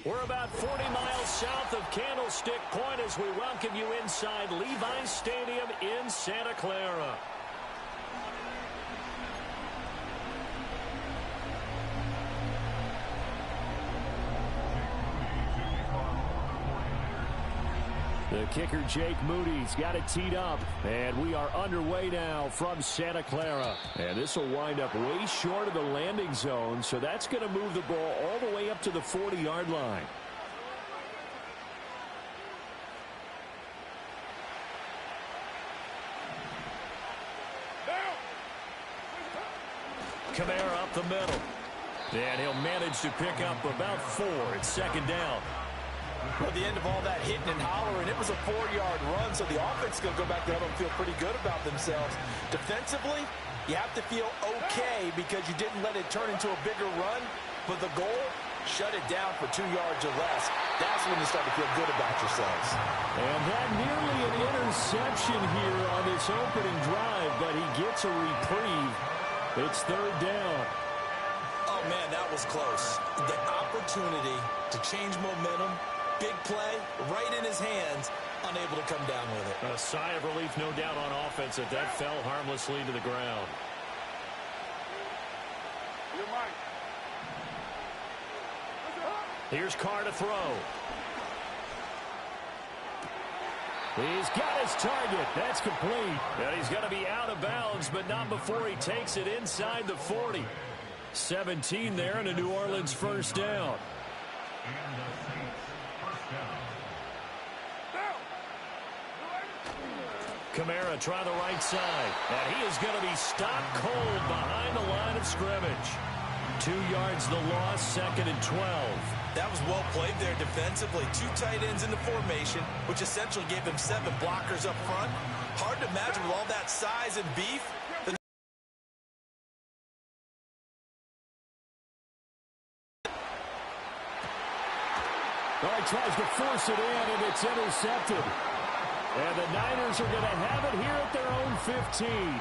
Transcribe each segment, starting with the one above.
We're about 40 miles south of Candlestick Point as we welcome you inside Levi's Stadium in Santa Clara. The kicker, Jake Moody's got it teed up, and we are underway now from Santa Clara. And this will wind up way short of the landing zone, so that's going to move the ball all the way up to the 40-yard line. Kamara up the middle, and he'll manage to pick up about 4 at second down. Well, at the end of all that hitting and hollering, it was a 4-yard run, so the offense is going to go back to home and feel pretty good about themselves. Defensively, you have to feel okay because you didn't let it turn into a bigger run, but the goal, shut it down for 2 yards or less. That's when you start to feel good about yourselves. And that nearly an interception here on this opening drive, but he gets a reprieve. It's third down. Oh, man, that was close. The opportunity to change momentum, big play, right in his hands, unable to come down with it. A sigh of relief, no doubt, on offense that fell harmlessly to the ground. Here's Carr to throw. He's got his target. That's complete. And he's going to be out of bounds, but not before he takes it inside the 40. 17 there and a New Orleans first down. Kamara try the right side, and he is going to be stopped cold behind the line of scrimmage. 2 yards the loss, second and 12. That was well played there defensively. 2 tight ends in the formation, which essentially gave them 7 blockers up front. Hard to imagine with all that size and beef. Well, he tries to force it in, and it's intercepted. And the Niners are going to have it here at their own 15.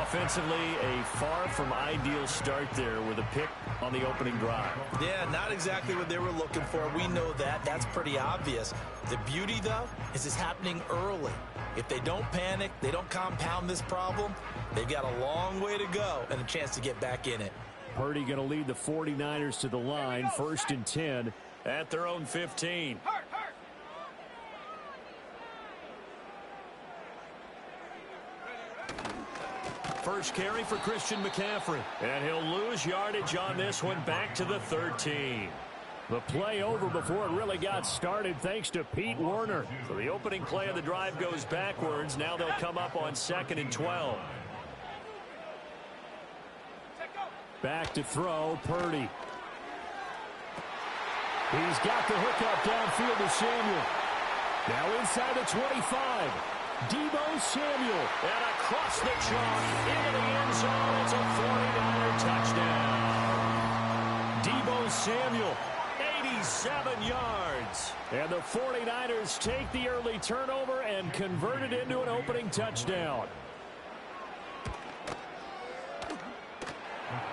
Offensively, a far from ideal start there with a pick on the opening drive. Yeah, not exactly what they were looking for. We know that. That's pretty obvious. The beauty, though, is it's happening early. If they don't panic, they don't compound this problem, they've got a long way to go and a chance to get back in it. Purdy going to lead the 49ers to the line, first and 10 at their own 15. First carry for Christian McCaffrey. And he'll lose yardage on this one, back to the 13. The play over before it really got started thanks to Pete Werner. So the opening play of the drive goes backwards. Now they'll come up on second and 12. Back to throw, Purdy. He's got the hookup downfield to Samuel. Now inside the 25. Deebo Samuel. And across the chalk into the end zone. It's a 49er touchdown. Deebo Samuel, 87 yards. And the 49ers take the early turnover and convert it into an opening touchdown.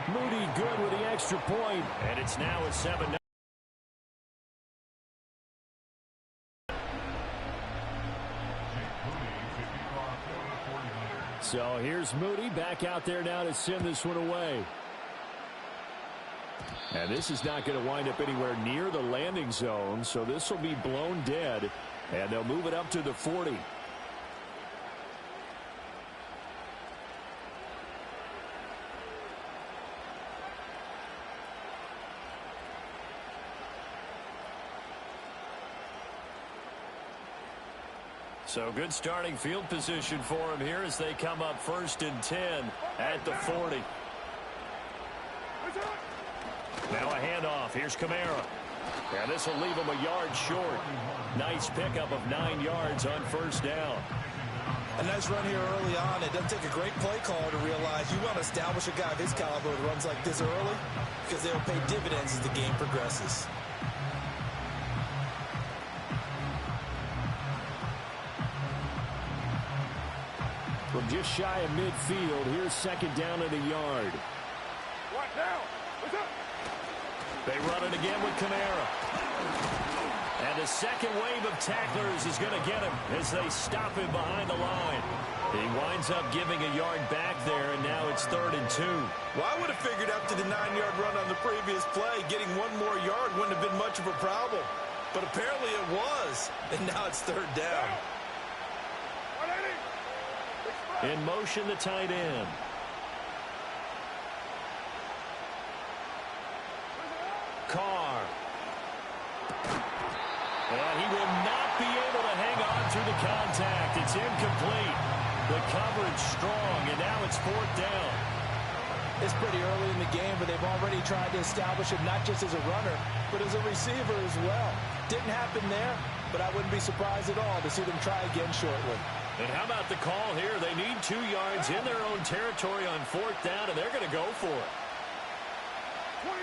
Moody good with the extra point. And it's now a 7-9. So here's Moody back out there now to send this one away. And this is not going to wind up anywhere near the landing zone, so this will be blown dead, and they'll move it up to the 40. So good starting field position for him here as they come up first and 10 at the 40. Now a handoff. Here's Kamara. And this will leave him a yard short. Nice pickup of 9 yards on first down. A nice run here early on. It doesn't take a great play caller to realize you want to establish a guy of his caliber that runs like this early because they'll pay dividends as the game progresses. From just shy of midfield, here's second down and a yard. What now? What's up? They run it again with Kamara. And the second wave of tacklers is going to get him as they stop him behind the line. He winds up giving a yard back there, and now it's 3rd and 2. Well, I would have figured after the 9-yard run on the previous play, getting one more yard wouldn't have been much of a problem. But apparently it was, and now it's 3rd down. In motion, the tight end. Carr. And he will not be able to hang on through the contact. It's incomplete. The coverage strong, and now it's 4th down. It's pretty early in the game, but they've already tried to establish it not just as a runner, but as a receiver as well. Didn't happen there, but I wouldn't be surprised at all to see them try again shortly. And how about the call here? They need 2 yards in their own territory on 4th down, and they're going to go for it. 29.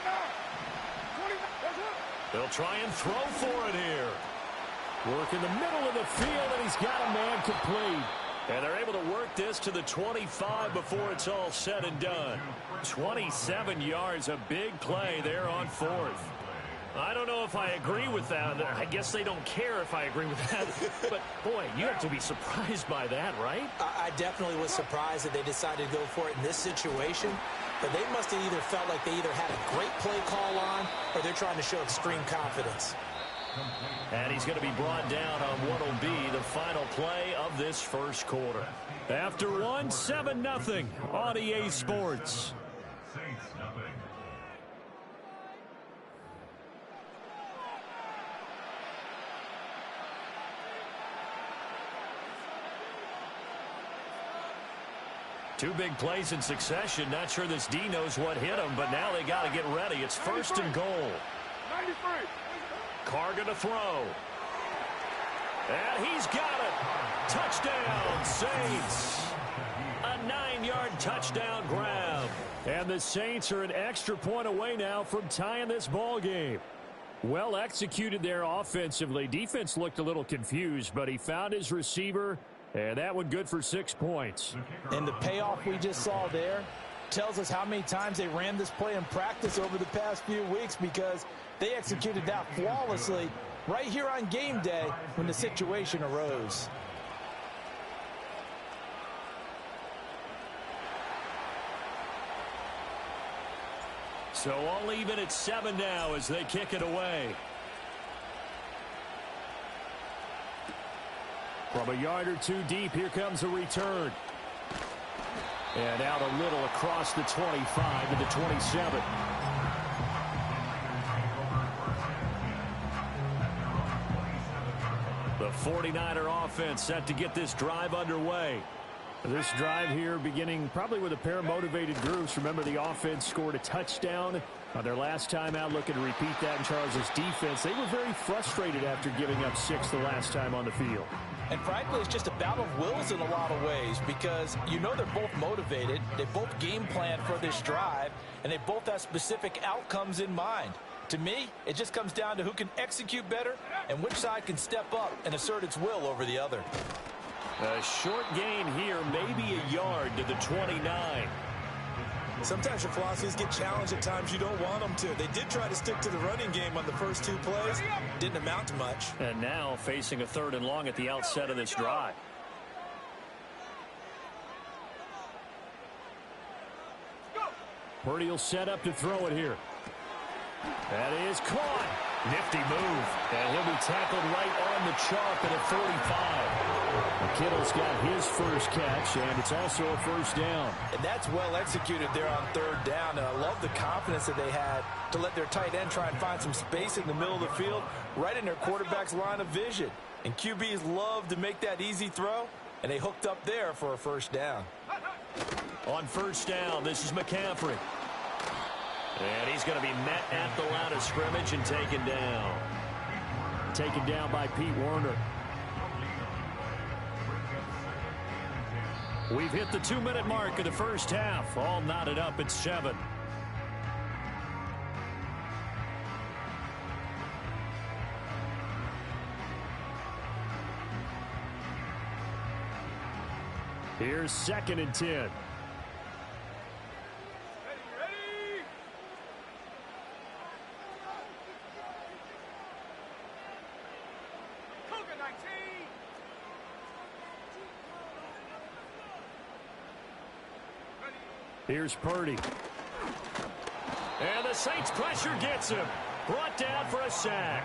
They'll try and throw for it here. Work in the middle of the field, and he's got a man complete. And they're able to work this to the 25 before it's all said and done. 27 yards, a big play there on 4th. I don't know if I agree with that. I guess they don't care if I agree with that. But, boy, you have to be surprised by that, right? I definitely was surprised that they decided to go for it in this situation. But they must have either felt like they either had a great play call on or they're trying to show extreme confidence. And he's going to be brought down on what will be the final play of this first quarter. After 7-0 on EA Sports. Two big plays in succession. Not sure this D knows what hit him, but now they got to get ready. It's 1st and goal. 93. Carr going to throw. And he's got it. Touchdown, Saints. A 9-yard touchdown grab. And the Saints are an extra point away now from tying this ball game. Well executed there offensively. Defense looked a little confused, but he found his receiver, and that one good for 6 points. And the payoff we just saw there tells us how many times they ran this play in practice over the past few weeks, because they executed that flawlessly right here on game day when the situation arose. So all even at 7 now as they kick it away. From a yard or two deep, here comes a return. And out a little across the 25 to the 27. The 49er offense set to get this drive underway. This drive here beginning probably with a pair of motivated groups. Remember, the offense scored a touchdown on their last time out, looking to repeat that in Charles' defense. They were very frustrated after giving up 6 the last time on the field. And frankly, it's just a battle of wills in a lot of ways, because you know they're both motivated, they both game plan for this drive, and they both have specific outcomes in mind. To me, it just comes down to who can execute better and which side can step up and assert its will over the other. A short gain here, maybe a yard to the 29. Sometimes your philosophies get challenged at times you don't want them to. They did try to stick to the running game on the first 2 plays. Didn't amount to much. And now facing a 3rd and long at the outset of this drive. Purdy will set up to throw it here. That is caught. Nifty move. And he'll be tackled right on the chalk at a 45. Kittle's got his first catch, and it's also a 1st down. And that's well executed there on 3rd down. And I love the confidence that they had to let their tight end try and find some space in the middle of the field, right in their quarterback's line of vision. And QBs love to make that easy throw, and they hooked up there for a 1st down. On 1st down, this is McCaffrey. And he's going to be met at the line of scrimmage and taken down. Taken down by Pete Werner. We've hit the 2-minute mark of the first half. All knotted up at 7. Here's 2nd and 10. Here's Purdy. And the Saints pressure gets him. Brought down for a sack.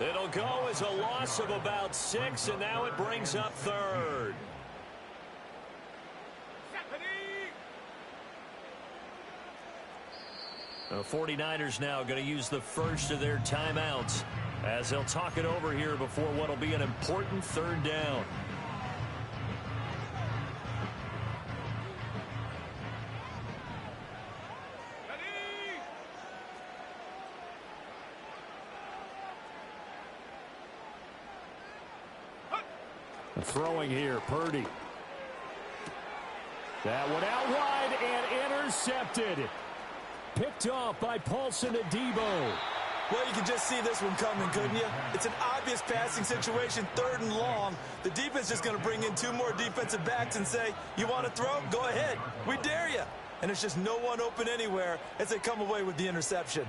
It'll go as a loss of about 6, and now it brings up third. The 49ers now going to use the first of their timeouts as they'll talk it over here before what will be an important third down. Throwing here, Purdy. That one out wide and intercepted. Picked off by Paulson Adebo. Well, you can just see this one coming, couldn't you? It's an obvious passing situation, 3rd and long. The defense is going to bring in 2 more defensive backs and say, you want to throw? Go ahead. We dare you. And there's just no one open anywhere as they come away with the interception.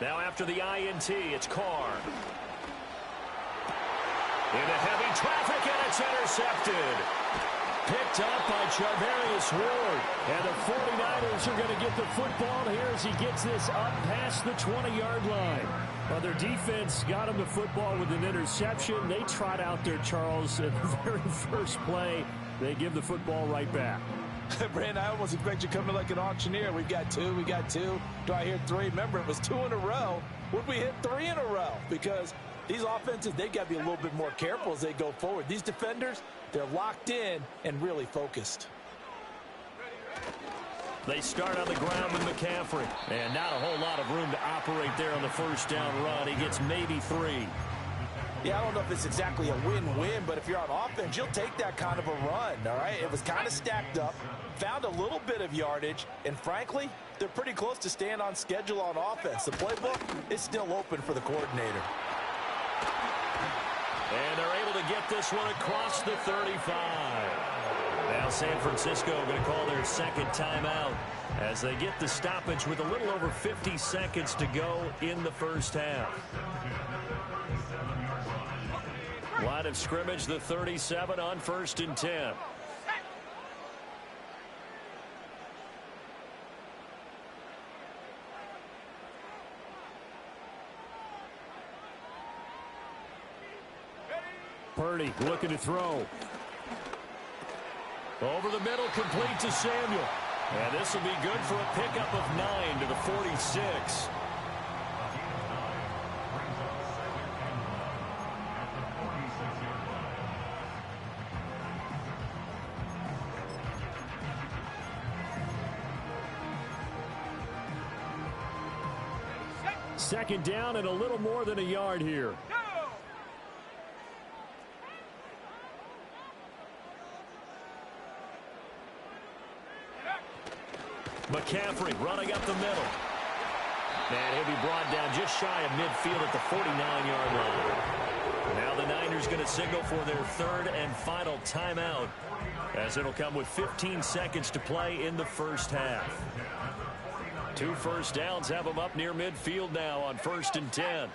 Now after the INT, it's Carr. Into heavy traffic, and it's intercepted. Picked up by Charvarius Ward. And the 49ers are going to get the football here as he gets this up past the 20-yard line. Well, their defense got him the football with an interception. They trot out there, Charles, in the very first play. They give the football right back. Brandon, I almost expect you coming like an auctioneer. We got 2. Do I hear 3? Remember, it was 2 in a row. Would we hit 3 in a row? Because these offenses, they got to be a little bit more careful as they go forward. These defenders, they're locked in and really focused. They start on the ground with McCaffrey. And not a whole lot of room to operate there on the first down run. He gets maybe 3. Yeah, I don't know if it's exactly a win-win, but if you're on offense, you'll take that kind of a run, all right? It was kind of stacked up, found a little bit of yardage, and frankly, they're pretty close to staying on schedule on offense. The playbook is still open for the coordinator. And they're able to get this one across the 35. Now San Francisco going to call their second timeout as they get the stoppage with a little over 50 seconds to go in the first half. Line of scrimmage, the 37 on 1st and 10. Purdy looking to throw. Over the middle, complete to Samuel. And this will be good for a pickup of 9 to the 46. Second down and a little more than a yard here. McCaffrey running up the middle. And he'll be brought down just shy of midfield at the 49-yard line. Now the Niners going to signal for their 3rd and final timeout, as it'll come with 15 seconds to play in the first half. 2 first downs have them up near midfield now on 1st and 10.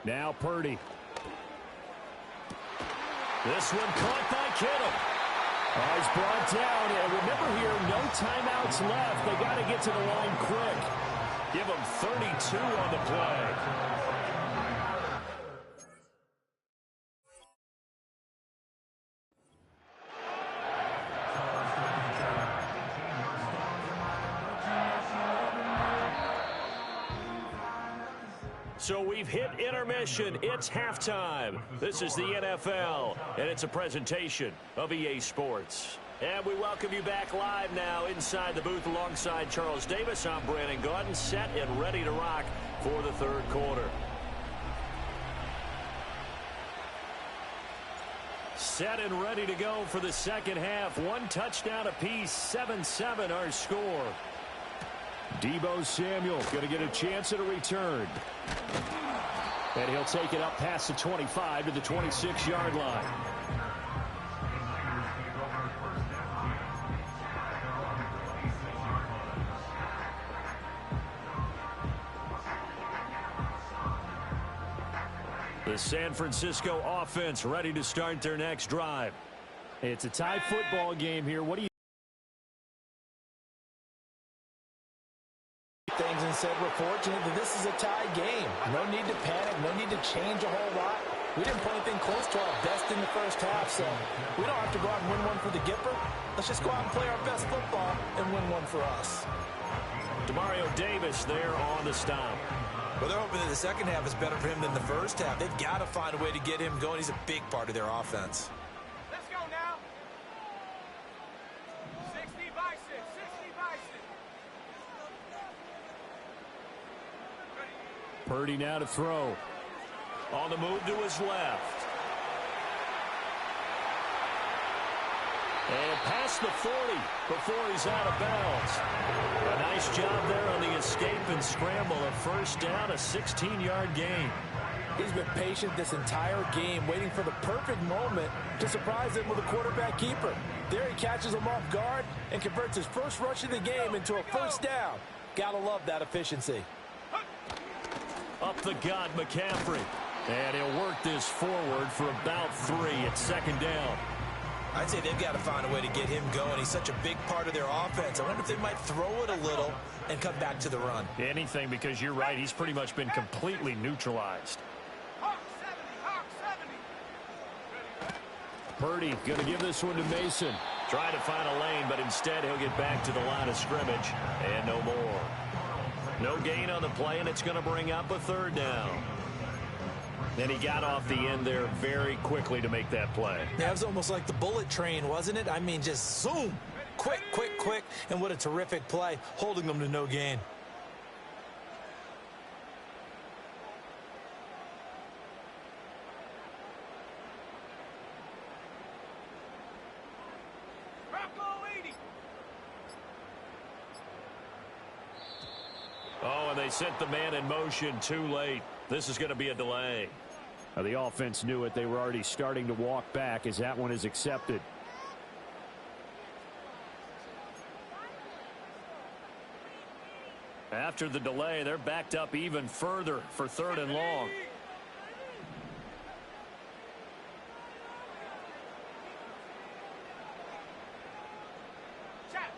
Now Purdy. This one caught by Kittle. He's brought down. And remember here, no timeouts left. They got to get to the line quick. Give them 32 on the play. So we've hit intermission. It's halftime. This is the NFL, and it's a presentation of EA Sports. And we welcome you back live now inside the booth alongside Charles Davis. I'm Brandon Gaudin, set and ready to rock for the third quarter. Set and ready to go for the second half. 1 touchdown apiece, 7-7 our score. Deebo Samuel going to get a chance at a return. And he'll take it up past the 25 to the 26-yard line. The San Francisco offense ready to start their next drive. It's a tie football game here. What do you things and said we're fortunate that this is a tie game. No need to panic, no need to change a whole lot. We didn't play anything close to our best in the first half, so we don't have to go out and win one for the Gipper. Let's just go out and play our best football and win one for us. Demario Davis there on the stop. Well, they're hoping that the second half is better for him than the first half. They've got to find a way to get him going. He's a big part of their offense. Let's go now. 60 by 6. 60 by 6. Purdy now to throw. On the move to his left. And past the 40 before he's out of bounds. A nice job there on the escape and scramble. A first down, a 16-yard gain. He's been patient this entire game, waiting for the perfect moment to surprise him with a quarterback keeper. There he catches him off guard and converts his first rush of the game into a first down. Gotta love that efficiency. Up the gut, McCaffrey. And he'll work this forward for about 3 at second down. I'd say they've got to find a way to get him going. He's such a big part of their offense. I wonder if they might throw it a little and come back to the run. Anything, because you're right. He's pretty much been completely neutralized. Hawk 70. Hawk 70. Purdy going to give this one to Mason. Trying to find a lane, but instead he'll get back to the line of scrimmage. And no more. No gain on the play, and it's going to bring up a third down. And he got off the end there very quickly to make that play. That was almost like the bullet train, wasn't it? I mean, just zoom. Quick, quick, quick. And what a terrific play, holding them to no gain. Oh, and they sent the man in motion too late. This is going to be a delay. Now, the offense knew it. They were already starting to walk back as that one is accepted. After the delay, they're backed up even further for 3rd and long. Check.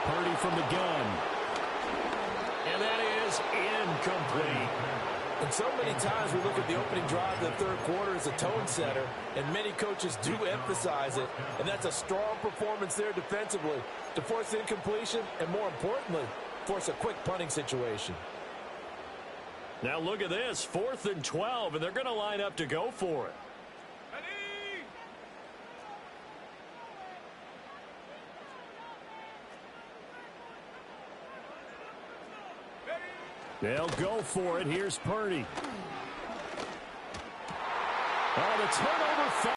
Purdy from the gun. And that is incomplete. And so many times we look at the opening drive of the third quarter as a tone setter, and many coaches do emphasize it. And that's a strong performance there defensively to force incompletion and, more importantly, force a quick punting situation. Now look at this, 4th and 12, and they're going to line up to go for it. They'll go for it. Here's Purdy. Oh, the turnover.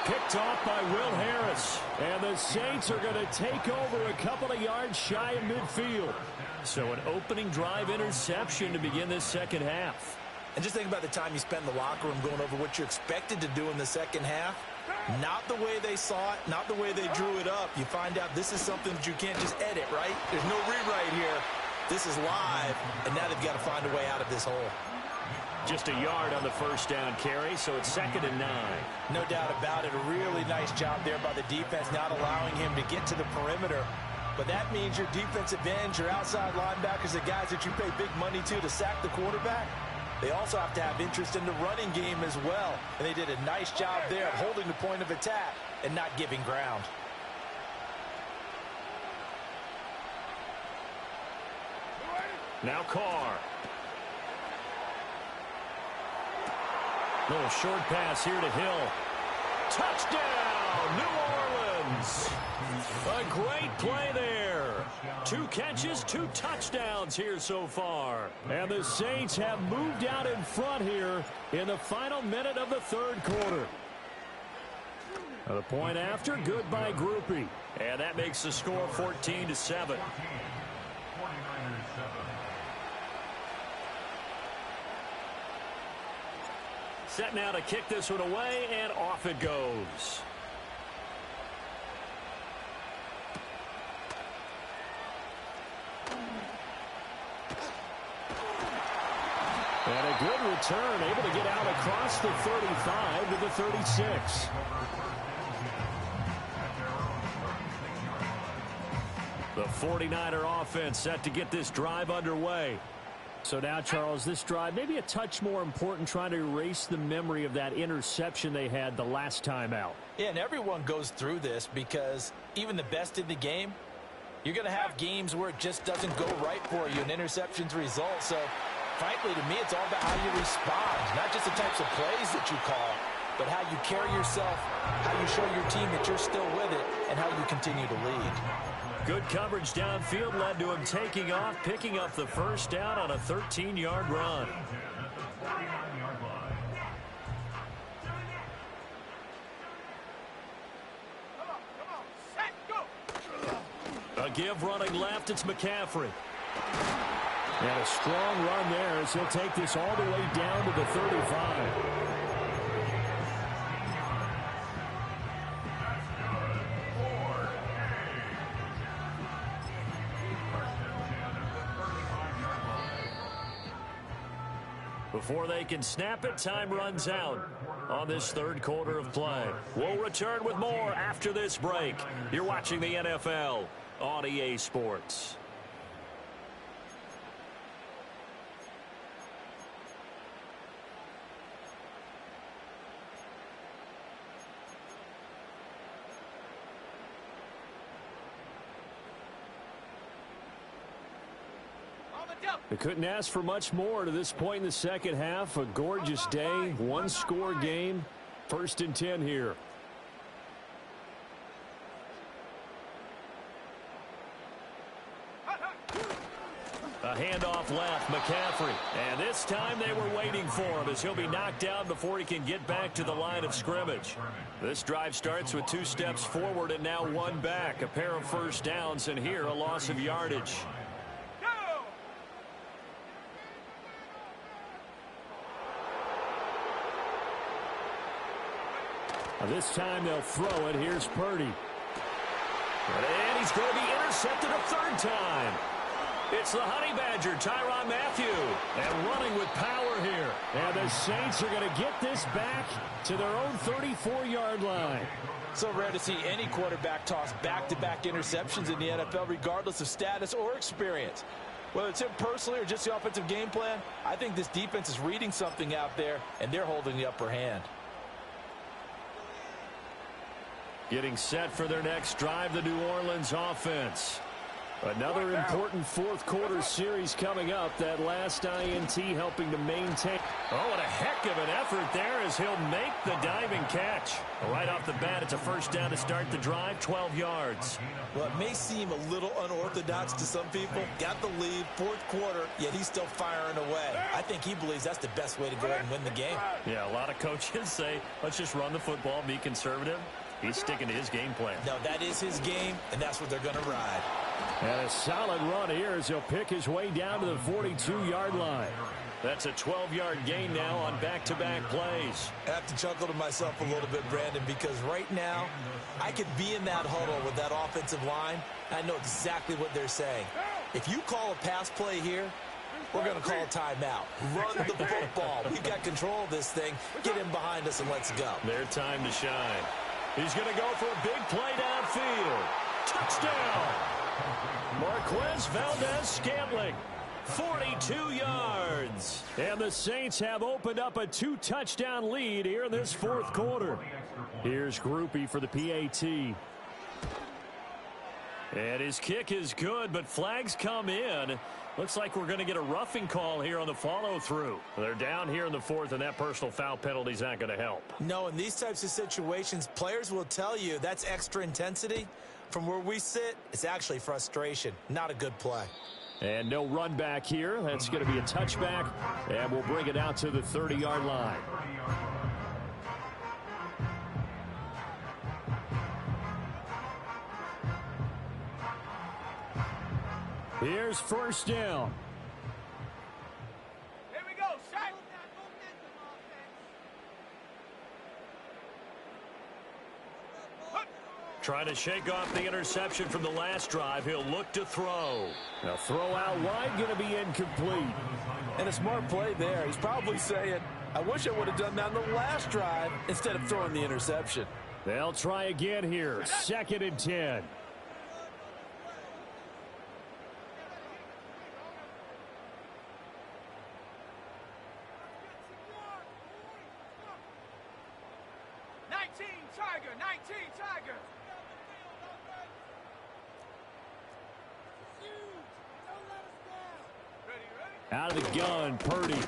Picked off by Will Harris. And the Saints are going to take over a couple of yards shy of midfield. So an opening drive interception to begin this second half. And just think about the time you spend in the locker room going over what you're expected to do in the second half. Not the way they saw it, not the way they drew it up. You find out this is something that you can't just edit, right? There's no rewrite here. This is live, and now they've got to find a way out of this hole. Just a yard on the first down carry, so it's 2nd and 9. No doubt about it. A really nice job there by the defense, not allowing him to get to the perimeter. But that means your defensive ends, your outside linebackers, the guys that you pay big money to sack the quarterback, they also have to have interest in the running game as well. And they did a nice job there of holding the point of attack and not giving ground. Now Carr. Little short pass here to Hill. Touchdown, New Orleans. A great play there. 2 catches, 2 touchdowns here so far. And the Saints have moved out in front here in the final minute of the third quarter. The point after, good by Groupie. And that makes the score 14-7. Set now to kick this one away, and off it goes. And a good return, able to get out across the 35 to the 36. The 49er offense set to get this drive underway. So now, Charles, this drive maybe a touch more important, trying to erase the memory of that interception they had the last time out. Yeah, and everyone goes through this because even the best in the game, you're going to have games where it just doesn't go right for you, and interceptions result. So, frankly, to me, it's all about how you respond, not just the types of plays that you call, but how you carry yourself, how you show your team that you're still with it, and how you continue to lead. Good coverage downfield led to him taking off, picking up the first down on a 13-yard run. A give running left, it's McCaffrey. And a strong run there as he'll take this all the way down to the 35. Before they can snap it, time runs out on this third quarter of play. We'll return with more after this break. You're watching the NFL on EA Sports. They couldn't ask for much more to this point in the second half. A gorgeous day, one-score game. 1st and 10 here. A handoff left, McCaffrey. And this time they were waiting for him as he'll be knocked down before he can get back to the line of scrimmage. This drive starts with 2 steps forward and now 1 back. A pair of first downs, and here a loss of yardage. This time they'll throw it. Here's Purdy. And he's going to be intercepted a 3rd time. It's the Honey Badger, Tyrann Mathieu. And running with power here. And the Saints are going to get this back to their own 34-yard line. So rare to see any quarterback toss back-to-back interceptions in the NFL, regardless of status or experience. Whether it's him personally or just the offensive game plan, I think this defense is reading something out there, and they're holding the upper hand. Getting set for their next drive, the New Orleans offense. Another important fourth quarter series coming up. That last INT helping to maintain. Oh, and a heck of an effort there as he'll make the diving catch. Right off the bat, it's a first down to start the drive, 12 yards. Well, it may seem a little unorthodox to some people. Got the lead, fourth quarter, yet he's still firing away. I think he believes that's the best way to go ahead and win the game. Yeah, a lot of coaches say, let's just run the football, be conservative. He's sticking to his game plan. No, that is his game, and that's what they're going to ride. And a solid run here as he'll pick his way down to the 42-yard line. That's a 12-yard gain now on back-to-back plays. I have to chuckle to myself a little bit, Brandon, because right now I could be in that huddle with that offensive line. I know exactly what they're saying. If you call a pass play here, we're going to call a timeout. Run the football. We've got control of this thing. Get him behind us and let's go. Their time to shine. He's going to go for a big play downfield. Touchdown! Marquez Valdez-Scantling, 42 yards. And the Saints have opened up a 2-touchdown lead here in this fourth quarter. Here's Groupie for the PAT. And his kick is good, but flags come in. Looks like we're going to get a roughing call here on the follow-through. They're down here in the fourth, and that personal foul penalty is not going to help. No, in these types of situations, players will tell you that's extra intensity. From where we sit, it's actually frustration. Not a good play. And no run back here. That's going to be a touchback, and we'll bring it out to the 30-yard line. Here's first down. Here we go, Shaq. Trying to shake off the interception from the last drive. He'll look to throw. Now throw out wide, going to be incomplete. And a smart play there. He's probably saying, I wish I would have done that on the last drive instead of throwing the interception. They'll try again here. 2nd and 10. Tiger, 19 Tiger. Out of the gun, Purdy.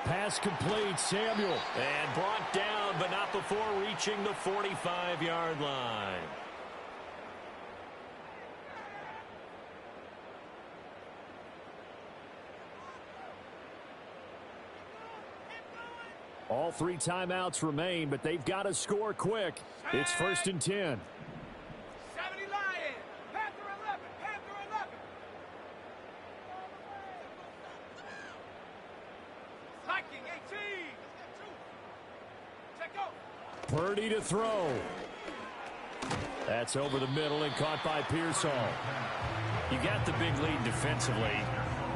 Pass complete, Samuel. And brought down, but not before reaching the 45-yard line. All 3 timeouts remain, but they've got to score quick. It's 1st and 10. 70 Lions. Panther 11. Panther 11. Viking 18. Check out. Purdy to throw. That's over the middle and caught by Pearsall. You got the big lead defensively.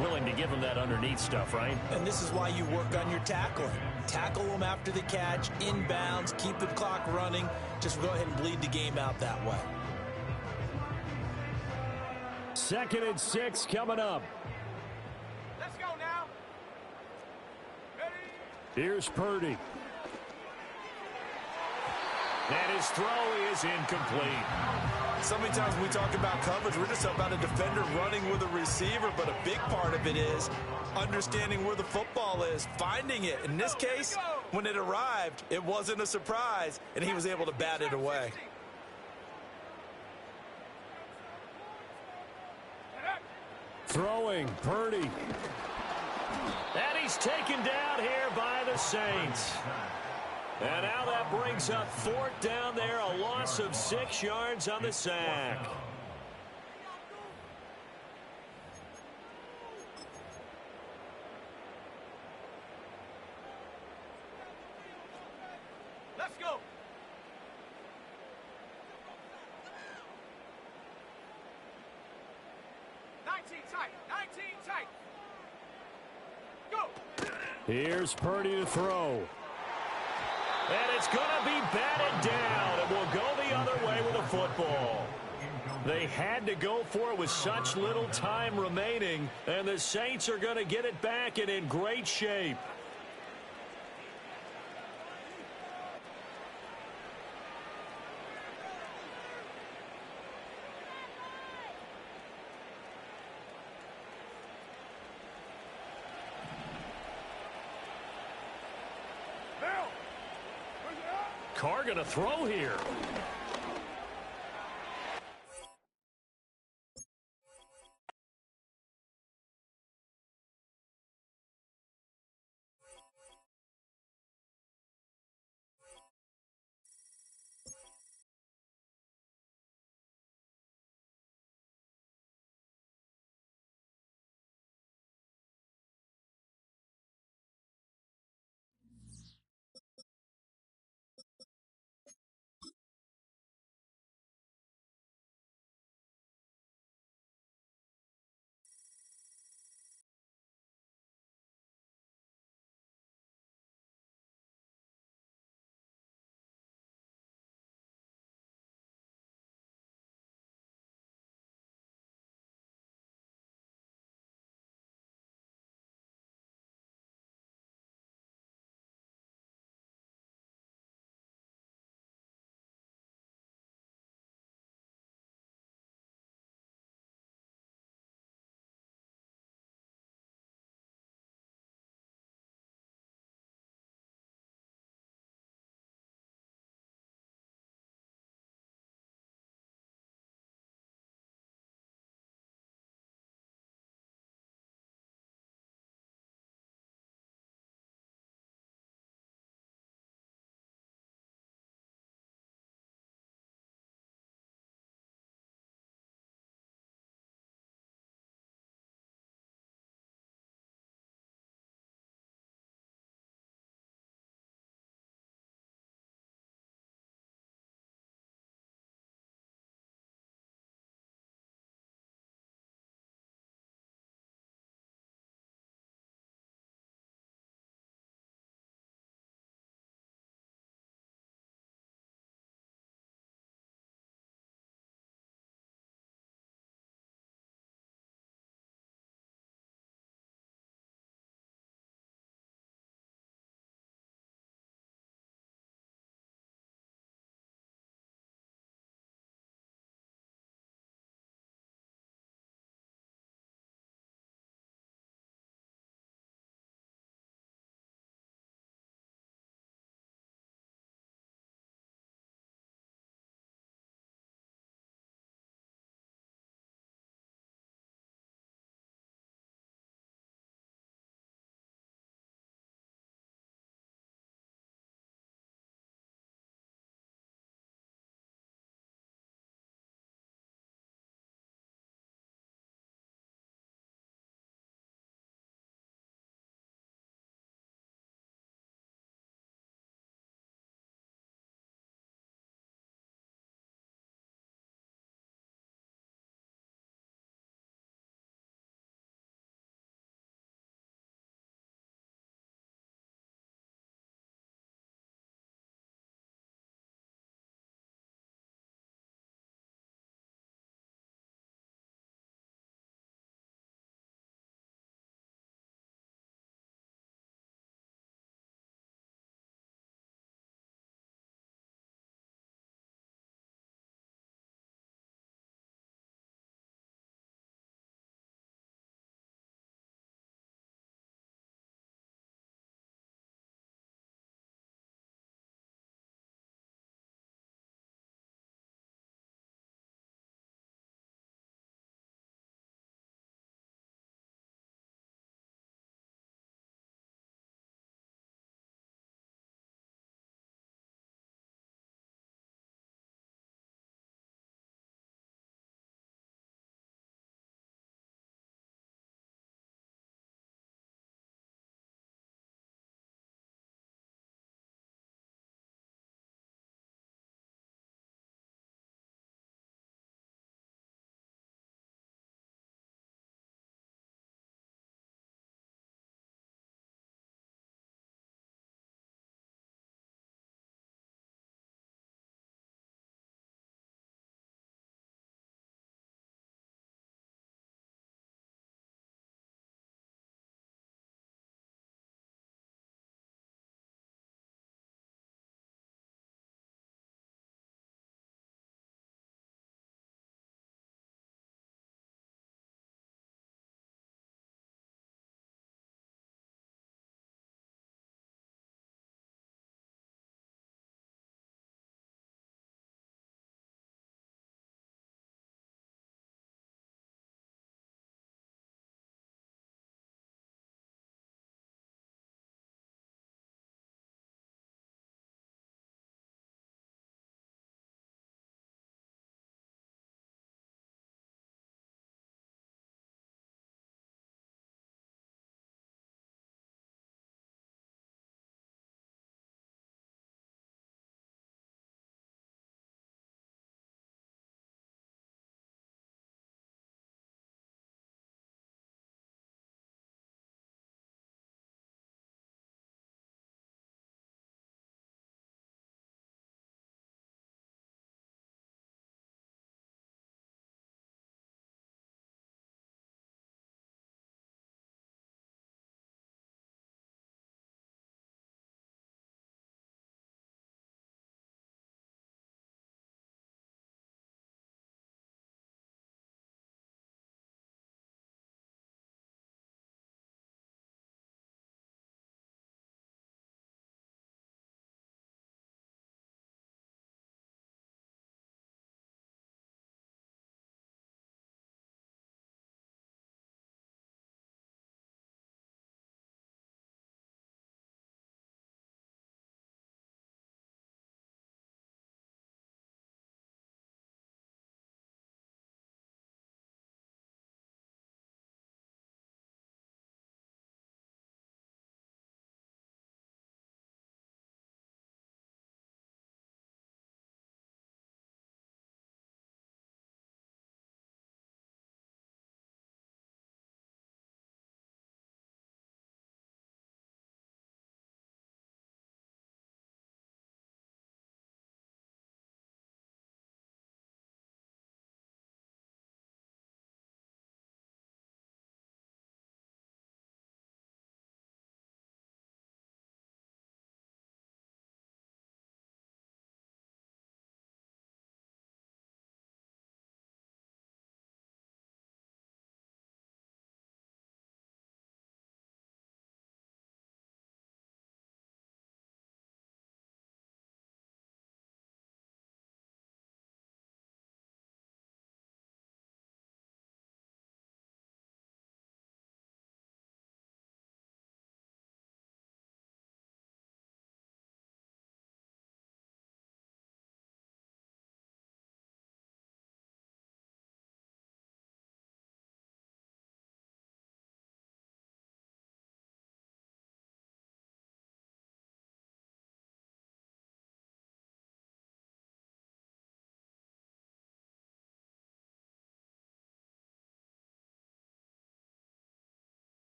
Willing to give him that underneath stuff, right? And this is why you work on your tackling. Tackle them after the catch, inbounds, keep the clock running. Just go ahead and bleed the game out that way. 2nd and 6 coming up. Let's go now. Ready? Here's Purdy. And his throw is incomplete. So many times when we talk about coverage, we're just about a defender running with a receiver, but a big part of it is understanding where the football is, finding it. In this case, when it arrived, it wasn't a surprise, and he was able to bat it away. Throwing, Purdy. And he's taken down here by the Saints. And now that brings up 4th down there, a loss of 6 yards on the sack. Let's go. Tight. 19 tight. Go. Here's Purdy to throw. And it's going to be batted down, and will go the other way with the football. They had to go for it with such little time remaining, and the Saints are going to get it back and in great shape. Carr going to throw here.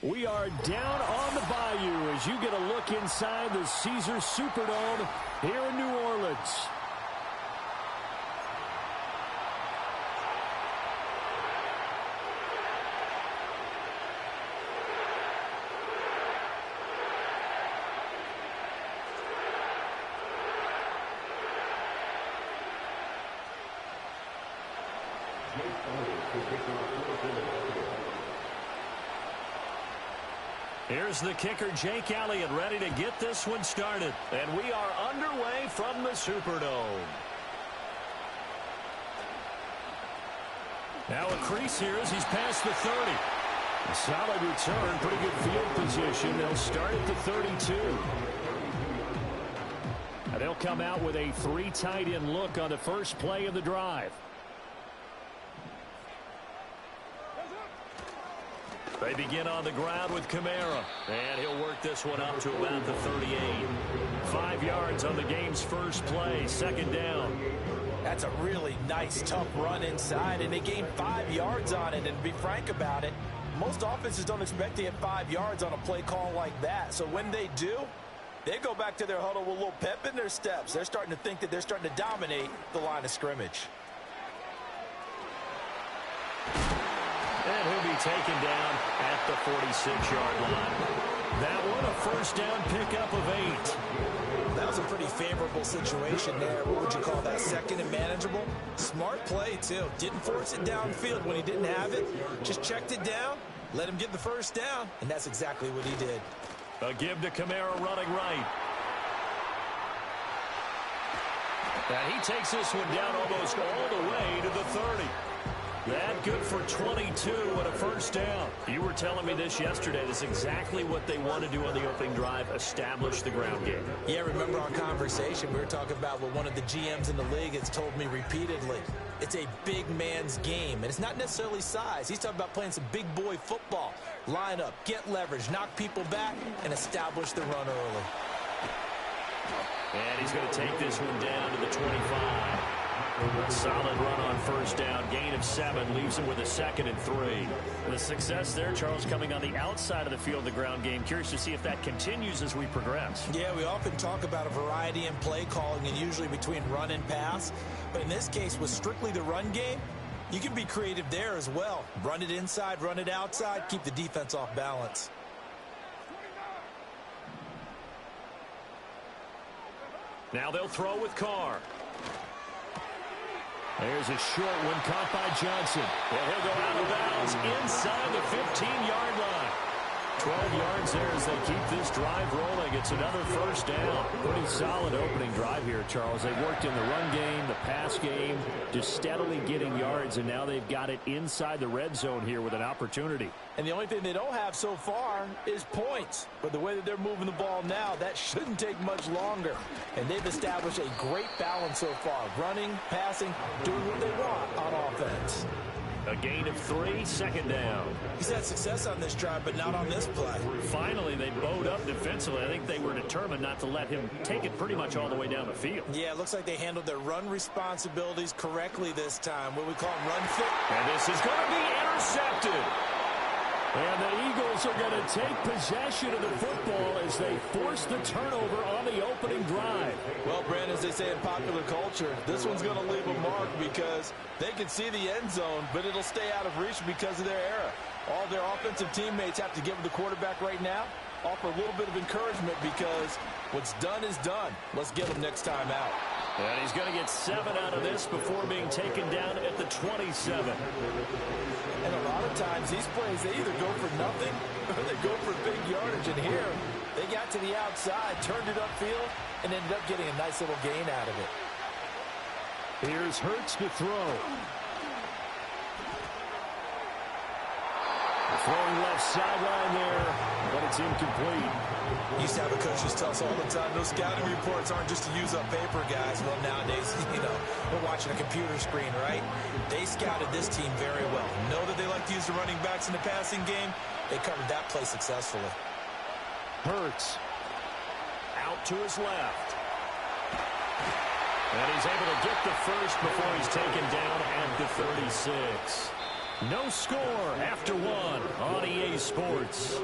We are down on the bayou as you get a look inside the Caesars Superdome here in New Orleans. Here's the kicker, Jake Elliott, ready to get this one started. And we are underway from the Superdome. Now a crease here as he's past the 30. A solid return, pretty good field position. They'll start at the 32. And they'll come out with a 3 tight end look on the first play of the drive. They begin on the ground with Kamara, and he'll work this one up to about the 38. 5 yards on the game's first play, second down. That's a really nice, tough run inside, and they gained 5 yards on it. And to be frank about it, most offenses don't expect to get 5 yards on a play call like that. So when they do, they go back to their huddle with a little pep in their steps. They're starting to think that they're starting to dominate the line of scrimmage. And he'll be taken down at the 46-yard line. That one, a first down pickup of 8. That was a pretty favorable situation there. What would you call that? Second and manageable? Smart play, too. Didn't force it downfield when he didn't have it. Just checked it down, let him get the first down, and that's exactly what he did. A give to Kamara running right. And he takes this one down almost all the way to the 30. That good for 22 and a first down. You were telling me this yesterday. This is exactly what they want to do on the opening drive, establish the ground game. Yeah, remember our conversation? We were talking about what one of the GMs in the league has told me repeatedly. It's a big man's game, and it's not necessarily size. He's talking about playing some big boy football. Line up, get leverage, knock people back, and establish the run early. And he's going to take this one down to the 25. A solid run on first down. Gain of 7 leaves him with a 2nd and 3. The success there, Charles, coming on the outside of the field, the ground game. Curious to see if that continues as we progress. Yeah, we often talk about a variety in play calling and usually between run and pass. But in this case, with strictly the run game, you can be creative there as well. Run it inside, run it outside, keep the defense off balance. Now they'll throw with Carr. There's a short one caught by Johnson. And he'll go out of bounds inside the 15-yard line. 12 yards there as they keep this drive rolling. It's another first down. Pretty solid opening drive here, Charles. They worked in the run game, the pass game, just steadily getting yards, and now they've got it inside the red zone here with an opportunity. And the only thing they don't have so far is points. But the way that they're moving the ball now, that shouldn't take much longer. And they've established a great balance so far. Running, passing, doing what they want on offense. A gain of 3, second down. He's had success on this drive, but not on this play. Finally, they bowed up defensively. I think they were determined not to let him take it pretty much all the way down the field. Yeah, it looks like they handled their run responsibilities correctly this time. What we call them run fit. And this is going to be intercepted. And the Eagles are going to take possession of the football as they force the turnover on the opening drive. Well, Brandon, as they say in popular culture, this one's going to leave a mark because they can see the end zone, but it'll stay out of reach because of their error. All their offensive teammates have to give the quarterback right now, offer a little bit of encouragement because what's done is done. Let's get them next time out. And he's going to get 7 out of this before being taken down at the 27. And a lot of times these plays, they either go for nothing or they go for big yardage. And here, they got to the outside, turned it upfield, and ended up getting a nice little gain out of it. Here's Hurts to throw. Throwing left sideline there, but it's incomplete. Used to have a coach just tell us all the time, those scouting reports aren't just to use up paper, guys. Well, nowadays, we're watching a computer screen, right? They scouted this team very well. Know that they like to use the running backs in the passing game. They covered that play successfully. Hurts out to his left. And he's able to get the first before he's taken down at the 36. No score after one on EA Sports.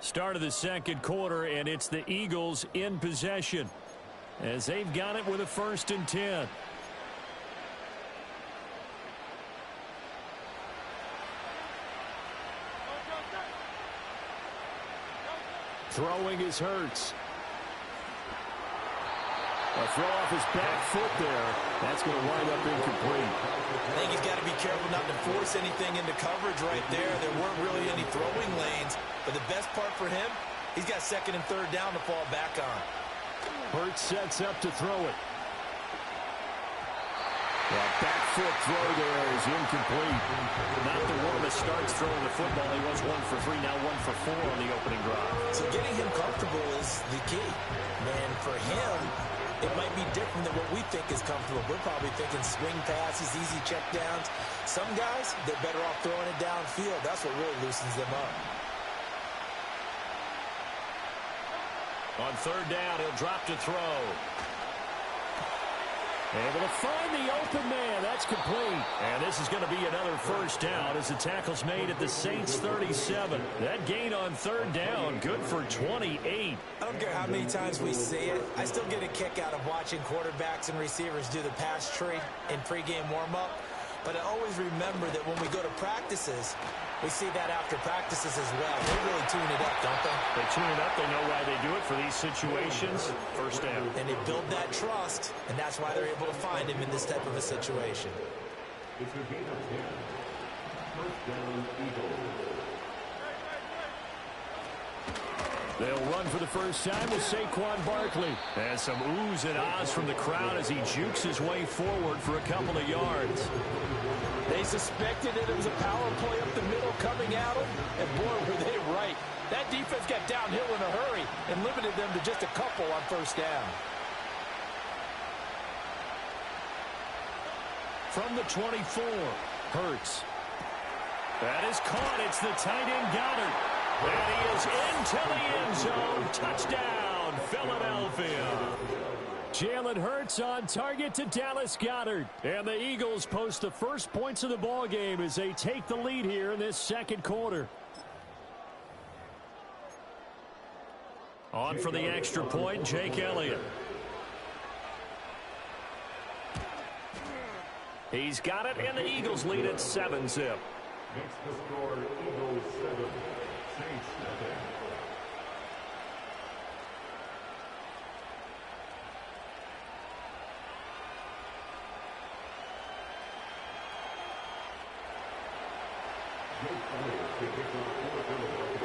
Start of the second quarter, and it's the Eagles in possession as they've got it with a 1st and 10. Throwing is Hurts. A throw off his back foot there. That's going to wind up incomplete. I think he's got to be careful not to force anything into coverage right there. There weren't really any throwing lanes. But the best part for him, he's got 2nd and 3rd down to fall back on. Hurts sets up to throw it. That back foot throw there is incomplete. Not the warmest starts throwing the football. He was 1 for 3, now 1 for 4 on the opening drive. So getting him comfortable is the key. And for him, it might be different than what we think is comfortable. We're probably thinking swing passes, easy checkdowns. Some guys, they're better off throwing it downfield. That's what really loosens them up. On 3rd down, he'll drop to throw. Able to find the open man. That's complete. And this is going to be another 1st down as the tackle's made at the Saints' 37. That gain on 3rd down, good for 28. I don't care how many times we see it. I still get a kick out of watching quarterbacks and receivers do the pass tree in pregame warm-up. But I always remember that when we go to practices, we see that after practices as well. They really tune it up, don't they? They tune it up. They know why they do it for these situations. 1st down. And they build that trust, and that's why they're able to find him in this type of a situation. It's a gain of 10. 1st down, Eagles. They'll run for the first time with Saquon Barkley. And some oohs and ahs from the crowd as he jukes his way forward for a couple of yards. They suspected that it was a power play up the middle coming at them, and boy, were they right. That defense got downhill in a hurry and limited them to just a couple on 1st down. From the 24, Hurts. That is caught. It's the tight end Goddard. And he is into the end zone. Touchdown, Philadelphia. Jalen Hurts on target to Dallas Goedert. And the Eagles post the first points of the ballgame as they take the lead here in this second quarter. On for the extra point, Jake Elliott. He's got it, and the Eagles lead at 7-zip. Makes the score Eagles 7, Saints 7.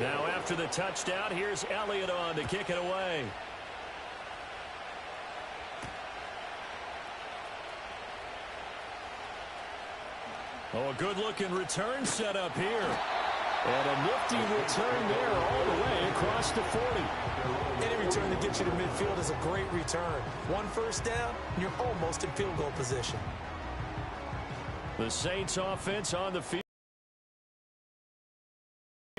Now after the touchdown, here's Elliott on to kick it away. Oh, a good-looking return set up here. And a nifty return there all the way across the 40. Any return that gets you to midfield is a great return. 1 first down, and you're almost in field goal position. The Saints offense on the field.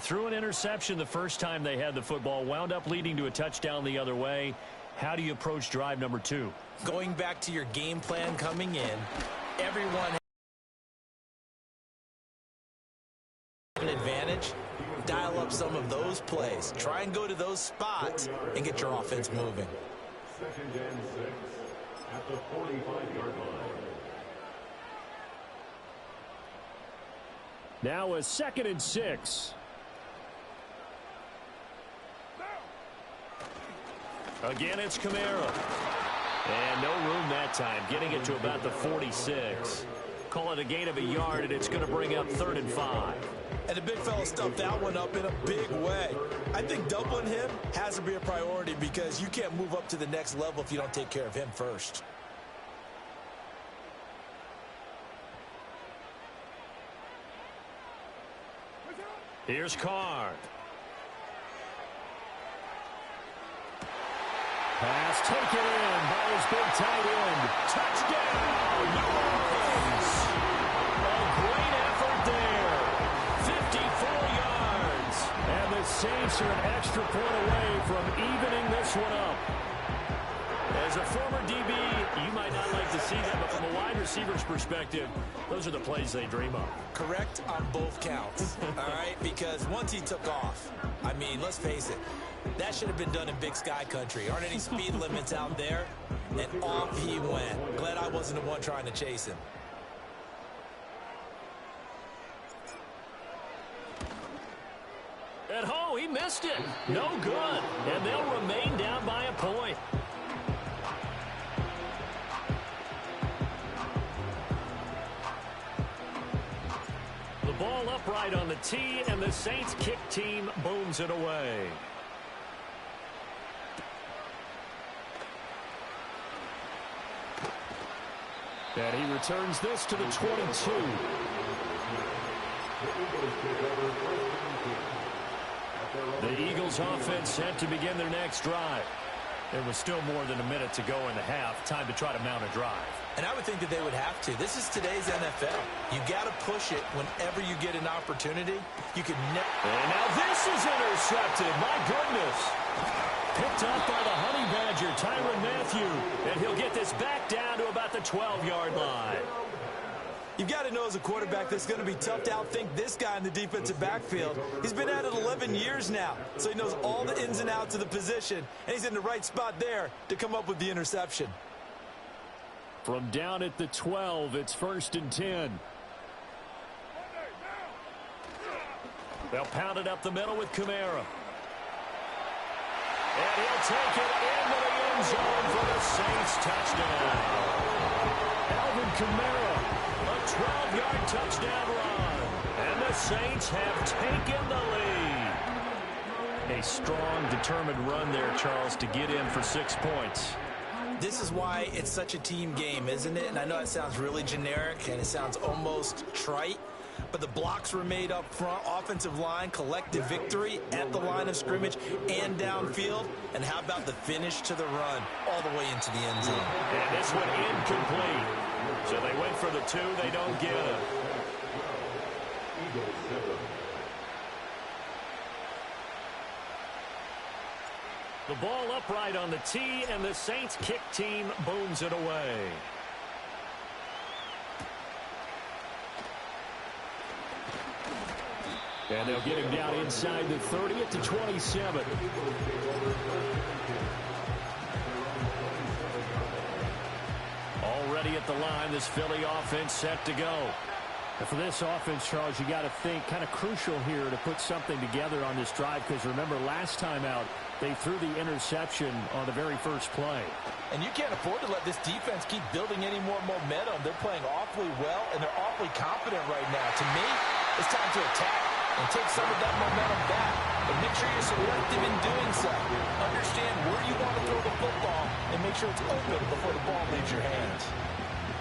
Threw an interception the first time they had the football, wound up leading to a touchdown the other way. How do you approach drive number 2? Going back to your game plan coming in, everyone has an advantage. Dial up some of those plays. Try and go to those spots and get your offense moving. 2nd and 6 at the 45-yard line. Now a 2nd and 6. Again, it's Kamara. And no room that time, getting it to about the 46. Call it a gain of a yard, and it's going to bring up 3rd and 5. And the big fella stuffed that one up in a big way. I think doubling him has to be a priority because you can't move up to the next level if you don't take care of him first. Here's Carr. Pass taken in by his big tight end. Touchdown, New Orleans. A great effort there. 54 yards. And the Saints are an extra point away from evening this one up. As As a former DB, you might not like to see that, but from a wide receiver's perspective, those are the plays they dream of. Correct on both counts, all right? Because once he took off, I mean, let's face it, that should have been done in Big Sky country. Aren't any speed limits out there? And off he went. Glad I wasn't the one trying to chase him. At home, he missed it. No good. And they'll remain down by a point. The ball upright on the tee, and the Saints kick team booms it away. And he returns this to the 22. The Eagles offense set to begin their next drive. There was still more than a minute to go in the half. Time to try to mount a drive. And I would think that they would have to. This is today's NFL. You got to push it whenever you get an opportunity. You can never. And now this is intercepted. My goodness. Picked up by the Honey Badger, Tyrann Mathieu. And he'll get this back down to about the 12-yard line. You've got to know as a quarterback that's going to be tough to outthink this guy in the defensive backfield. He's been at it 11 years now, so he knows all the ins and outs of the position, and he's in the right spot there to come up with the interception. From down at the 12, it's 1st and 10. They'll pound it up the middle with Kamara. And he'll take it into the end zone for the Saints touchdown. Alvin Kamara. A 12-yard touchdown run. And the Saints have taken the lead. A strong, determined run there, Charles, to get in for 6 points. This is why it's such a team game, isn't it? And I know it sounds really generic and it sounds almost trite, but the blocks were made up front, offensive line, collective victory at the line of scrimmage and downfield. And how about the finish to the run all the way into the end zone? And this one incomplete. So they went for the 2. They don't get it. The ball upright on the tee, and the Saints kick team booms it away. And they'll get him down inside the 30 at the 27. Already at the line, this Philly offense set to go. And for this offense, Charles, you got to think kind of crucial here to put something together on this drive, because remember last time out, they threw the interception on the very first play. And you can't afford to let this defense keep building any more momentum. They're playing awfully well, and they're awfully confident right now. To me, it's time to attack and take some of that momentum back. But make sure you're selective in doing so. Understand where you want to throw the football and make sure it's open before the ball leaves your hands.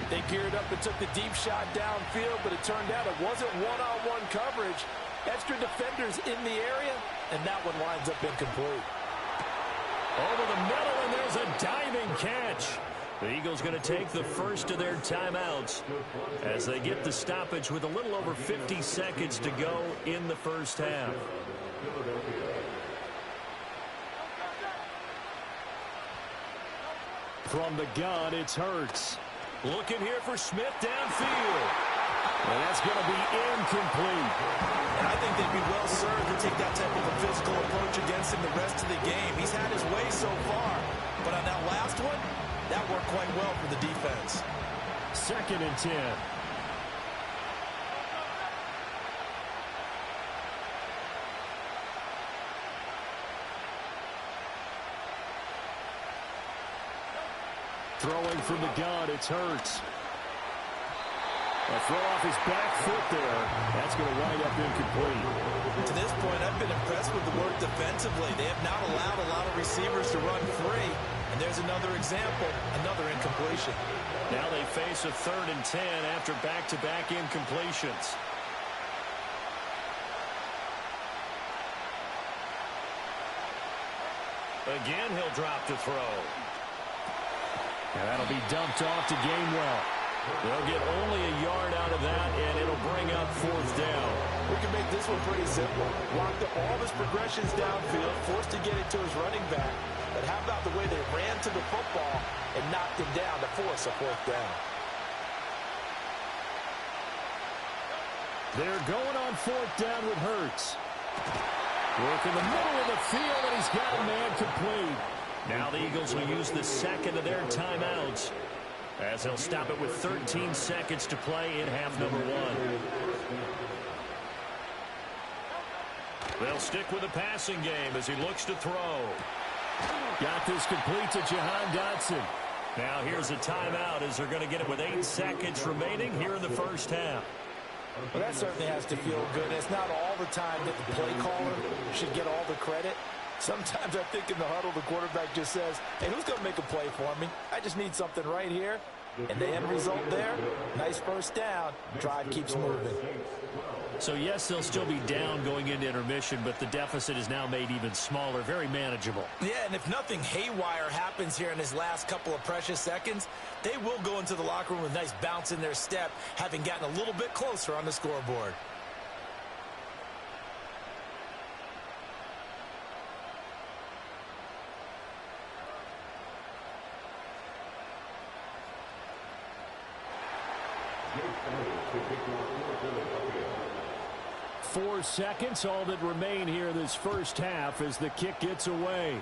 They geared up and took the deep shot downfield, but it turned out it wasn't one-on-one coverage. Extra defenders in the area, and that one winds up incomplete. Over the middle, and there's a diving catch. The Eagles going to take the first of their timeouts as they get the stoppage with a little over 50 seconds to go in the first half. From the gun, it's Hurts. Looking here for Smith downfield. And that's going to be incomplete. And I think they'd be well served to take that type of a physical approach against him the rest of the game. He's had his way so far. But on that last one, that worked quite well for the defense. 2nd and 10. Throwing from the gun, it's Hurts. A throw off his back foot there. That's going to wind up incomplete. To this point, I've been impressed with the work defensively. They have not allowed a lot of receivers to run free. And there's another example, another incompletion. Now they face a 3rd and 10 after back-to-back incompletions. Again, he'll drop the throw. And that'll be dumped off to Gainwell. They'll get only a yard out of that, and it'll bring up 4th down. We can make this one pretty simple. Blocked up all of his progressions downfield, forced to get it to his running back. but how about the way they ran to the football and knocked him down to force a fourth down? They're going on fourth down with Hurts. Work in the middle of the field, and he's got a man complete. Now the Eagles will use the second of their timeouts as they'll stop it with 13 seconds to play in half number one. They'll stick with the passing game as he looks to throw. Got this complete to Jahan Dotson. Now here's a timeout as they're going to get it with 8 seconds remaining here in the first half. Well, that certainly has to feel good. It's not all the time that the play caller should get all the credit. Sometimes I think in the huddle, the quarterback just says, hey, who's going to make a play for me? I just need something right here. And the end result there, nice first down. Drive keeps moving. So, yes, they'll still be down going into intermission, but the deficit is now made even smaller, very manageable. Yeah, and if nothing haywire happens here in his last couple of precious seconds, they will go into the locker room with a nice bounce in their step, having gotten a little bit closer on the scoreboard. Four seconds, all that remain here in this first half as the kick gets away.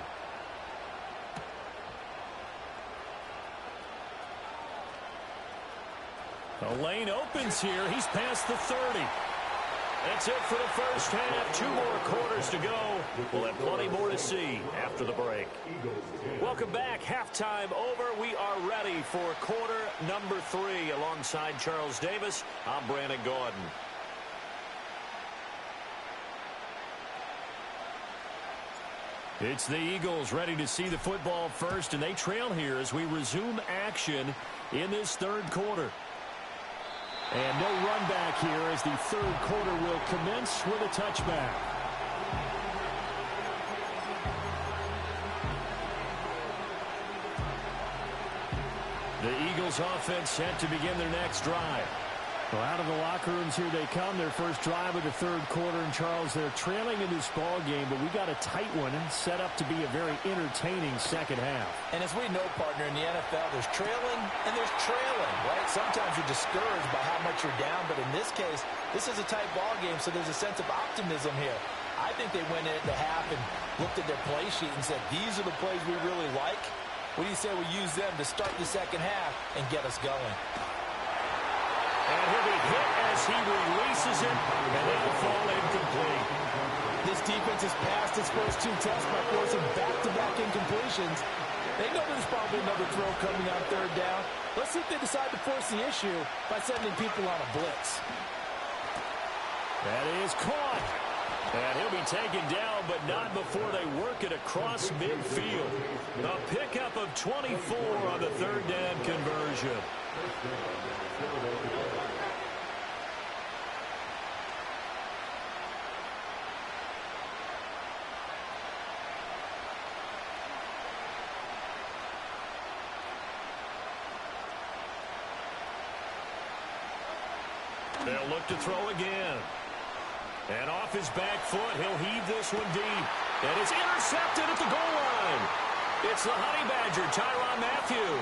The lane opens here. He's past the 30. That's it for the first half. 2 more quarters to go. We'll have plenty more to see after the break. Welcome back. Halftime over. We are ready for quarter number 3. Alongside Charles Davis, I'm Brandon Gordon. It's the Eagles ready to see the football first, and they trail here as we resume action in this third quarter. And no run back here as the third quarter will commence with a touchback. The Eagles offense set to begin their next drive. Well, out of the locker rooms here they come. Their first drive of the third quarter. And, Charles, they're trailing in this ball game, but we got a tight one set up to be a very entertaining second half. And as we know, partner, in the NFL, there's trailing and there's trailing, right? Sometimes you're discouraged by how much you're down, but in this case, this is a tight ball game, so there's a sense of optimism here. I think they went in at the half and looked at their play sheet and said, these are the plays we really like. What do you say we use them to start the second half and get us going? And he'll be hit as he releases it, and it'll fall incomplete. This defense has passed its first 2 tests by forcing back-to-back incompletions. They know there's probably another throw coming on third down. Let's see if they decide to force the issue by sending people on a blitz. That is caught. And he'll be taken down, but not before they work it across midfield. A pickup of 24 on the third down conversion. They'll look to throw again. And off his back foot, he'll heave this one deep. And it's intercepted at the goal line. It's the Honey Badger, Tyrann Mathieu.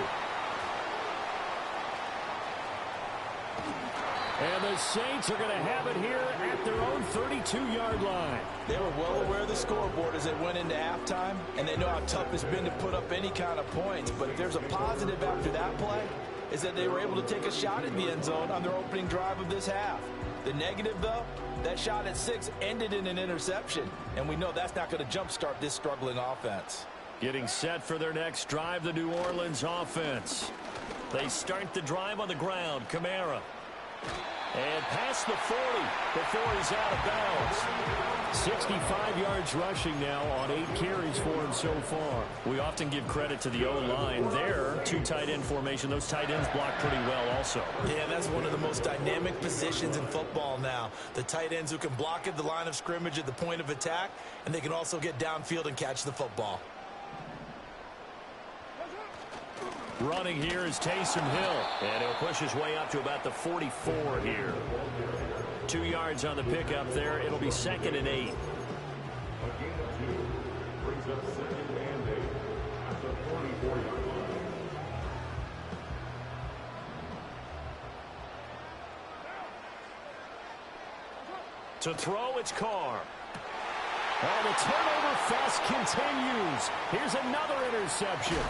And the Saints are going to have it here at their own 32-yard line. They were well aware of the scoreboard as they went into halftime, and they know how tough it's been to put up any kind of points. But if there's a positive after that play, is that they were able to take a shot at the end zone on their opening drive of this half. The negative, though, that shot at 6 ended in an interception, and we know that's not going to jumpstart this struggling offense. Getting set for their next drive, the New Orleans offense. They start the drive on the ground. Kamara. And past the 40 before he's out of bounds. 65 yards rushing now on 8 carries for him so far. We often give credit to the O-line there. 2 tight end formation. Those tight ends block pretty well also. Yeah, that's one of the most dynamic positions in football now. The tight ends who can block at the line of scrimmage at the point of attack, and they can also get downfield and catch the football. Running here is Taysom Hill. And he'll push his way up to about the 44 here. 2 yards on the pickup there. It'll be 2nd and 8. To throw, it's Carr. Oh, the turnover fest continues. Here's another interception.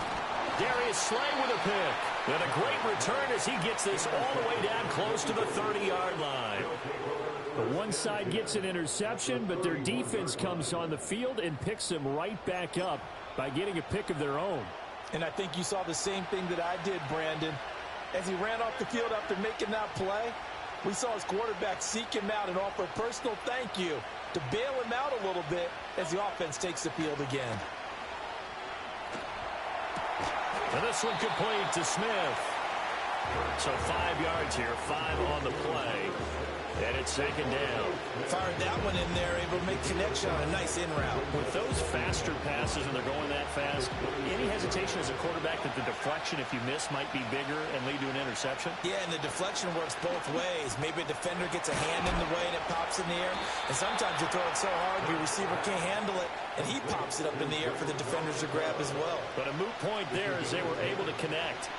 Darius Slay with a pick. And a great return as he gets this all the way down close to the 30-yard line. The one side gets an interception, but their defense comes on the field and picks them right back up by getting a pick of their own. And I think you saw the same thing that I did, Brandon. As he ran off the field after making that play, we saw his quarterback seek him out and offer a personal thank you to bail him out a little bit as the offense takes the field again. And this one complete to Smith. So 5 yards here, 5 on the play. And it's second down. Fired that one in there, able to make connection on a nice in route. With those faster passes and they're going that fast, any hesitation as a quarterback that the deflection, if you miss, might be bigger and lead to an interception? Yeah, and the deflection works both ways. Maybe a defender gets a hand in the way and it pops in the air. And sometimes you throw it so hard your receiver can't handle it, and he pops it up in the air for the defenders to grab as well. But a moot point there as they were able to connect.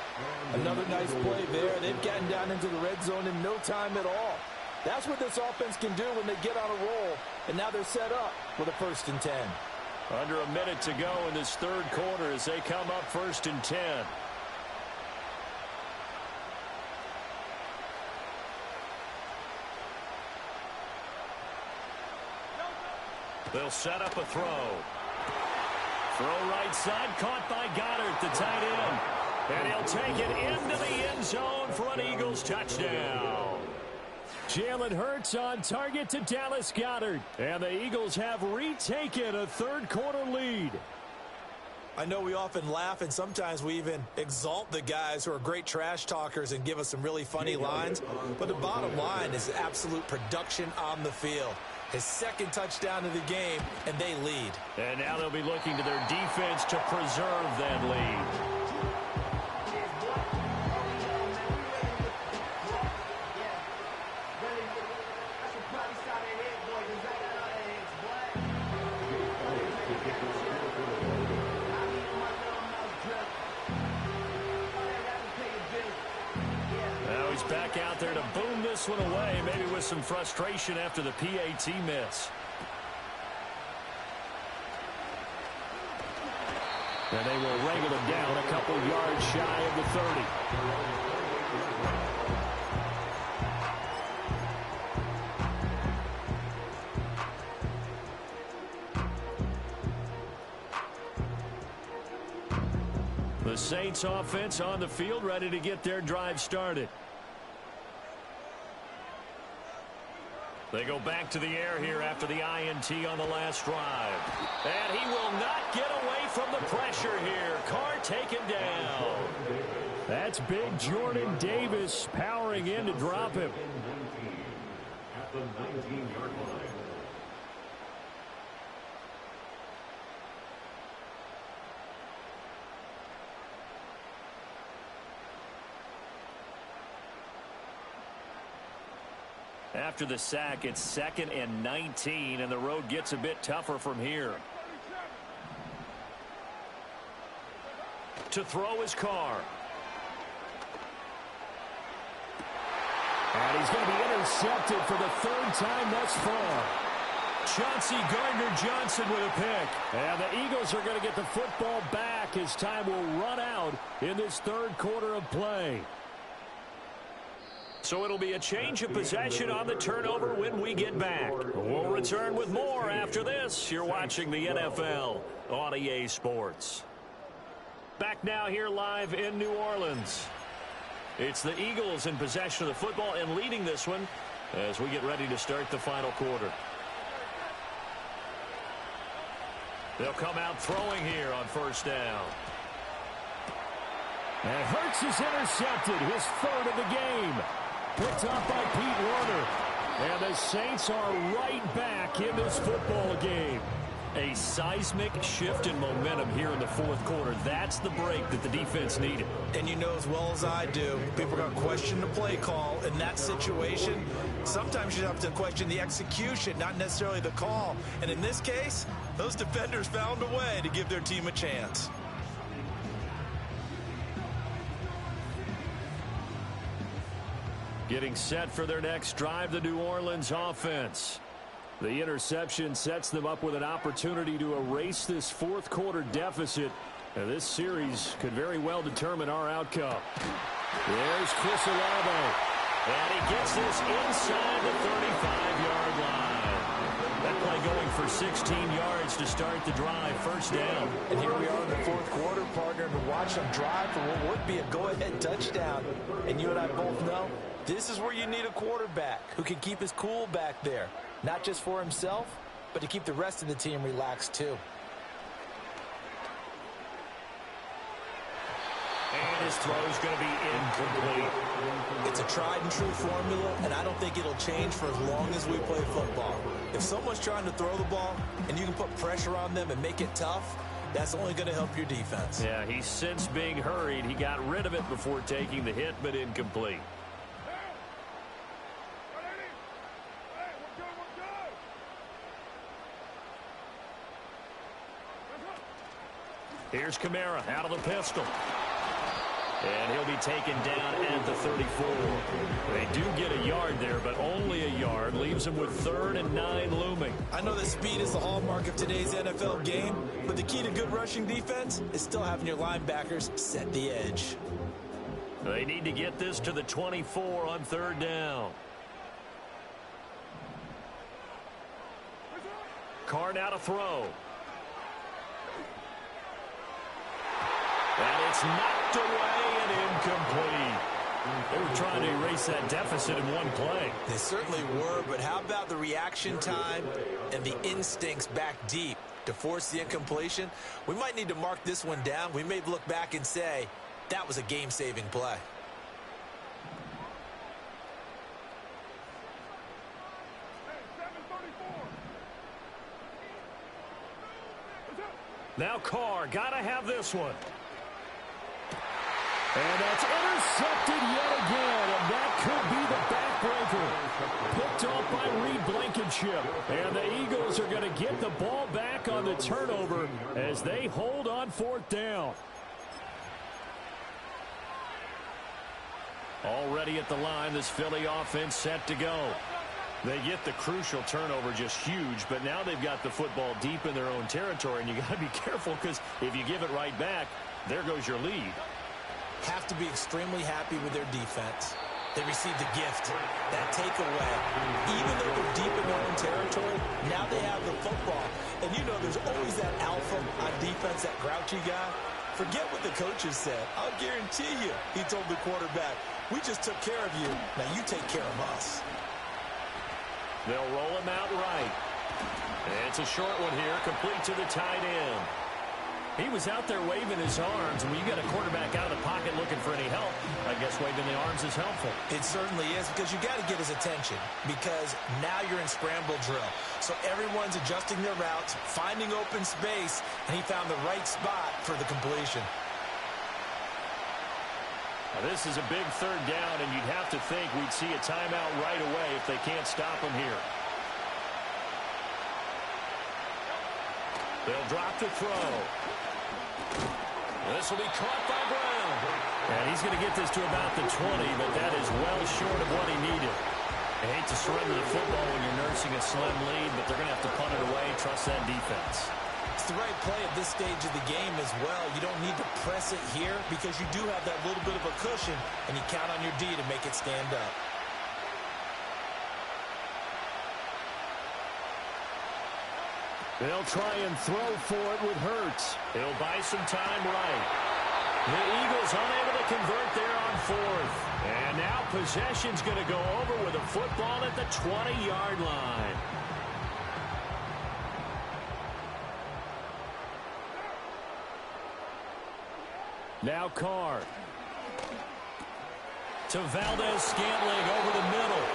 Another nice play there. They've gotten down into the red zone in no time at all. That's what this offense can do when they get on a roll. And now they're set up with a 1st and 10. Under a minute to go in this third quarter as they come up 1st and 10. They'll set up a throw. Throw right side, caught by Goddard, the tight end. And he'll take it into the end zone for an Eagles touchdown. Jalen Hurts on target to Dallas Goedert. And the Eagles have retaken a third-quarter lead. I know we often laugh and sometimes we even exalt the guys who are great trash talkers and give us some really funny lines. But the bottom line is absolute production on the field. His 2nd touchdown of the game, and they lead. And now they'll be looking to their defense to preserve that lead. Back out there to boom this one away, maybe with some frustration after the PAT miss. And they will wrangle him down a couple yards shy of the 30. The Saints offense on the field, ready to get their drive started. They go back to the air here after the INT on the last drive. And he will not get away from the pressure here. Carr taken down. That's big Jordan Davis powering in to drop him. At the 19-yard line. After the sack, it's 2nd and 19, and the road gets a bit tougher from here. To throw is Carr. And he's going to be intercepted for the 3rd time thus far. Chauncey Gardner-Johnson with a pick. And the Eagles are going to get the football back as time will run out in this third quarter of play. So it'll be a change of possession on the turnover when we get back. We'll return with more after this. You're watching the NFL on EA Sports. Back now here live in New Orleans. It's the Eagles in possession of the football and leading this one as we get ready to start the final quarter. They'll come out throwing here on 1st down. And Hurts is intercepted, his 3rd of the game. Picked up by Pete Warner. And the Saints are right back in this football game. A seismic shift in momentum here in the 4th quarter. That's the break that the defense needed. And you know as well as I do, people are going to question the play call in that situation. Sometimes you have to question the execution, not necessarily the call. And in this case, those defenders found a way to give their team a chance. Getting set for their next drive, the New Orleans offense. The interception sets them up with an opportunity to erase this fourth quarter deficit. And this series could very well determine our outcome. There's Chris Olave. And he gets this inside the 35-yard line. That play going for 16 yards to start the drive. First down. And here we are in the fourth quarter, partner, to watch them drive for what would be a go-ahead touchdown. And you and I both know this is where you need a quarterback who can keep his cool back there. Not just for himself, but to keep the rest of the team relaxed too. And his throw is going to be incomplete. It's a tried and true formula, and I don't think it'll change for as long as we play football. If someone's trying to throw the ball and you can put pressure on them and make it tough, that's only going to help your defense. Yeah, he's since being hurried. He got rid of it before taking the hit, but incomplete. Here's Kamara out of the pistol. And he'll be taken down at the 34. They do get a yard there, but only a yard. Leaves them with 3rd and 9 looming. I know that speed is the hallmark of today's NFL game, but the key to good rushing defense is still having your linebackers set the edge. They need to get this to the 24 on 3rd down. Carr now to throw. And it's knocked away and incomplete. They were trying to erase that deficit in one play. They certainly were, but how about the reaction time and the instincts back deep to force the incompletion? We might need to mark this one down. We may look back and say, that was a game-saving play. Now Carr, gotta have this one. And that's intercepted yet again, and that could be the backbreaker. Picked off by Reed Blankenship. And the Eagles are going to get the ball back on the turnover as they hold on 4th down. Already at the line, this Philly offense set to go. They get the crucial turnover, just huge, but now they've got the football deep in their own territory, and you got to be careful because if you give it right back, there goes your lead. Have to be extremely happy with their defense. They received a gift, that takeaway. Even though they're deep in their own territory, now they have the football. And you know there's always that alpha on defense, that grouchy guy. Forget what the coaches said. I'll guarantee you, he told the quarterback, we just took care of you. Now you take care of us. They'll roll him out right. It's a short one here, complete to the tight end. He was out there waving his arms, and when you got a quarterback out of the pocket looking for any help, I guess waving the arms is helpful. It certainly is, because you got to get his attention, because now you're in scramble drill. So everyone's adjusting their routes, finding open space, and he found the right spot for the completion. Now, this is a big 3rd down, and you'd have to think we'd see a timeout right away if they can't stop him here. They'll drop to throw. This will be caught by Brown. And he's going to get this to about the 20, but that is well short of what he needed. I hate to surrender the football when you're nursing a slim lead, but they're going to have to punt it away, trust that defense. It's the right play at this stage of the game as well. You don't need to press it here because you do have that little bit of a cushion, and you count on your D to make it stand up. They'll try and throw for it with Hurts. He'll buy some time right. The Eagles unable to convert there on 4th. And now possession's going to go over with a football at the 20-yard line. Now Carr. To Valdez-Scantling over the middle.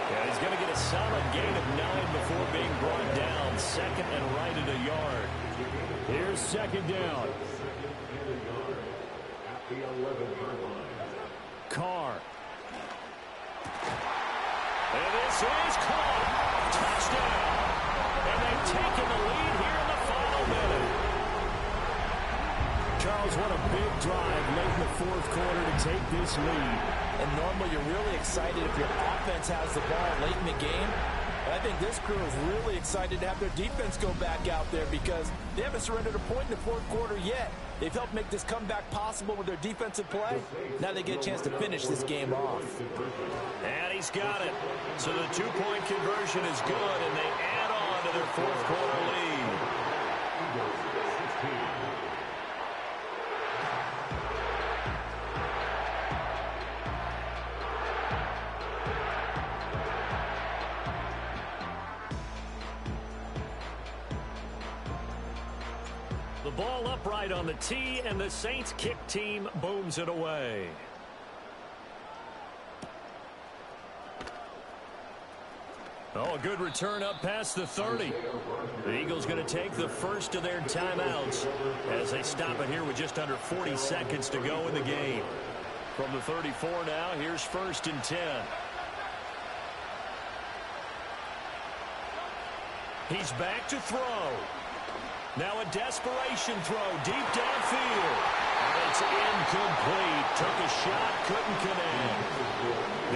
Yeah, he's going to get a solid gain of 9 before being brought down. 2nd and right at a yard. Here's 2nd down. Carr. And this is caught. Touchdown. And they've taken the lead here in the final minute. Charles, what a big drive late in the 4th quarter to take this lead. And normally you're really excited if your offense has the ball late in the game. And I think this crew is really excited to have their defense go back out there because they haven't surrendered a point in the fourth quarter yet. They've helped make this comeback possible with their defensive play. Now they get a chance to finish this game off. And he's got it. So the two-point conversion is good, and they add on to their fourth quarter lead. The ball upright on the tee, and the Saints kick team booms it away. Oh, a good return up past the 30. The Eagles going to take the first of their timeouts as they stop it here with just under 40 seconds to go in the game. From the 34 now, here's 1st and 10. He's back to throw. Now a desperation throw deep downfield. And it's incomplete. Took a shot, couldn't connect.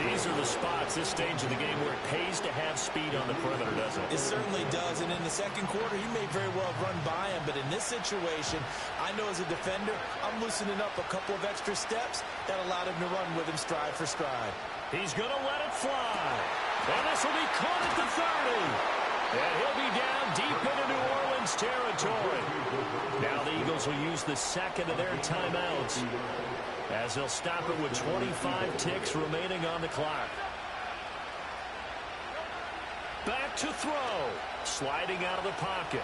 These are the spots, this stage of the game, where it pays to have speed on the perimeter, doesn't it? It certainly does. And in the second quarter, he may very well have run by him. But in this situation, I know as a defender, I'm loosening up a couple of extra steps that allowed him to run with him stride for stride. He's going to let it fly. And this will be caught at the 30. And he'll be down deep into New Orleans territory. Now the Eagles will use the second of their timeouts as they'll stop it with 25 ticks remaining on the clock. Back to throw. Sliding out of the pocket.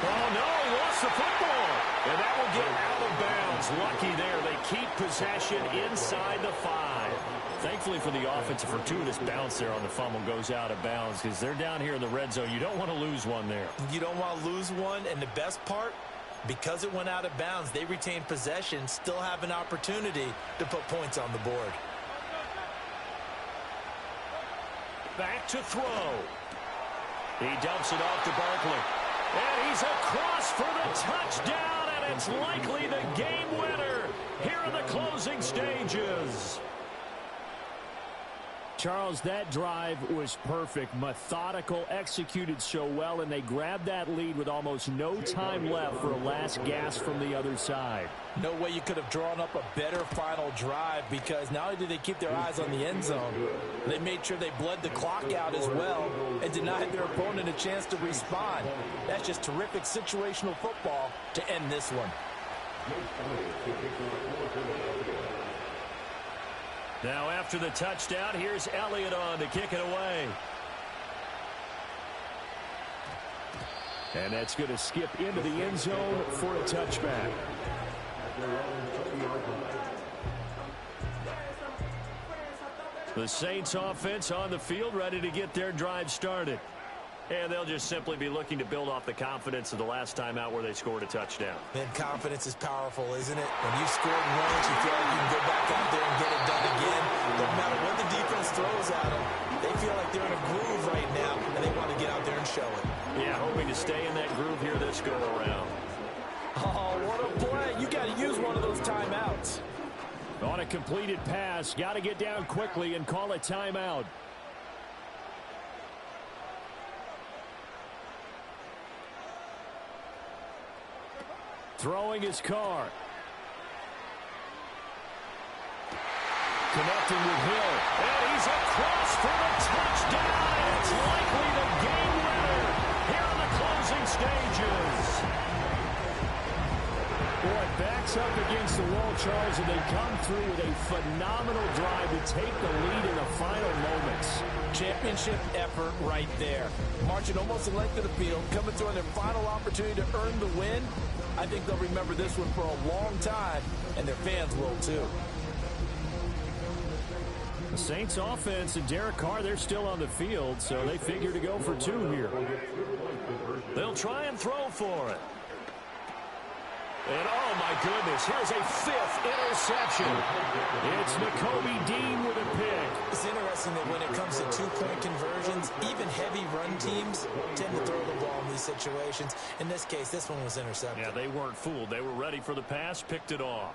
Oh, no, he lost the football. And that will get out of bounds. Lucky there. They keep possession inside the 5. Thankfully for the offense, a fortuitous bounce there on the fumble goes out of bounds because they're down here in the red zone. You don't want to lose one there. You don't want to lose one. And the best part, because it went out of bounds, they retain possession, still have an opportunity to put points on the board. Back to throw. He dumps it off to Barkley. And he's across for the touchdown, and it's likely the game winner here in the closing stages. Charles, that drive was perfect, methodical, executed so well, and they grabbed that lead with almost no time left for a last gasp from the other side. No way you could have drawn up a better final drive because not only did they keep their eyes on the end zone, they made sure they bled the clock out as well and denied their opponent a chance to respond. That's just terrific situational football to end this one. Now after the touchdown, here's Elliott on to kick it away. And that's going to skip into the end zone for a touchback. The Saints offense on the field ready to get their drive started. And they'll just simply be looking to build off the confidence of the last time out where they scored a touchdown. Man, confidence is powerful, isn't it? When you scored once, you feel like you can go back out there and get it done again. No matter what the defense throws at them, they feel like they're in a groove right now, and they want to get out there and show it. Yeah, hoping to stay in that groove here this go-around. Oh, what a play. You got to use one of those timeouts. On a completed pass, got to get down quickly and call a timeout. Throwing his car. Connecting with Hill. And he's across for the touchdown. And it's likely the game winner here in the closing stages. Boy, backs up against the wall, Charles, and they come through with a phenomenal drive to take the lead in the final moments. Championship effort right there. Marching almost the length of the field, coming through on their final opportunity to earn the win. I think they'll remember this one for a long time, and their fans will too. The Saints offense and Derek Carr, they're still on the field, so they figure to go for two here. They'll try and throw for it. And, oh, my goodness, here's a 5th interception. It's Nakobe Dean with a pick. It's interesting that when it comes to two-point conversions, even heavy run teams tend to throw the ball in these situations. In this case, this one was intercepted. Yeah, they weren't fooled. They were ready for the pass, picked it off.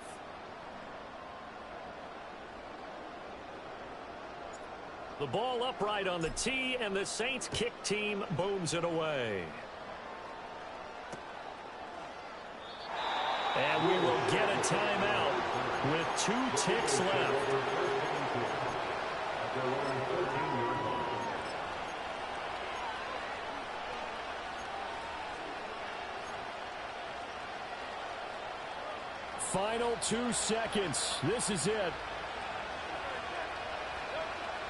The ball upright on the tee, and the Saints kick team booms it away. And we will get a timeout with 2 ticks left. Final 2 seconds. This is it.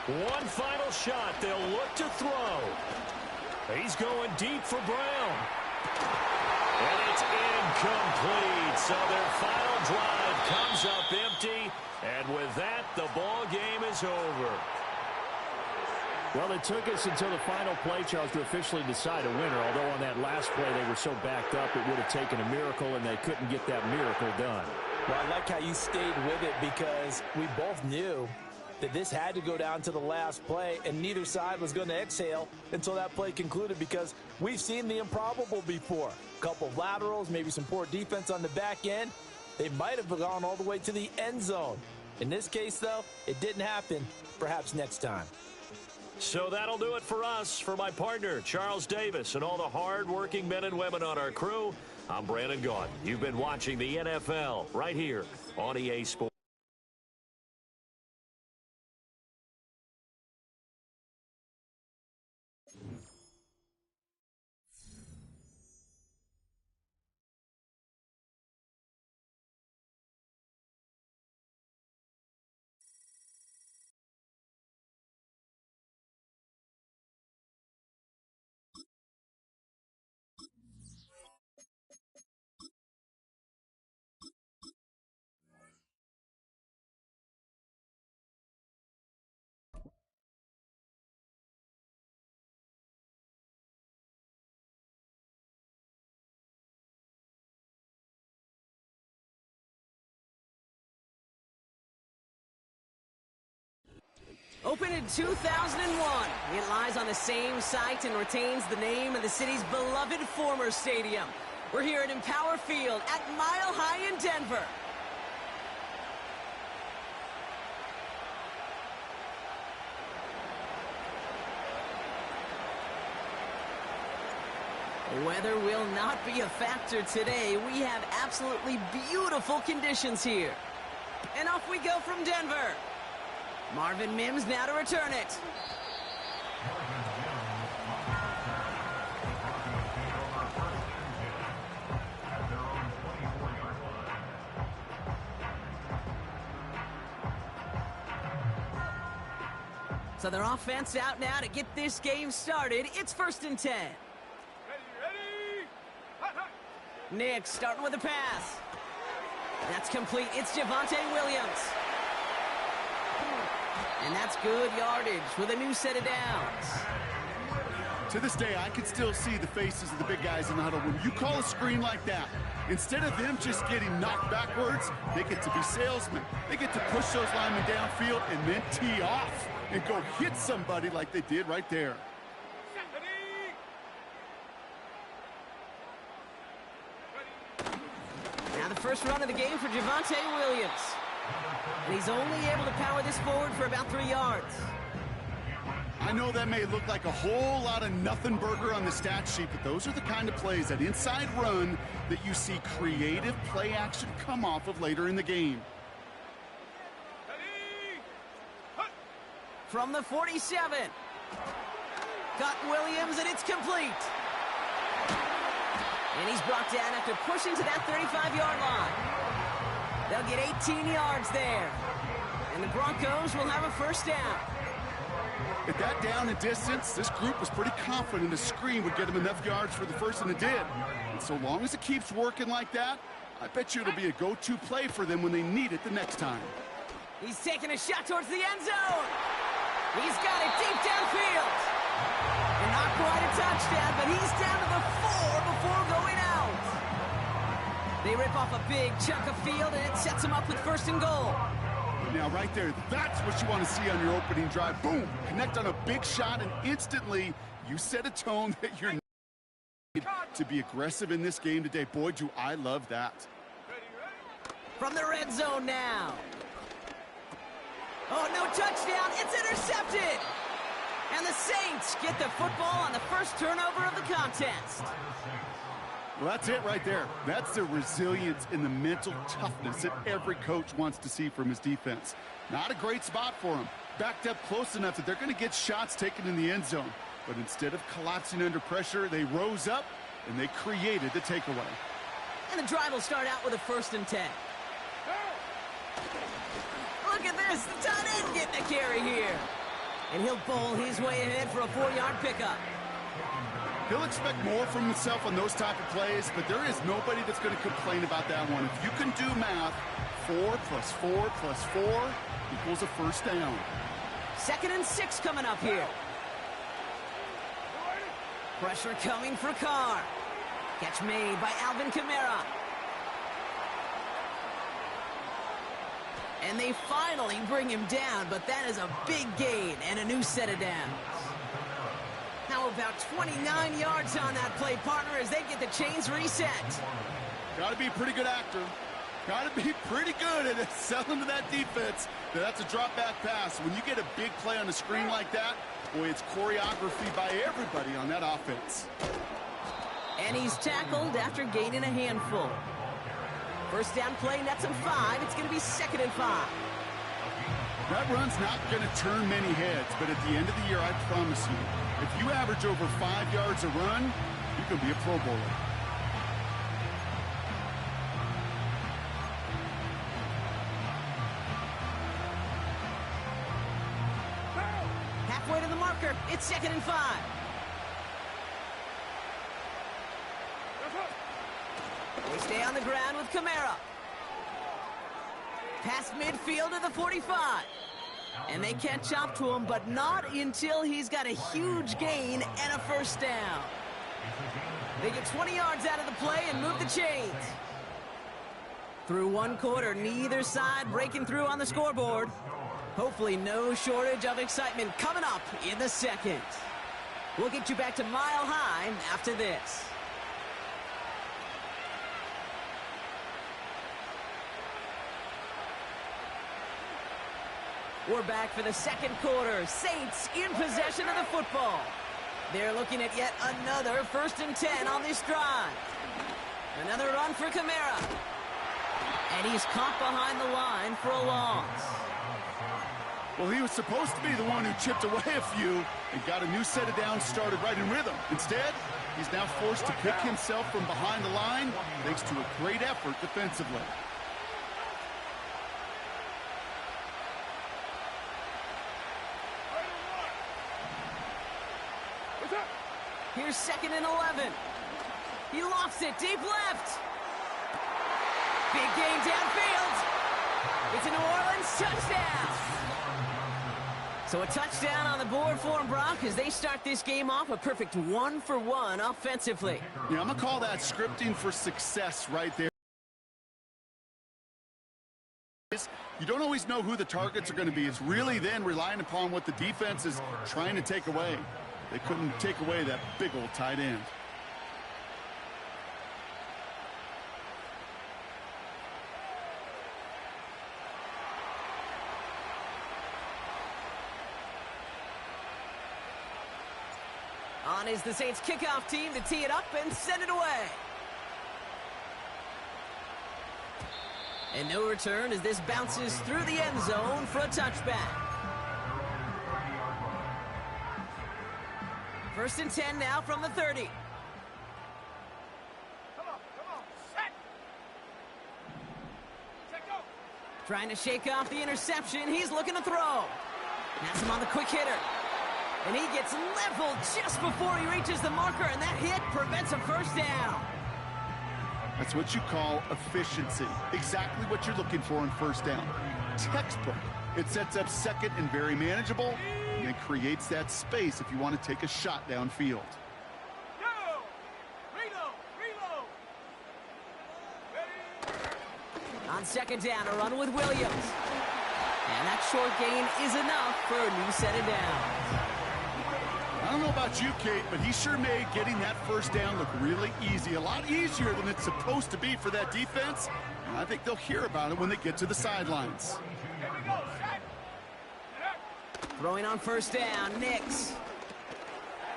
One final shot. They'll look to throw. He's going deep for Brown. And it's incomplete. So their final drive comes up empty. And with that, the ball game is over. Well, it took us until the final play, Charles, to officially decide a winner. Although on that last play they were so backed up, it would have taken a miracle, and they couldn't get that miracle done. Well, I like how you stayed with it because we both knew that this had to go down to the last play, and neither side was going to exhale until that play concluded because we've seen the improbable before. A couple of laterals, maybe some poor defense on the back end. They might have gone all the way to the end zone. In this case, though, it didn't happen. Perhaps next time. So that'll do it for us. For my partner, Charles Davis, and all the hard-working men and women on our crew, I'm Brandon Gaudin. You've been watching the NFL right here on EA Sports. Opened in 2001, it lies on the same site and retains the name of the city's beloved former stadium. We're here at Empower Field at Mile High in Denver. Weather will not be a factor today. We have absolutely beautiful conditions here. And off we go from Denver. Marvin Mims now to return it. So their offense out now to get this game started. It's 1st and 10. Ready? Hut, hut. Nick starting with a pass. That's complete. It's Javonte Williams. And that's good yardage with a new set of downs. To this day, I can still see the faces of the big guys in the huddle. When you call a screen like that, instead of them just getting knocked backwards, they get to be salesmen. They get to push those linemen downfield and then tee off and go hit somebody like they did right there. Now the first run of the game for Javonte Williams. And he's only able to power this forward for about 3 yards. I know that may look like a whole lot of nothing burger on the stat sheet, but those are the kind of plays, that inside run, that you see creative play action come off of later in the game. From the 47. Got Williams, and it's complete. And he's brought down after pushing to that 35-yard line. They'll get 18 yards there. And the Broncos will have a first down. At that down and distance, this group was pretty confident a screen would get them enough yards for the first, and it did. And so long as it keeps working like that, I bet you it'll be a go-to play for them when they need it the next time. He's taking a shot towards the end zone. He's got it deep downfield. And not quite a touchdown, but he's down to the 4 before going out. They rip off a big chunk of field, and it sets them up with 1st and goal. Now, right there, that's what you want to see on your opening drive. Boom! Connect on a big shot, and instantly you set a tone that you're needed to be aggressive in this game today. Boy, do I love that. From the red zone now. Oh, no touchdown. It's intercepted. And the Saints get the football on the first turnover of the contest. Well, that's it right there. That's the resilience and the mental toughness that every coach wants to see from his defense. Not a great spot for him. Backed up close enough that they're going to get shots taken in the end zone. But instead of collapsing under pressure, they rose up and they created the takeaway. And the drive will start out with a 1st and 10. Look at this, the tight end getting a carry here. And he'll bowl his way ahead for a 4-yard pickup. He'll expect more from himself on those type of plays, but there is nobody that's going to complain about that one. If you can do math, 4 plus 4 plus 4 equals a first down. 2nd and 6 coming up here. Pressure coming for Carr. Catch made by Alvin Kamara. And they finally bring him down, but that is a big gain and a new set of downs. How about 29 yards on that play, partner, as they get the chains reset? Got to be a pretty good actor. Got to be pretty good at selling to that defense. That's a drop-back pass. When you get a big play on the screen like that, boy, it's choreography by everybody on that offense. And he's tackled after gaining a handful. First down play, nets him 5. It's going to be 2nd and 5. That run's not going to turn many heads, but at the end of the year, I promise you, if you average over 5 yards a run, you can be a Pro Bowler. Halfway to the marker, it's 2nd and 5. They stay on the ground with Kamara. Past midfield to the 45. And they catch up to him, but not until he's got a huge gain and a first down. They get 20 yards out of the play and move the chains. Through one quarter, neither side breaking through on the scoreboard. Hopefully no shortage of excitement coming up in the second. We'll get you back to Mile High after this. We're back for the second quarter. Saints in possession of the football. They're looking at yet another 1st and 10 on this drive. Another run for Kamara. And he's caught behind the line for a loss. Well, he was supposed to be the one who chipped away a few and got a new set of downs started right in rhythm. Instead, he's now forced to pick himself from behind the line thanks to a great effort defensively. Here's 2nd and 11. He lofts it deep left. Big gain downfield. It's a New Orleans touchdown. So a touchdown on the board for them, Brock, as they start this game off a perfect 1-for-1 offensively. Yeah, I'm going to call that scripting for success right there. You don't always know who the targets are going to be. It's really then relying upon what the defense is trying to take away. They couldn't take away that big old tight end. On is the Saints kickoff team to tee it up and send it away. And no return as this bounces through the end zone for a touchback. 1st and 10 now from the 30. Come on, set. Set, go. Trying to shake off the interception. He's looking to throw. Has him on the quick hitter. And he gets leveled just before he reaches the marker, and that hit prevents a first down. That's what you call efficiency. Exactly what you're looking for in first down. Textbook. It sets up 2nd and very manageable, and it creates that space if you want to take a shot downfield. Go. Reload. Ready. On 2nd down, a run with Williams. And that short gain is enough for a new set of downs. I don't know about you, Kate, but he sure made getting that first down look really easy. A lot easier than it's supposed to be for that defense. And I think they'll hear about it when they get to the sidelines. Here we go, set. Throwing on first down, Nix.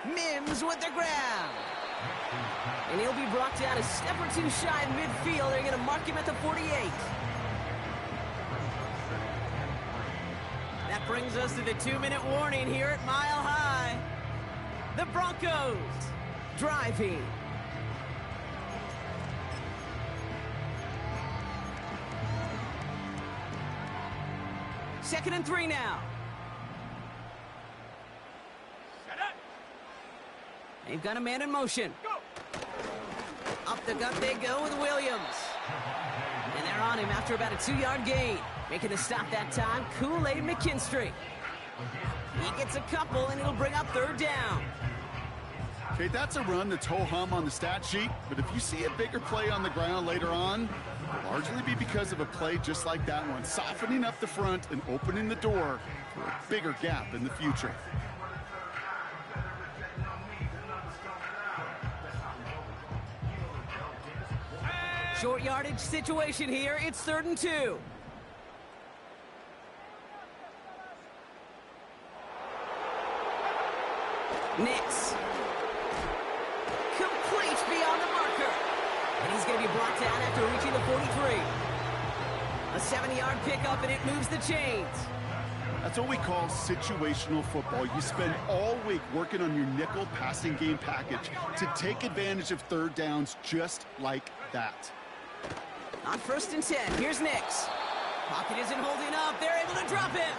Mims with the grab. And he'll be brought down a step or two shy in midfield. They're going to mark him at the 48. That brings us to the 2-minute warning here at Mile High. The Broncos driving. Second and 3 now. Set up. They've got a man in motion. Go. Up the gut they go with Williams. And they're on him after about a 2-yard gain. Making the stop that time, Kool-Aid McKinstry. He gets a couple, and he'll bring up third down. Okay, that's a run that's ho-hum on the stat sheet, but if you see a bigger play on the ground later on, it'll largely be because of a play just like that one, softening up the front and opening the door for a bigger gap in the future. Short yardage situation here. It's 3rd and 2. Nix. Complete beyond the marker. And he's going to be brought down after reaching the 43. A 70-yard pickup, and it moves the chains. That's what we call situational football. You spend all week working on your nickel passing game package to take advantage of third downs just like that. On 1st and 10, here's Nix. Pocket isn't holding up. They're able to drop him.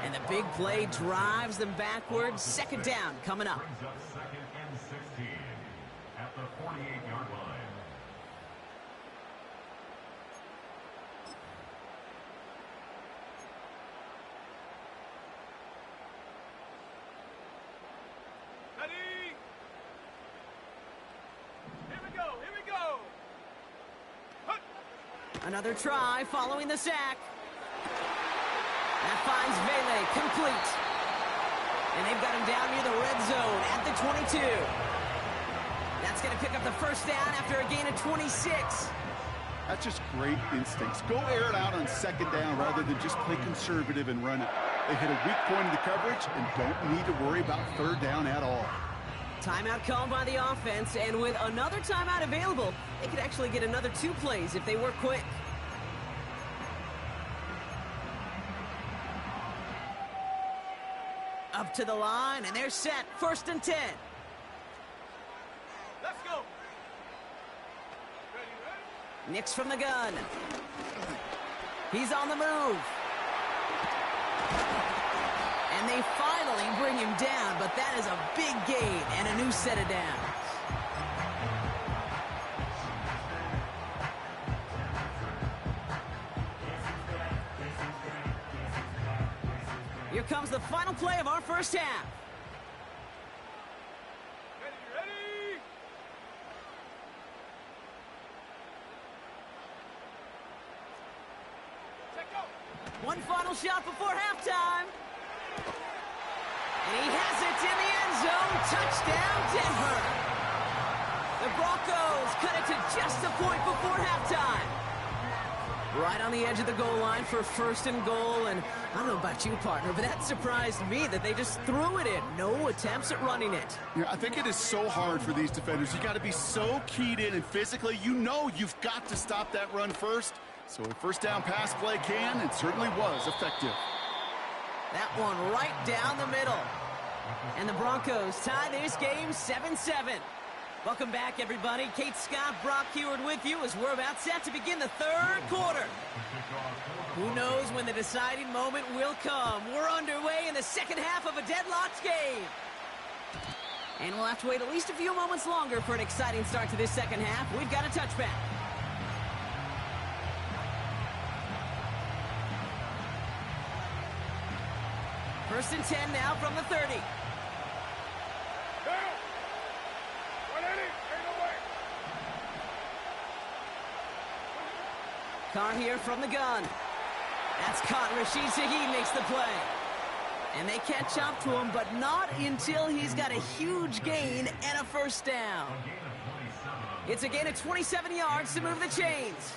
And the big play drives them backwards. 2nd down coming up. Brings up 2nd and 16 at the 48-yard line. Ready. Here we go. Here we go. Hut. Another try following the sack. That finds Vele complete. And they've got him down near the red zone at the 22. That's going to pick up the 1st down after a gain of 26. That's just great instincts. Go air it out on 2nd down rather than just play conservative and run it. They hit a weak point in the coverage and don't need to worry about 3rd down at all. Timeout called by the offense, and with another timeout available, they could actually get another 2 plays if they work quick. Up to the line, and they're set. 1st and 10. Let's go. Ready, ready. Nix from the gun. He's on the move. And they finally bring him down, but that is a big gain and a new set of downs. Here comes the final play of our 1st half. Ready, ready. Check go. One final shot before halftime. And he has it in the end zone. Touchdown, Denver. The Broncos cut it to just a point before halftime. Right on the edge of the goal line for 1st and goal. And I don't know about you, partner, but that surprised me that they just threw it in. No attempts at running it. Yeah, I think it is so hard for these defenders. You got to be so keyed in and physically, you know you've got to stop that run first. So a 1st down pass play can, and certainly was effective. That one right down the middle. And the Broncos tie this game 7-7. Welcome back, everybody. Kate Scott, Brock Heward with you as we're about set to begin the 3rd quarter. Who knows when the deciding moment will come. We're underway in the 2nd half of a deadlocked game. And we'll have to wait at least a few moments longer for an exciting start to this 2nd half. We've got a touchback. First and 10 now from the 30. Down. 180. Ain't no way. Carr here from the gun. That's caught. Rashid Shaheed makes the play. And they catch up to him, but not until he's got a huge gain and a 1st down. It's a gain of 27 yards to move the chains.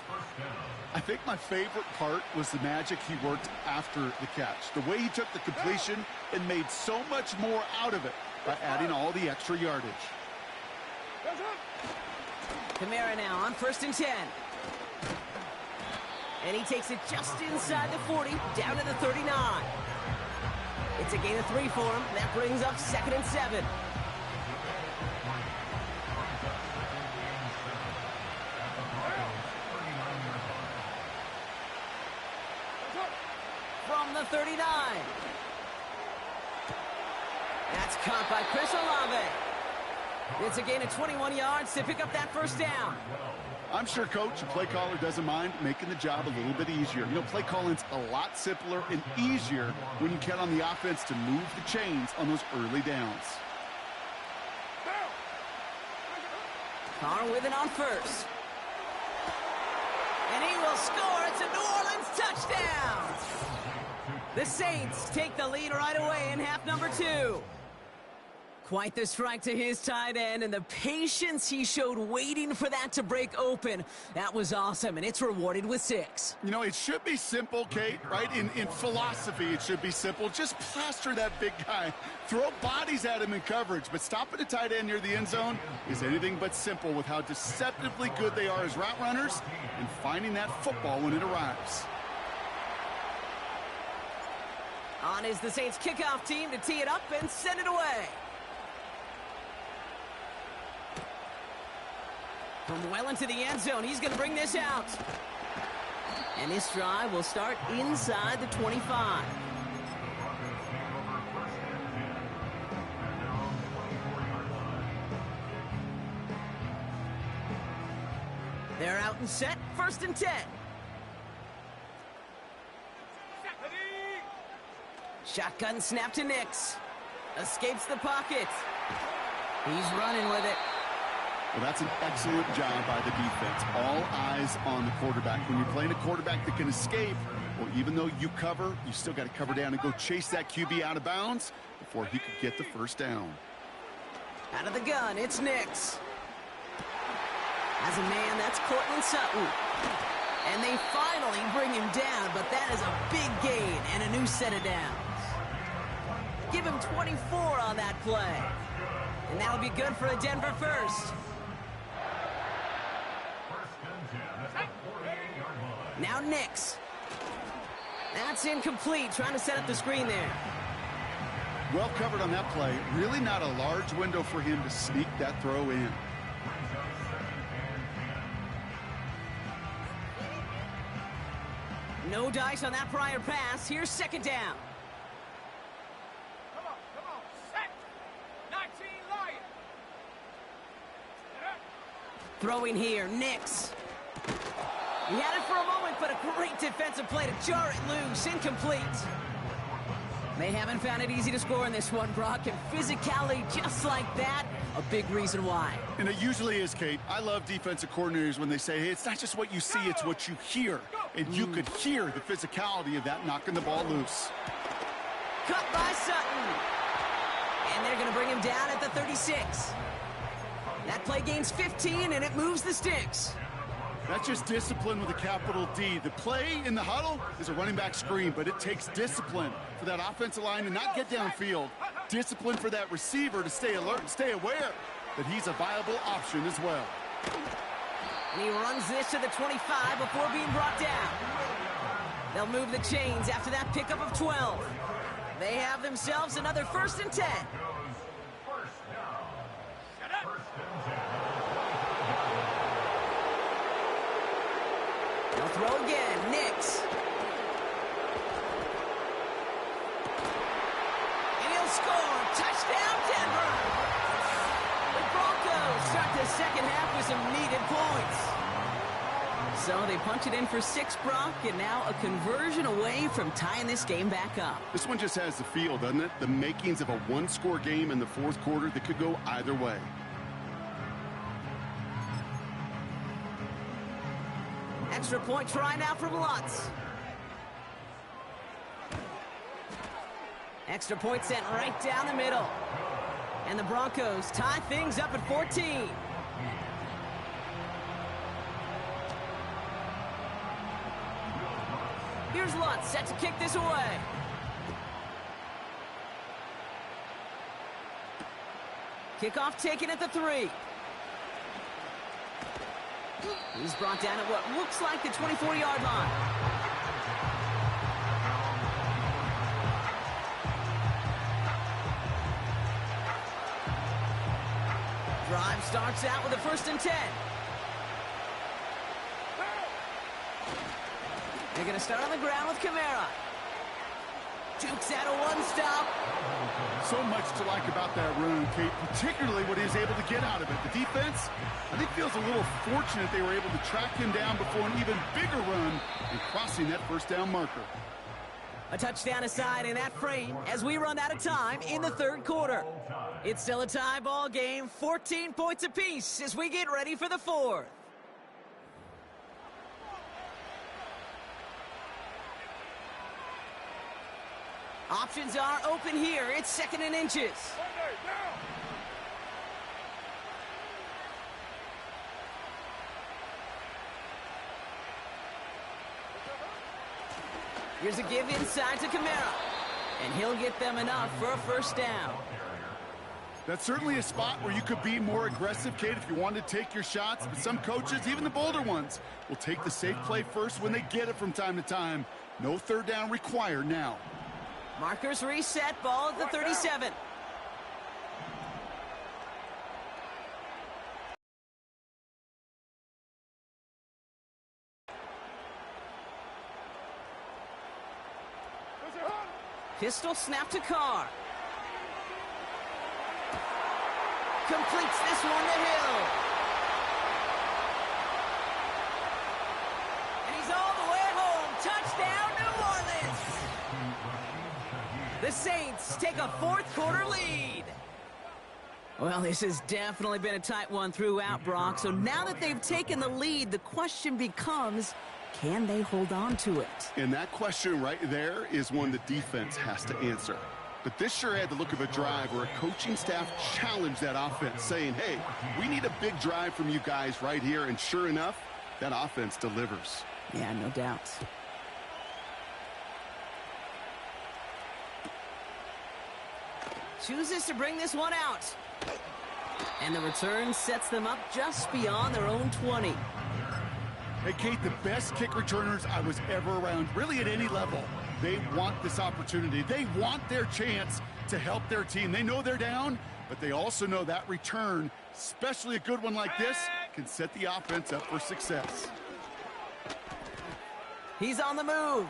I think my favorite part was the magic he worked after the catch. The way he took the completion and made so much more out of it by adding all the extra yardage. Kamara now on 1st and 10. And he takes it just inside the 40, down to the 39. It's a gain of 3 for him. That brings up 2nd and 7. From the 39. That's caught by Chris Olave. It's a gain of 21 yards to pick up that 1st down. I'm sure coach and play caller doesn't mind making the job a little bit easier. You know, play calling's a lot simpler and easier when you count on the offense to move the chains on those early downs. Carr with it on 1st. And he will score. It's a New Orleans touchdown. The Saints take the lead right away in half number 2. Quite the strike to his tight end, and the patience he showed waiting for that to break open. That was awesome, and it's rewarded with 6. You know, it should be simple, Kate, right? In philosophy, it should be simple. Just plaster that big guy. Throw bodies at him in coverage, but stopping a tight end near the end zone is anything but simple with how deceptively good they are as route runners and finding that football when it arrives. On is the Saints kickoff team to tee it up and send it away. From well into the end zone, he's going to bring this out. And this drive will start inside the 25. They're out and set, 1st and 10. Shotgun snap to Nix. Escapes the pocket. He's running with it. Well, that's an excellent job by the defense. All eyes on the quarterback. When you're playing a quarterback that can escape, well, even though you cover, you still got to cover down and go chase that QB out of bounds before he could get the 1st down. Out of the gun, it's Nix. As a man, that's Cortland Sutton. And they finally bring him down, but that is a big gain and a new set of downs. Give him 24 on that play. And that'll be good for a Denver 1st. Now Nix. That's incomplete, trying to set up the screen there. Well covered on that play. Really not a large window for him to sneak that throw in. No dice on that prior pass. Here's 2nd down. Come on, set. 19 Lions. Throwing here, Nix. He had it for a moment, but a great defensive play to jar it loose. Incomplete. They haven't found it easy to score in this one, Brock, and physicality just like that, a big reason why. And it usually is, Kate. I love defensive coordinators when they say, hey, it's not just what you see, it's what you hear. And you could hear the physicality of that knocking the ball loose. Cut by Sutton. And they're going to bring him down at the 36. That play gains 15, and it moves the sticks. That's just discipline with a capital D. The play in the huddle is a running back screen, but it takes discipline for that offensive line to not get downfield. Discipline for that receiver to stay alert and stay aware that he's a viable option as well. And he runs this to the 25 before being brought down. They'll move the chains after that pickup of 12. They have themselves another 1st and 10. They'll throw again. Nix. And he'll score. Touchdown, Denver. The Broncos start the 2nd half with some needed points. So they punch it in for 6, Brock, and now a conversion away from tying this game back up. This one just has the feel, doesn't it? The makings of a one-score game in the 4th quarter that could go either way. Extra point try now from Lutz. Extra point sent right down the middle. And the Broncos tie things up at 14. Here's Lutz set to kick this away. Kickoff taken at the 3. He's brought down at what looks like the 24-yard line. Drive starts out with a 1st and 10. They're going to start on the ground with Kamara. Jukes out a 1-stop. So much to like about that run, Kate, particularly what he was able to get out of it. The defense, I think, feels a little fortunate they were able to track him down before an even bigger run and crossing that 1st down marker. A touchdown aside in that frame as we run out of time in the 3rd quarter. It's still a tie ball game, 14 points apiece as we get ready for the 4th. Options are open here. It's 2nd and inches. Here's a give inside to Kamara. And he'll get them enough for a 1st down. That's certainly a spot where you could be more aggressive, Kate, if you wanted to take your shots. But some coaches, even the bolder ones, will take the safe play first when they get it from time to time. No 3rd down required now. Markers reset, ball at the 37. Pistol snap to Carr. Completes this one to Hill. And he's all the way home. Touchdown, New Orleans. The Saints take a 4th quarter lead. Well, this has definitely been a tight one throughout, Brock. So now that they've taken the lead, the question becomes, can they hold on to it? And that question right there is one the defense has to answer. But this sure had the look of a drive where a coaching staff challenged that offense, saying, hey, we need a big drive from you guys right here. And sure enough, that offense delivers. Yeah, no doubt. Chooses to bring this one out. And the return sets them up just beyond their own 20. Hey, Kate, the best kick returners I was ever around, really at any level, they want this opportunity. They want their chance to help their team. They know they're down, but they also know that return, especially a good one like this, can set the offense up for success. He's on the move.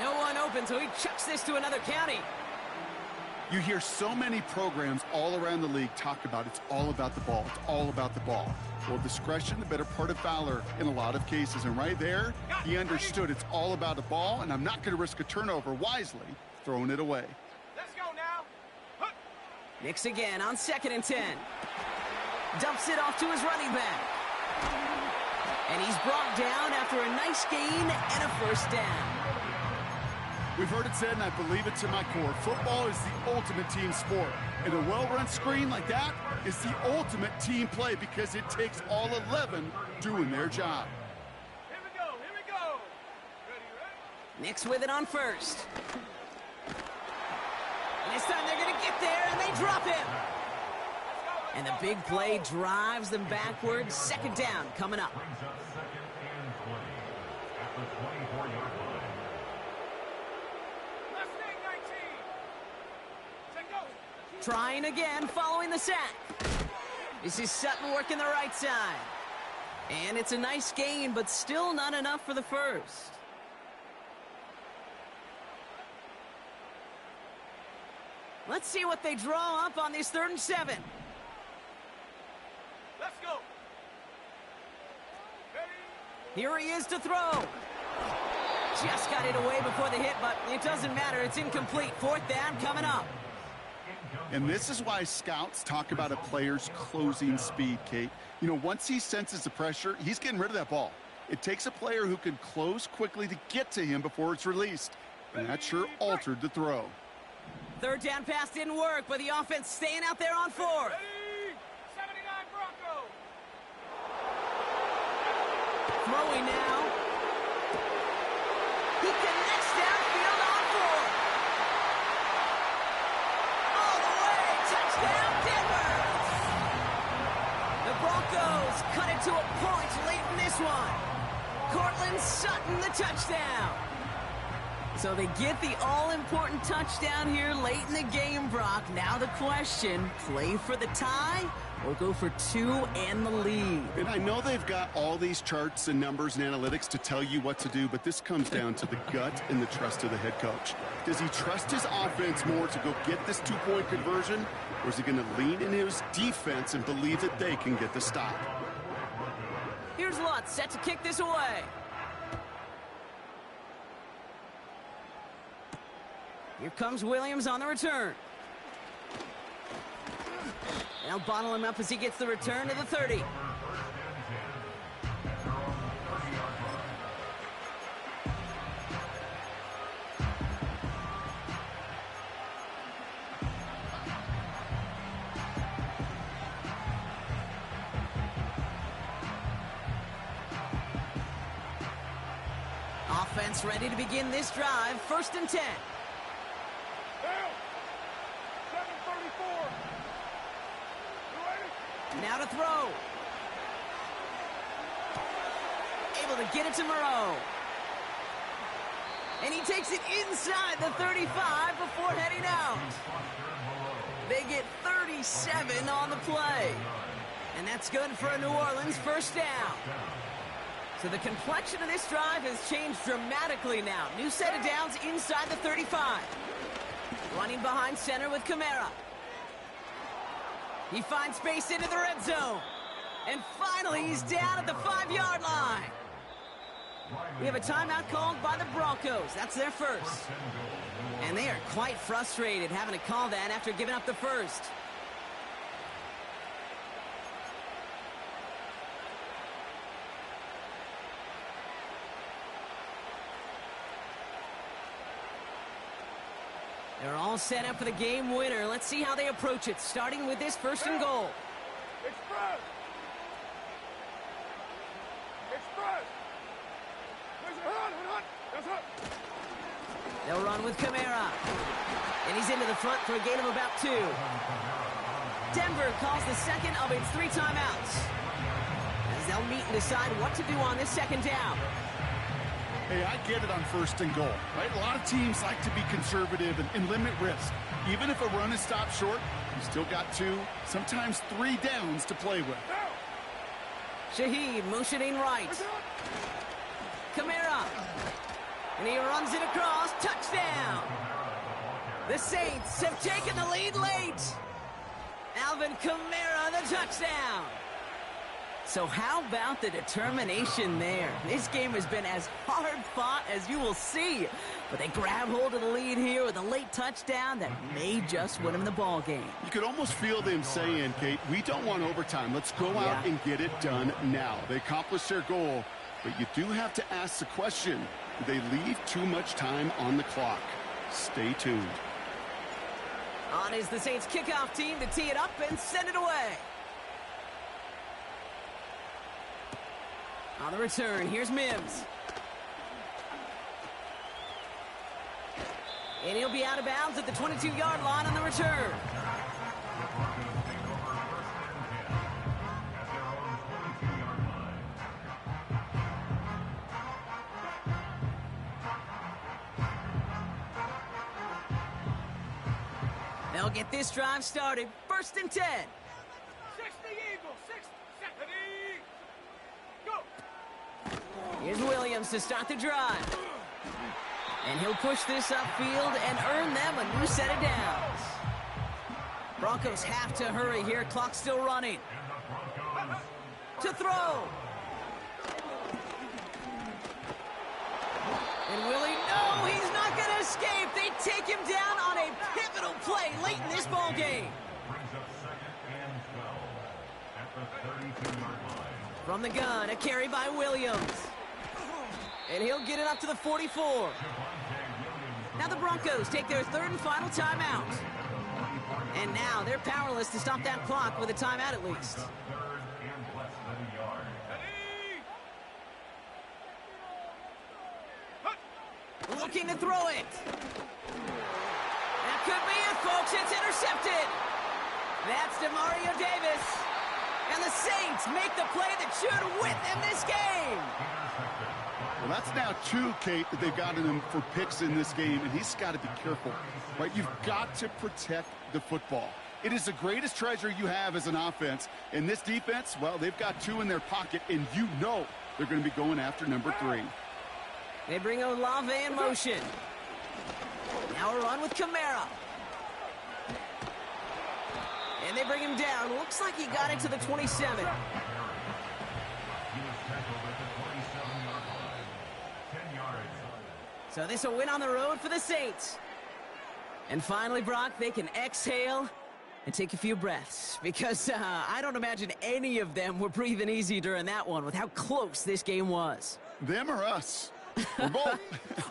No one open, so he chucks this to another county. You hear so many programs all around the league talk about it's all about the ball. It's all about the ball. Well, discretion, the better part of valor in a lot of cases. And right there, he understood it's all about the ball, and I'm not going to risk a turnover wisely, throwing it away. Let's go now. Nix again on 2nd and 10. Dumps it off to his running back. And he's brought down after a nice gain and a 1st down. We've heard it said, and I believe it to my core, football is the ultimate team sport. And a well-run screen like that is the ultimate team play because it takes all 11 doing their job. Here we go. Here we go. Ready? Nix with it on 1st. And this time they're going to get there, and they drop him. And the big play drives them backwards. 2nd down coming up. Trying again following the sack. This is Sutton working the right side. And it's a nice gain, but still not enough for the 1st. Let's see what they draw up on this 3rd and 7. Let's go. Ready? Here he is to throw. Just got it away before the hit, but it doesn't matter. It's incomplete. 4th down coming up. And this is why scouts talk about a player's closing speed, Kate. You know, once he senses the pressure, he's getting rid of that ball. It takes a player who can close quickly to get to him before it's released. And that sure altered the throw. 3rd down pass didn't work, but the offense staying out there on 4th. Ready? 79 Bronco. Throwing now. Sutton the touchdown. So they get the all-important touchdown here late in the game, Brock. Now the question, play for the tie or go for two and the lead? And I know they've got all these charts and numbers and analytics to tell you what to do, but this comes down to the gut and the trust of the head coach. Does he trust his offense more to go get this two-point conversion, or is he going to lean in his defense and believe that they can get the stop? Here's Lutz set to kick this away. Here comes Williams on the return. They'll bottle him up as he gets the return to the 30. Offense ready to begin this drive. 1st and 10. Now to throw. Able to get it to Moreau. And he takes it inside the 35 before heading out. They get 37 on the play. And that's good for a New Orleans 1st down. So the complexion of this drive has changed dramatically now. New set of downs inside the 35. Running behind center with Kamara. He finds space into the red zone. And finally, he's down at the 5-yard line. We have a timeout called by the Broncos. That's their first. And they are quite frustrated having to call that after giving up the first. They're all set up for the game winner. Let's see how they approach it, starting with this 1st and goal. Express! Express! That's it! They'll run with Kamara. And he's into the front for a gain of about 2. Denver calls the second of its 3 timeouts, as they'll meet and decide what to do on this 2nd down. Hey, I get it on 1st and goal, right? A lot of teams like to be conservative and limit risk. Even if a run is stopped short, you still got 2, sometimes 3 downs to play with. Shaheed motioning right. Kamara. And he runs it across. Touchdown. The Saints have taken the lead late. Alvin Kamara, the touchdown. So how about the determination there? This game has been as hard fought as you will see. But they grab hold of the lead here with a late touchdown that may just win them the ball game. You could almost feel them saying, Kate, we don't want overtime. Let's go out and get it done now. They accomplished their goal, but you do have to ask the question, do they leave too much time on the clock? Stay tuned. On is the Saints kickoff team to tee it up and send it away. On the return, here's Mims. And he'll be out of bounds at the 22-yard line on the return. They'll get this drive started. 1st and 10. 60 Eagles, 60, go! Here's Williams to start the drive. And he'll push this upfield and earn them a new set of downs. Broncos have to hurry here. Clock's still running. To throw. And Willie, no, he's not going to escape. They take him down on a pivotal play late in this ball game. From the gun, a carry by Williams. And he'll get it up to the 44. Now the Broncos take their 3rd and final timeout. And now they're powerless to stop that clock with a timeout at least. Looking to throw it. That could be it, folks. It's intercepted. That's DeMario Davis. And the Saints make the play that should win them this game. Well, that's now 2, Kate, that they've gotten him for picks in this game, and he's got to be careful, right? You've got to protect the football. It is the greatest treasure you have as an offense. And this defense, well, they've got 2 in their pocket, and you know they're going to be going after number 3. They bring Olave in motion. Now a run with Kamara. And they bring him down. Looks like he got it to the 27. So this will win on the road for the Saints. And finally, Brock, they can exhale and take a few breaths, because I don't imagine any of them were breathing easy during that one with how close this game was. Them or us? We're both.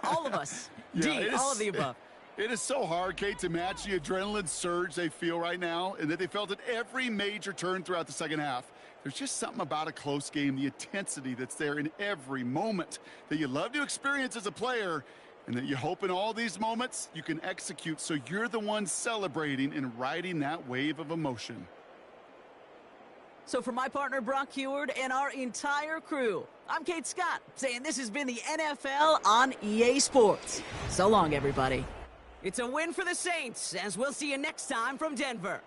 All of us. Yeah, D, all of the above. It is so hard, Kate, to match the adrenaline surge they feel right now, and that they felt at every major turn throughout the second half. There's just something about a close game, the intensity that's there in every moment that you love to experience as a player, and that you hope in all these moments you can execute so you're the one celebrating and riding that wave of emotion. So for my partner, Brock Heward, and our entire crew, I'm Kate Scott, saying this has been the NFL on EA Sports. So long, everybody. It's a win for the Saints, as we'll see you next time from Denver.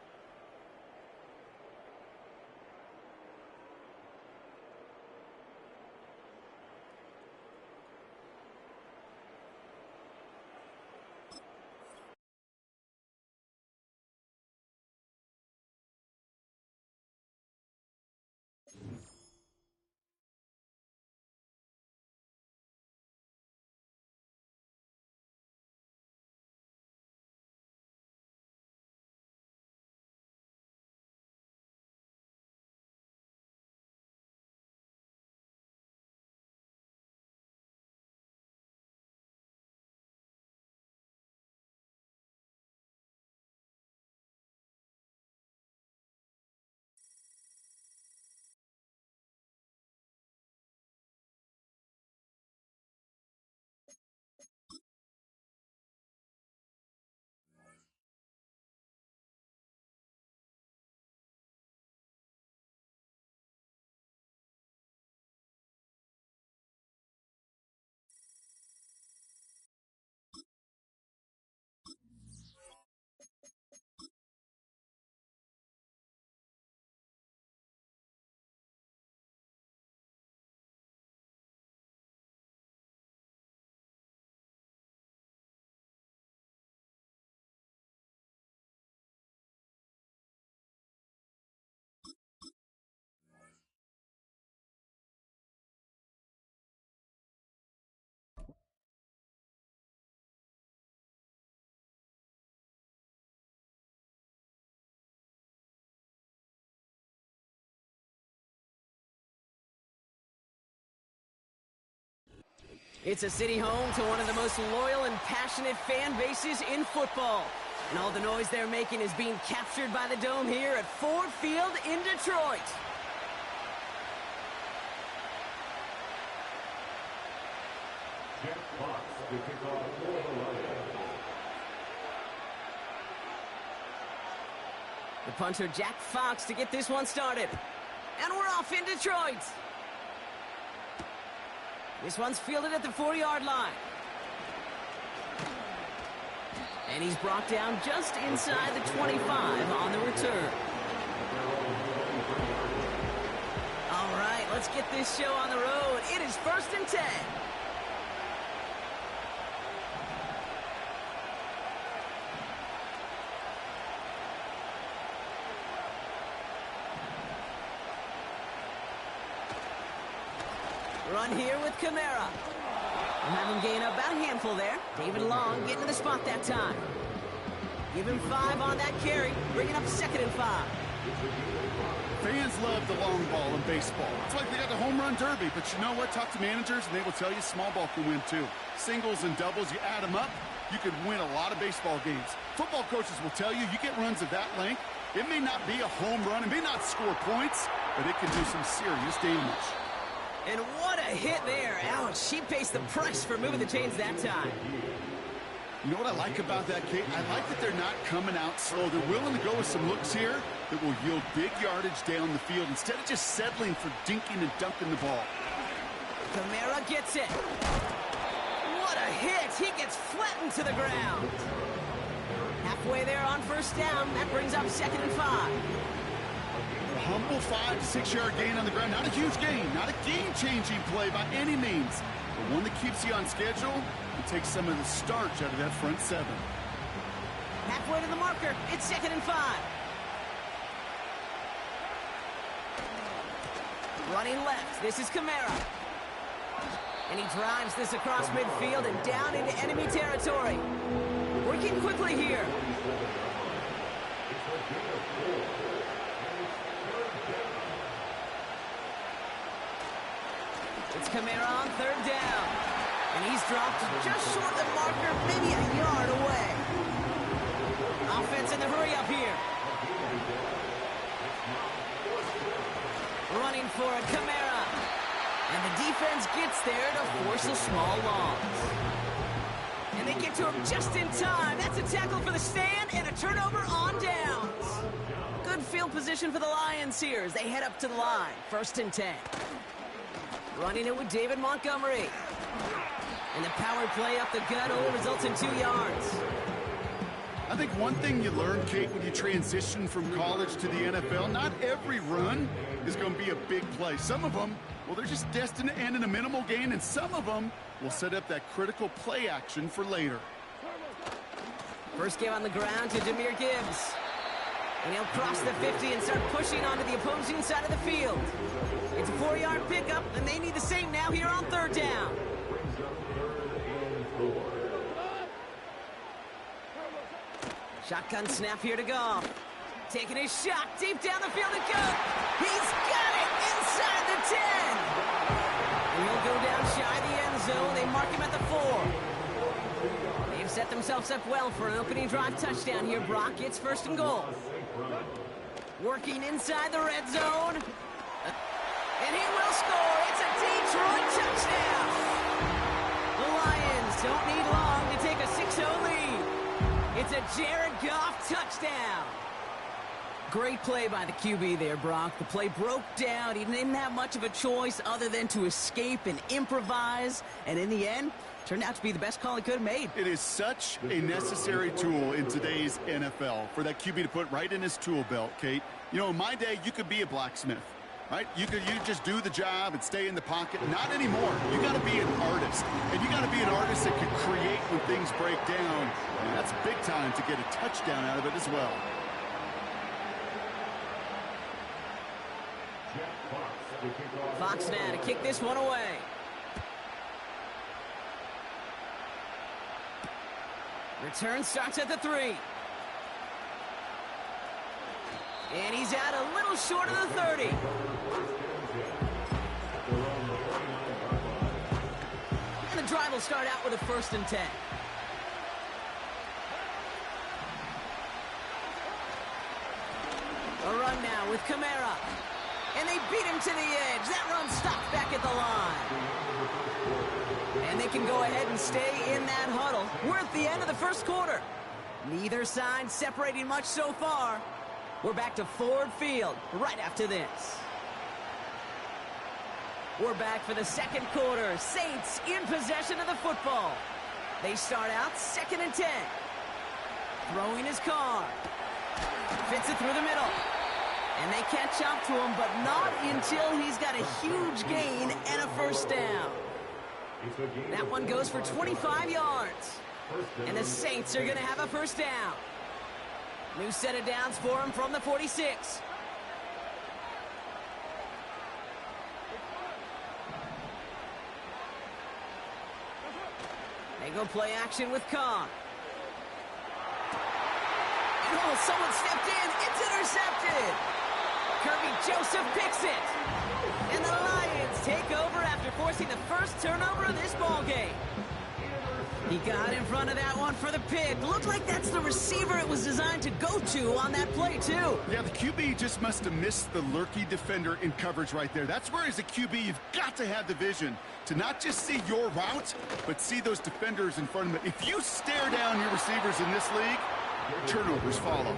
It's a city home to one of the most loyal and passionate fan bases in football. And all the noise they're making is being captured by the Dome here at Ford Field in Detroit. Jack Fox to kick off for the Lions. The punter, Jack Fox, to get this one started. And we're off in Detroit. This one's fielded at the 4-yard line. And he's brought down just inside the 25 on the return. All right, let's get this show on the road. It is 1st and 10. Run here with Kamara. We'll have him gain about a handful there. David Long getting to the spot that time. Give him 5 on that carry, bringing up 2nd and 5. Fans love the long ball in baseball. It's like they got the home run derby, but you know what? Talk to managers, and they will tell you small ball can win too. Singles and doubles, you add them up, you could win a lot of baseball games. Football coaches will tell you, you get runs of that length, it may not be a home run, it may not score points, but it can do some serious damage. And what a hit there. Ouch, she pays the price for moving the chains that time. You know what I like about that, Kate? I like that they're not coming out slow. They're willing to go with some looks here that will yield big yardage down the field instead of just settling for dinking and dunking the ball. Kamara gets it. What a hit. He gets flattened to the ground. Halfway there on first down. That brings up 2nd and 5. A humble 5 to 6 yard gain on the ground. Not a huge gain. Not a game-changing play by any means. But one that keeps you on schedule and takes some of the starch out of that front 7. Halfway to the marker. It's 2nd and 5. Running left. This is Kamara. And he drives this across midfield and down into enemy territory. Working quickly here. It's Kamara on 3rd down. And he's dropped just short of the marker, maybe a yard away. Offense in the hurry up here. Running for it, Kamara. And the defense gets there to force a small loss. And they get to him just in time. That's a tackle for the stand and a turnover on downs. Good field position for the Lions here as they head up to the line. 1st and 10. Running it with David Montgomery. And the power play up the gut only results in 2 yards. I think one thing you learn, Kate, when you transition from college to the NFL, not every run is going to be a big play. Some of them, well, they're just destined to end in a minimal gain, and some of them will set up that critical play action for later. First game on the ground to Jahmyr Gibbs. And he'll cross the 50 and start pushing onto the opposing side of the field. It's a 4-yard pickup, and they need the same now here on 3rd down. Shotgun snap here to go. Taking his shot deep down the field it goes. He's got it inside the 10. And he'll go down shy of the end zone. They mark him at the 4. They've set themselves up well for an opening drive touchdown here, Brock. It's 1st and goal. Working inside the red zone. And he will score. It's a Detroit touchdown. The Lions don't need long to take a 6-0 lead. It's a Jared Goff touchdown. Great play by the QB there, Brock. The play broke down. He didn't have much of a choice other than to escape and improvise. And in the end, turned out to be the best call he could have made. It is such a necessary tool in today's NFL for that QB to put right in his tool belt, Kate. You know, in my day, you could be a blacksmith, right? You just do the job and stay in the pocket. Not anymore. You got to be an artist. And you got to be an artist that can create when things break down. And that's big time to get a touchdown out of it as well. Fox now to kick this one away. Return starts at the 3. And he's out a little short of the 30. And the drive will start out with a 1st and 10. A run now with Kamara. And they beat him to the edge. That run stopped back at the line. And they can go ahead and stay in that huddle. We're at the end of the 1st quarter. Neither side separating much so far. We're back to Ford Field right after this. We're back for the 2nd quarter. Saints in possession of the football. They start out 2nd and 10. Throwing his car. Fits it through the middle. And they catch up to him, but not until he's got a huge gain and a 1st down. That one goes for 25 yards. And the Saints are going to have a 1st down. New set of downs for him from the 46. They go play action with Khan. And oh, someone stepped in. It's intercepted. Kirby Joseph picks it. And the Lions take over after forcing the 1st turnover of this ballgame. He got in front of that one for the pick. Looked like that's the receiver it was designed to go to on that play, too. Yeah, the QB just must have missed the lurky defender in coverage right there. That's where, as a QB, you've got to have the vision to not just see your route, but see those defenders in front of them. If you stare down your receivers in this league, turnovers follow.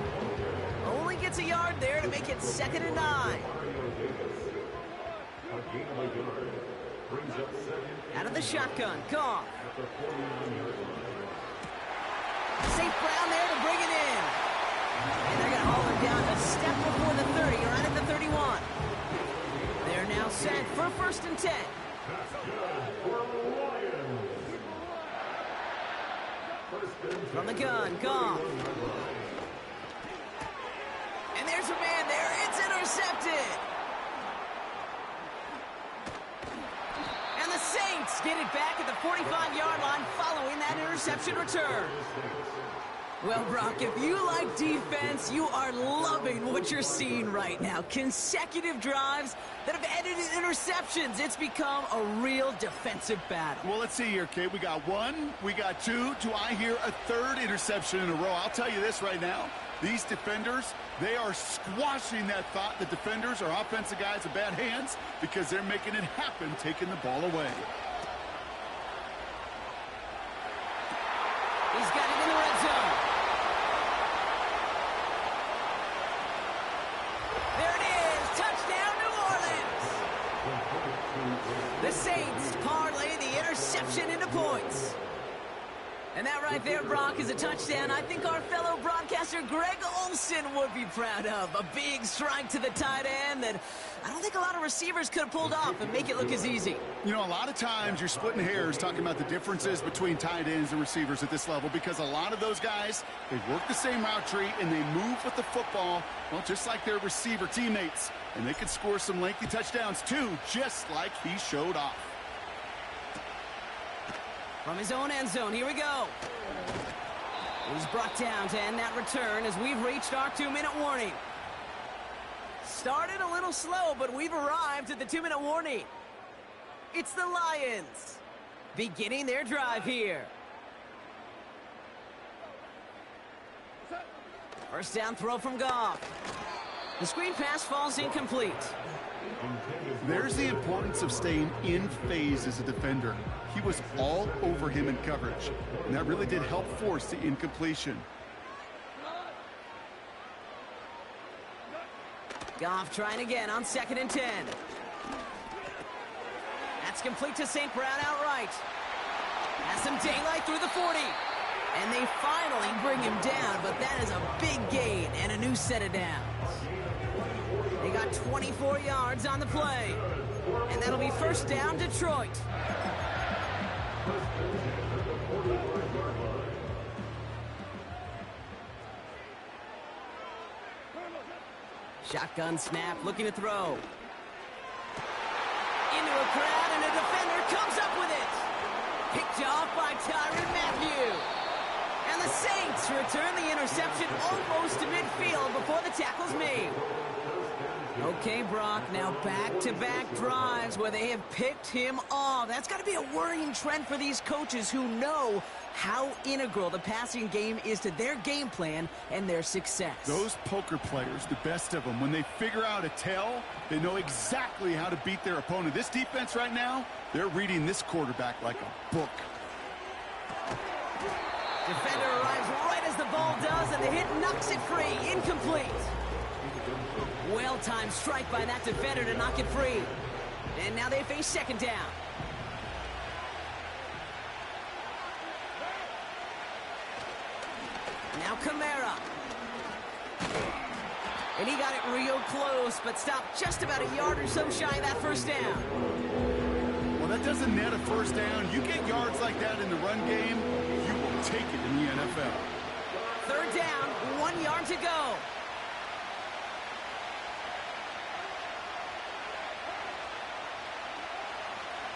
Only gets a yard there to make it 2nd and 9. Brings up second. Out of the shotgun, Goff. At the 49-yard line. St. Brown there to bring it in. And they're going to haul him down a step before the 30, right at the 31. They're now set for 1st and 10. From the gun, Goff. And there's a man there. It's intercepted. And the Saints get it back at the 45-yard line following that interception return. Well, Brock, if you like defense, you are loving what you're seeing right now. Consecutive drives that have ended in interceptions. It's become a real defensive battle. Well, let's see here, Kate. We got 1, we got 2. Do I hear a 3rd interception in a row? I'll tell you this right now. These defenders, they are squashing that thought that defenders or offensive guys have bad hands because they're making it happen, taking the ball away. He's got it in the red zone. There it is. Touchdown, New Orleans. The Saints parlay the interception into points. And that right there, Brock, is a touchdown I think our fellow broadcaster Greg Olsen would be proud of. A big strike to the tight end that I don't think a lot of receivers could have pulled off and make it look as easy. You know, a lot of times you're splitting hairs talking about the differences between tight ends and receivers at this level because a lot of those guys, they work the same route tree and they move with the football, well, just like their receiver teammates. And they can score some lengthy touchdowns, too, just like he showed off. From his own end zone, here we go. He's brought down to end that return as we've reached our 2-minute warning. Started a little slow, but we've arrived at the 2-minute warning. It's the Lions beginning their drive here. First down throw from Goff. The screen pass falls incomplete. There's the importance of staying in phase as a defender. He was all over him in coverage, and that really did help force the incompletion. Goff trying again on 2nd and 10. That's complete to St. Brown outright. Has some daylight through the 40. And they finally bring him down, but that is a big gain and a new set of downs. They got 24 yards on the play. And that'll be first down, Detroit. Shotgun snap, looking to throw. Into a crowd, and a defender comes up with it. Picked off by Tyrann Mathieu. And the Saints return the interception almost to midfield before the tackle's made. Okay, Brock, now back-to-back drives where they have picked him off. That's got to be a worrying trend for these coaches who know how integral the passing game is to their game plan and their success. Those poker players, the best of them, when they figure out a tell, they know exactly how to beat their opponent. This defense right now, they're reading this quarterback like a book. Defender arrives right as the ball does, and the hit knocks it free. Incomplete. Well-timed strike by that defender to knock it free. And now they face second down. Now Kamara. And he got it real close, but stopped just about a yard or so shy of that first down. Well, that doesn't net a first down. You get yards like that in the run game, you will take it in the NFL. Third down, 1 yard to go.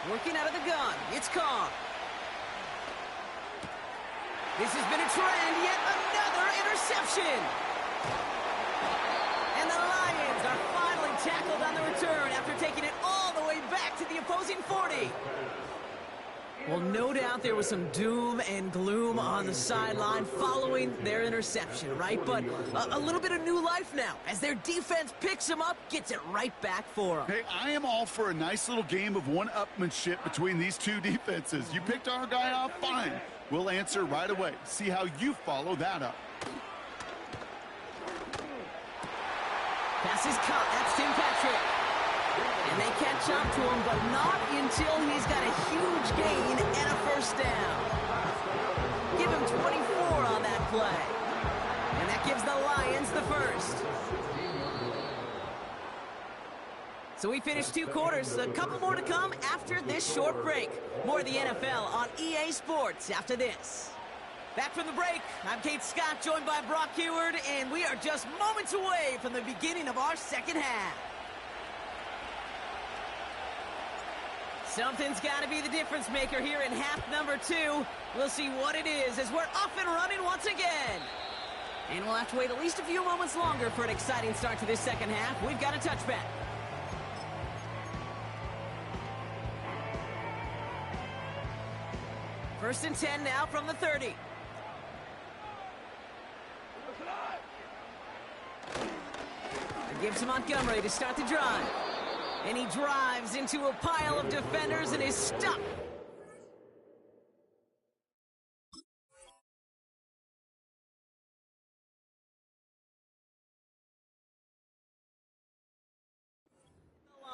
Working out of the gun, it's Carr. This has been a trend, yet another interception. And the Lions are finally tackled on the return after taking it all the way back to the opposing 40. Well, no doubt there was some doom and gloom on the sideline following their interception, right? But a little bit of new life now as their defense picks them up, gets it right back for them. Hey, I am all for a nice little game of one-upmanship between these two defenses. You picked our guy off, fine. We'll answer right away. See how you follow that up. Pass is caught. That's Tim Patrick. And And they catch up to him, but not until he's got a huge gain and a first down. Give him 24 on that play. And that gives the Lions the first. So we finished 2 quarters. A couple more to come after this short break. More of the NFL on EA Sports after this. Back from the break, I'm Kate Scott, joined by Brock Heward, and we are just moments away from the beginning of our second half. Something's got to be the difference maker here in half number 2. We'll see what it is as we're off and running once again. And we'll have to wait at least a few moments longer for an exciting start to this second half. We've got a touchback. First and 10 now from the 30. It gives to Montgomery to start the drive. And he drives into a pile of defenders and is stopped.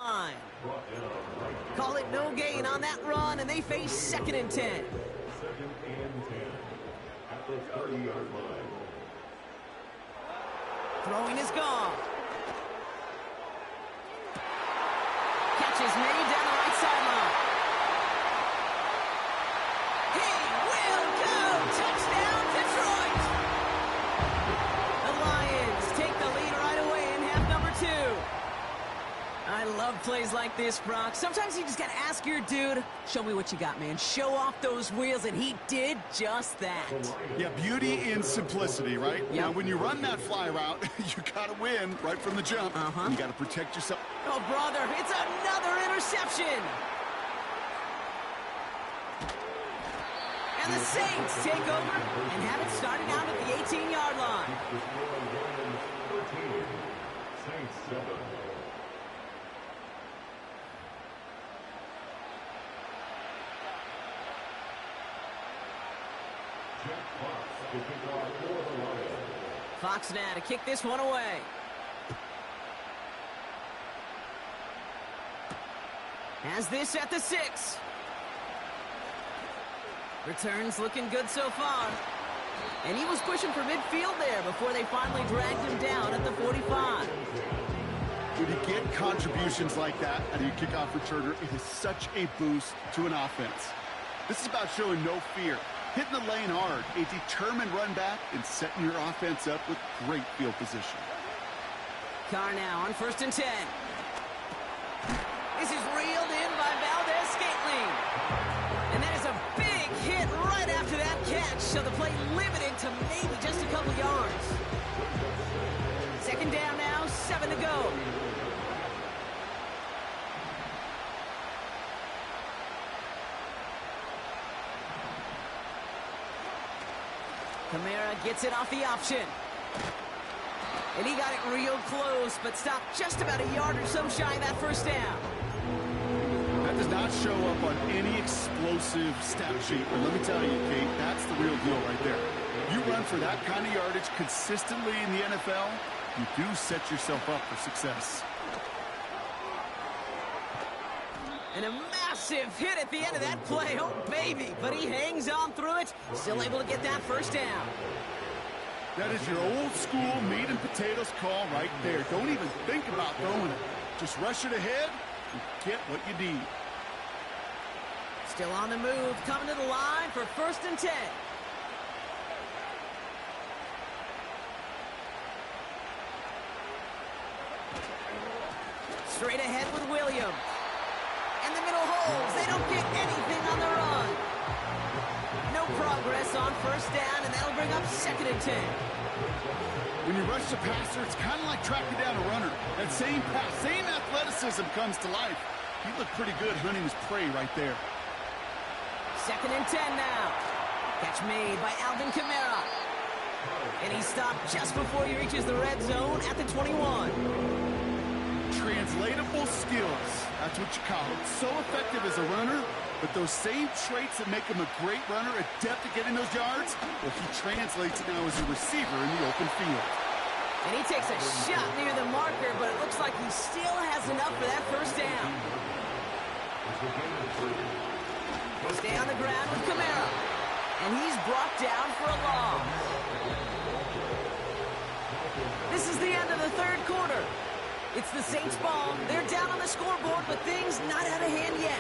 Line. Call it no gain on that run, and they face 2nd and 10. 2nd and 10 at the 30-yard line. Throwing is gone. Catch is made down the right sideline. He will go! Touchdown, Detroit! The Lions take the lead right away in half number 2. I love plays like this, Brock. Sometimes you just got to ask your dude, show me what you got, man. Show off those wheels, and he did just that. Yeah, beauty in simplicity, right? Yep. Now, when you run that fly route, you got to win right from the jump. You got to protect yourself. Oh, brother, it's another interception. And the Saints take over and have it started out at the 18-yard line. Saints 7. Fox now to kick this one away. Has this at the 6. Returns looking good so far. And he was pushing for midfield there before they finally dragged him down at the 45. When you get contributions like that out of your kickoff returner, it is such a boost to an offense. This is about showing no fear, hitting the lane hard, a determined run back, and setting your offense up with great field position. Carr now on 1st and 10. This is reeled in by Valdez-Scantling. And that is a big hit right after that catch, so the play limited to maybe just a couple yards. 2nd down now, 7 to go. Kamara gets it off the option. And he got it real close, but stopped just about a yard or so shy of that first down. That does not show up on any explosive stat sheet, but let me tell you, Kate, that's the real deal right there. You run for that kind of yardage consistently in the NFL, you do set yourself up for success. And a massive hit at the end of that play. Oh, baby. But he hangs on through it. Still able to get that first down. That is your old school meat and potatoes call right there. Don't even think about throwing it. Just rush it ahead and get what you need. Still on the move. Coming to the line for 1st and 10. Straight ahead with Williams. And the middle holes. They don't get anything on the run. No progress on 1st down, and that'll bring up 2nd and 10. When you rush the passer, it's kind of like tracking down a runner. That same pass, same athleticism comes to life. He looked pretty good hunting his prey right there. 2nd and 10 now. Catch made by Alvin Kamara. And he stopped just before he reaches the red zone at the 21. Translatable skills. That's what you call it. So effective as a runner, but those same traits that make him a great runner, adept at getting those yards, well, he translates it now as a receiver in the open field. And he takes a shot near the marker, but it looks like he still has enough for that first down. Stay on the ground with Kamara. And he's brought down for a loss. This is the end of the third quarter. It's the Saints' ball. They're down on the scoreboard, but things not out of hand yet.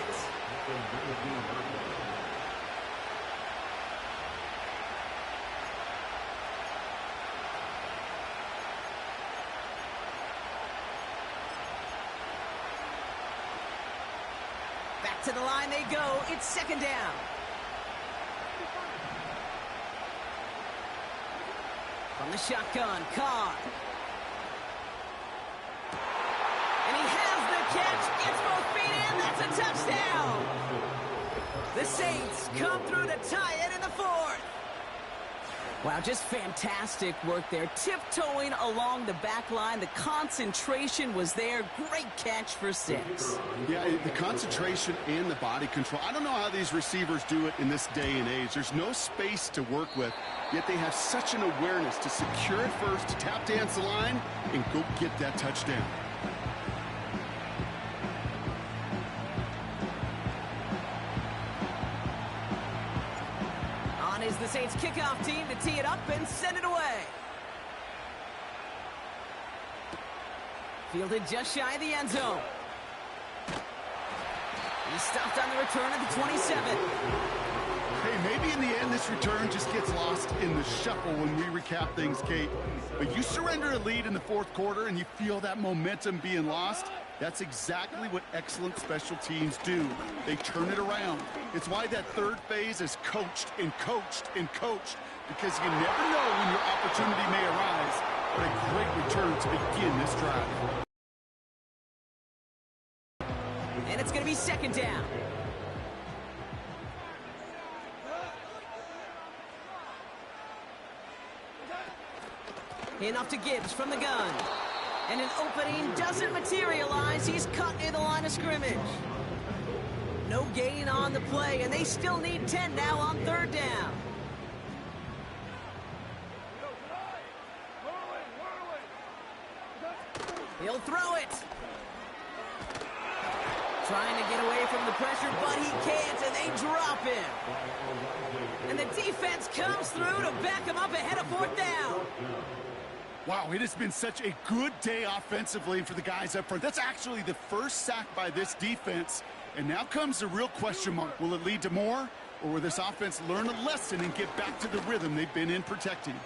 Back to the line they go. It's second down. From the shotgun, Carr. And he has the catch, gets both feet in, that's a touchdown! The Saints come through to tie it in the fourth. Wow, just fantastic work there. Tiptoeing along the back line. The concentration was there. Great catch for 6. Yeah, the concentration and the body control. I don't know how these receivers do it in this day and age. There's no space to work with, yet they have such an awareness to secure it first, to tap dance the line, and go get that touchdown. Is the Saints kickoff team to tee it up and send it away. Fielded just shy of the end zone. He's stopped on the return at the 27. Hey, maybe in the end this return just gets lost in the shuffle when we recap things, Kate. But you surrender a lead in the fourth quarter and you feel that momentum being lost. That's exactly what excellent special teams do. They turn it around. It's why that third phase is coached and coached and coached, because you never know when your opportunity may arise. What a great return to begin this drive. And it's going to be second down. Enough to Gibbs from the gun. And an opening doesn't materialize. He's cut near the line of scrimmage. No gain on the play, and they still need 10 now on third down. He'll throw it. Trying to get away from the pressure, but he can't, and they drop him. And the defense comes through to back him up ahead of fourth down. Wow, it has been such a good day offensively for the guys up front. That's actually the first sack by this defense. And now comes the real question mark. Will it lead to more? Or will this offense learn a lesson and get back to the rhythm they've been in protecting?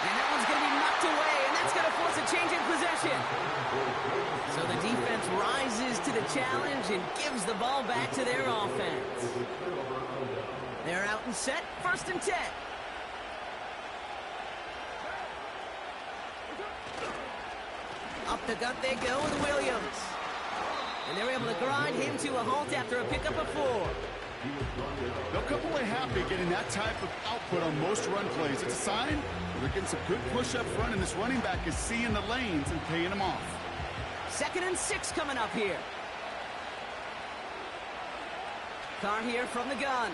And that one's going to be knocked away, and that's going to force a change in possession. So the defense rises to the challenge and gives the ball back to their offense. They're out and set, 1st and 10. Up the gut they go with Williams. And they're able to grind him to a halt after a pickup of 4. They'll come away happy getting that type of output on most run plays. It's a sign they're getting some good push up front, and this running back is seeing the lanes and paying them off. 2nd and 6 coming up here. Carr here from the gun.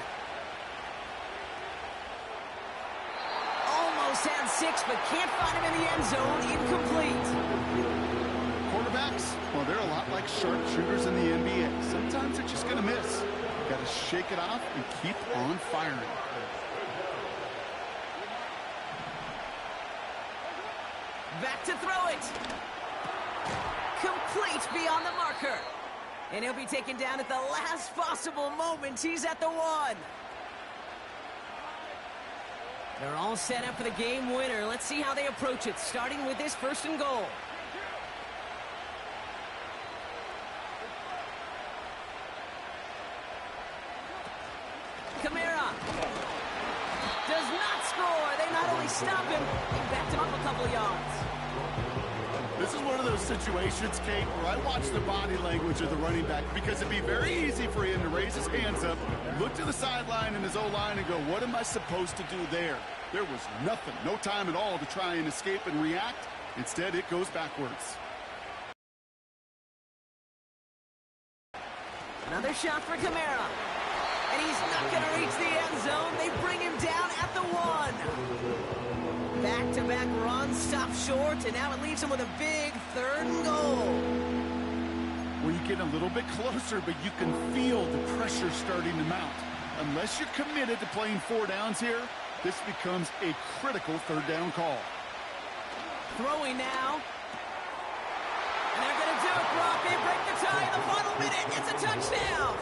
Almost had 6, but can't find him in the end zone. Incomplete. Quarterbacks, well, they're a lot like sharpshooters in the NBA. Sometimes they're just going to miss. Got to shake it off and keep on firing. Back to throw it. Complete beyond the marker. And he'll be taken down at the last possible moment. He's at the 1. They're all set up for the game winner. Let's see how they approach it, starting with this 1st and goal. Kamara does not score. They not only stop him, they backed him up a couple of yards. This is one of those situations, Kate, where I watch the body language of the running back, because it'd be very easy for him to raise his hands up, look to the sideline in his O-line and go, what am I supposed to do there? There was nothing, no time at all to try and escape and react. Instead, it goes backwards. Another shot for Kamara. And he's not going to reach the end zone. They bring him down at the 1. Back-to-back runs stop short, and now it leaves him with a big 3rd and goal. Well, you get a little bit closer, but you can feel the pressure starting to mount. Unless you're committed to playing 4 downs here, this becomes a critical 3rd down call. Throwing now. And they're going to do it, Brock. They break the tie in the final minute. It's a touchdown.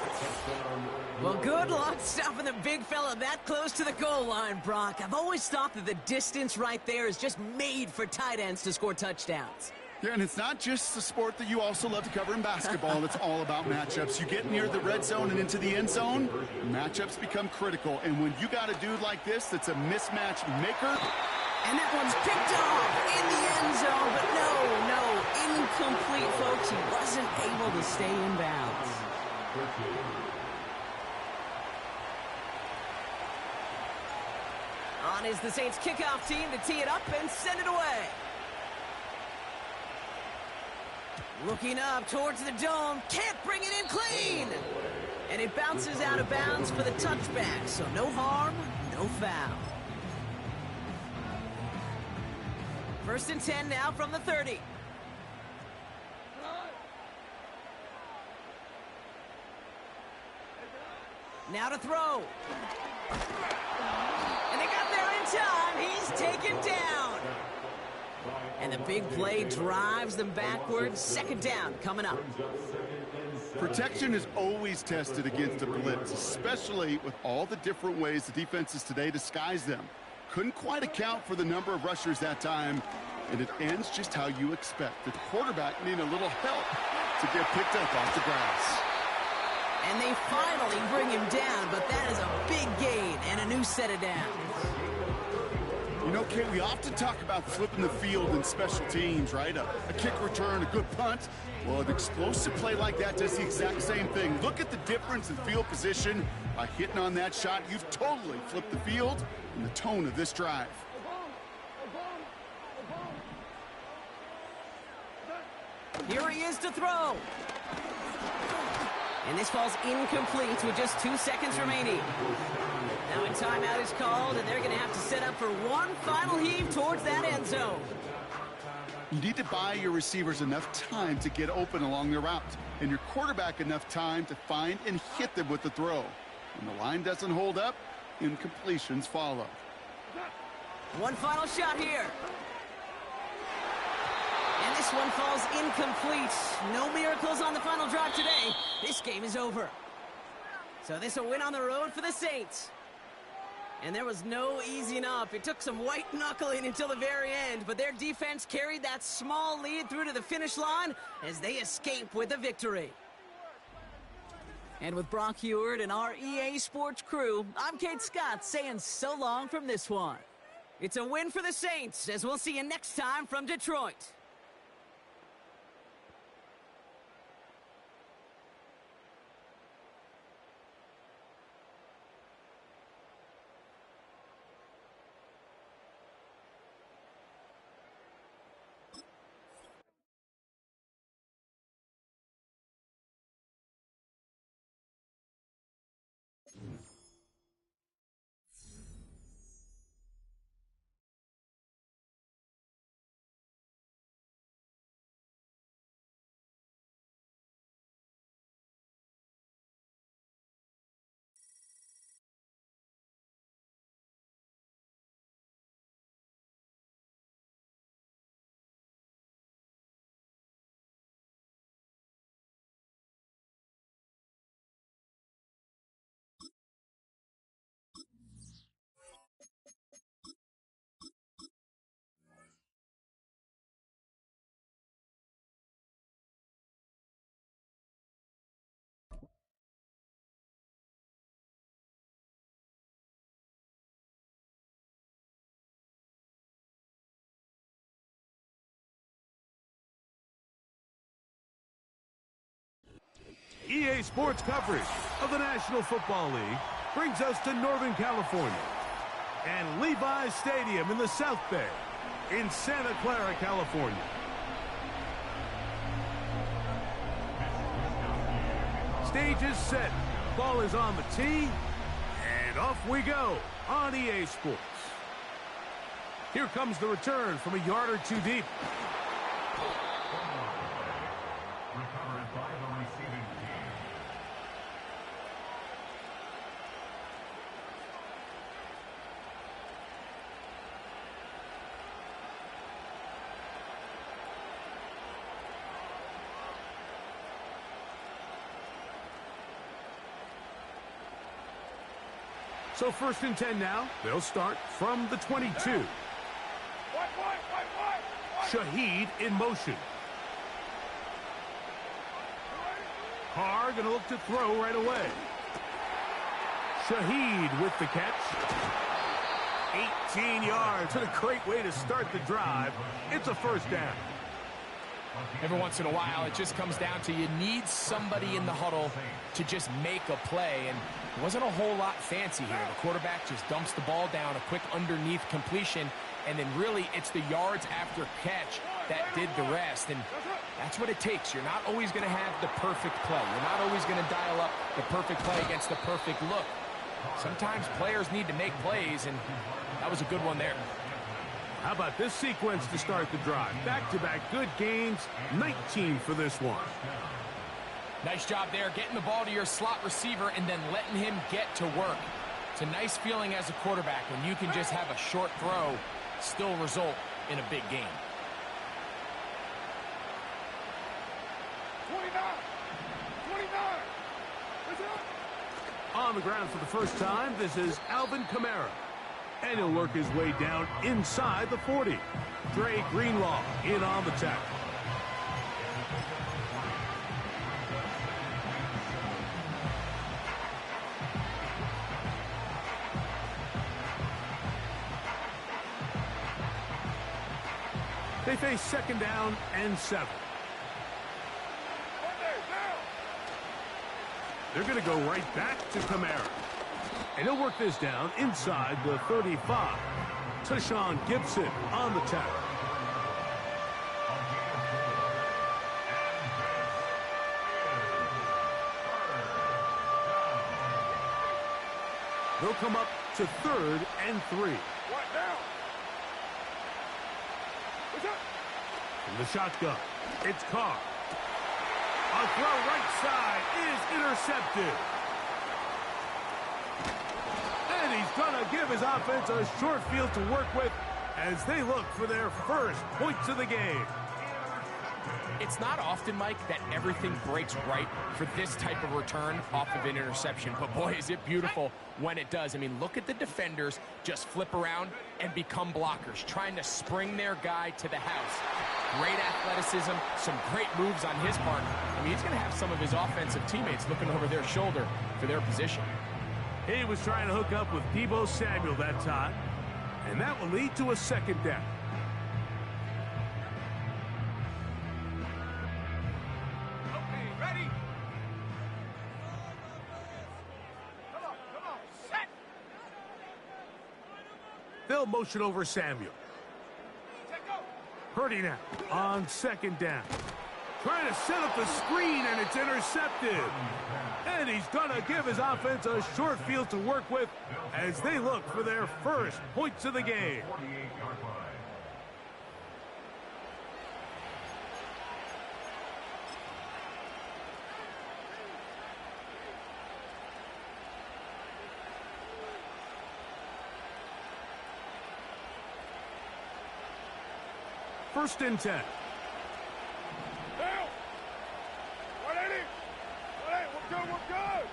Well, good luck stopping the big fella that close to the goal line, Brock. I've always thought that the distance right there is just made for tight ends to score touchdowns. Yeah, and it's not just the sport that you also love to cover in basketball. It's all about matchups. You get near the red zone and into the end zone, matchups become critical. And when you got a dude like this that's a mismatch maker. And that one's picked off in the end zone, but no, incomplete, folks. He wasn't able to stay in bounds. On is the Saints kickoff team to tee it up and send it away. Looking up towards the dome, can't bring it in clean. And it bounces out of bounds for the touchback, so no harm, no foul. 1st and 10 now from the 30. Now to throw. And they got there in time. He's taken down. And the big play drives them backwards. 2nd down coming up. Protection is always tested against a blitz, especially with all the different ways the defenses today disguise them. Couldn't quite account for the number of rushers that time, and it ends just how you expect. The quarterback needing a little help to get picked up off the grass. And they finally bring him down, but that is a big gain and a new set of downs. You know, Kate, we often talk about flipping the field in special teams, right? A kick return, a good punt. Well, an explosive play like that does the exact same thing. Look at the difference in field position. By hitting on that shot, you've totally flipped the field and the tone of this drive. Here he is to throw. And this falls incomplete with just 2 seconds remaining. Now a timeout is called, and they're going to have to set up for one final heave towards that end zone. You need to buy your receivers enough time to get open along their route, and your quarterback enough time to find and hit them with the throw. When the line doesn't hold up, incompletions follow. One final shot here. And this one falls incomplete. No miracles on the final drive today. This game is over. So this a win on the road for the Saints. And there was no easing up. It took some white knuckling until the very end, but their defense carried that small lead through to the finish line as they escape with a victory. And with Brock Heward and our EA Sports crew, I'm Kate Scott saying so long from this one. It's a win for the Saints, as we'll see you next time from Detroit. EA Sports coverage of the National Football League brings us to Northern California and Levi's Stadium in the South Bay in Santa Clara, California. Stage is set, ball is on the tee, and off we go on EA Sports. Here comes the return from a yard or two deep. Recovered by the receiving team. So 1st and 10 now. They'll start from the 22. Shaheed in motion. Carr going to look to throw right away. Shaheed with the catch. 18 yards. What a great way to start the drive. It's a 1st down. Every once in a while, it just comes down to you need somebody in the huddle to just make a play, and it wasn't a whole lot fancy here. The quarterback just dumps the ball down, a quick underneath completion, and then really it's the yards after catch that did the rest, and that's what it takes. You're not always going to have the perfect play. You're not always going to dial up the perfect play against the perfect look. Sometimes players need to make plays, and that was a good one there. How about this sequence to start the drive? Back-to-back good gains, 19 for this one. Nice job there, getting the ball to your slot receiver and then letting him get to work. It's a nice feeling as a quarterback when you can just have a short throw still result in a big game. 29. On the ground for the first time, this is Alvin Kamara. And he'll work his way down inside the 40. Dre Greenlaw in on the tackle. They face 2nd down and 7. They're going to go right back to Kamara. And he'll work this down inside the 35. Tashawn Gibson on the tackle. They'll come up to 3rd and 3. From the shotgun, it's Carr. A throw right side is intercepted. And he's going to give his offense a short field to work with as they look for their first points of the game. It's not often, Mike, that everything breaks right for this type of return off of an interception. But, boy, is it beautiful when it does. I mean, look at the defenders just flip around and become blockers, trying to spring their guy to the house. Great athleticism, some great moves on his part. I mean, he's going to have some of his offensive teammates looking over their shoulder for their position. He was trying to hook up with Deebo Samuel that time, and that will lead to a 2nd down. They'll motion over Samuel. Purdy now on 2nd down. Trying to set up the screen, and it's intercepted. And he's going to give his offense a short field to work with as they look for their first points of the game. First and 10. We're good.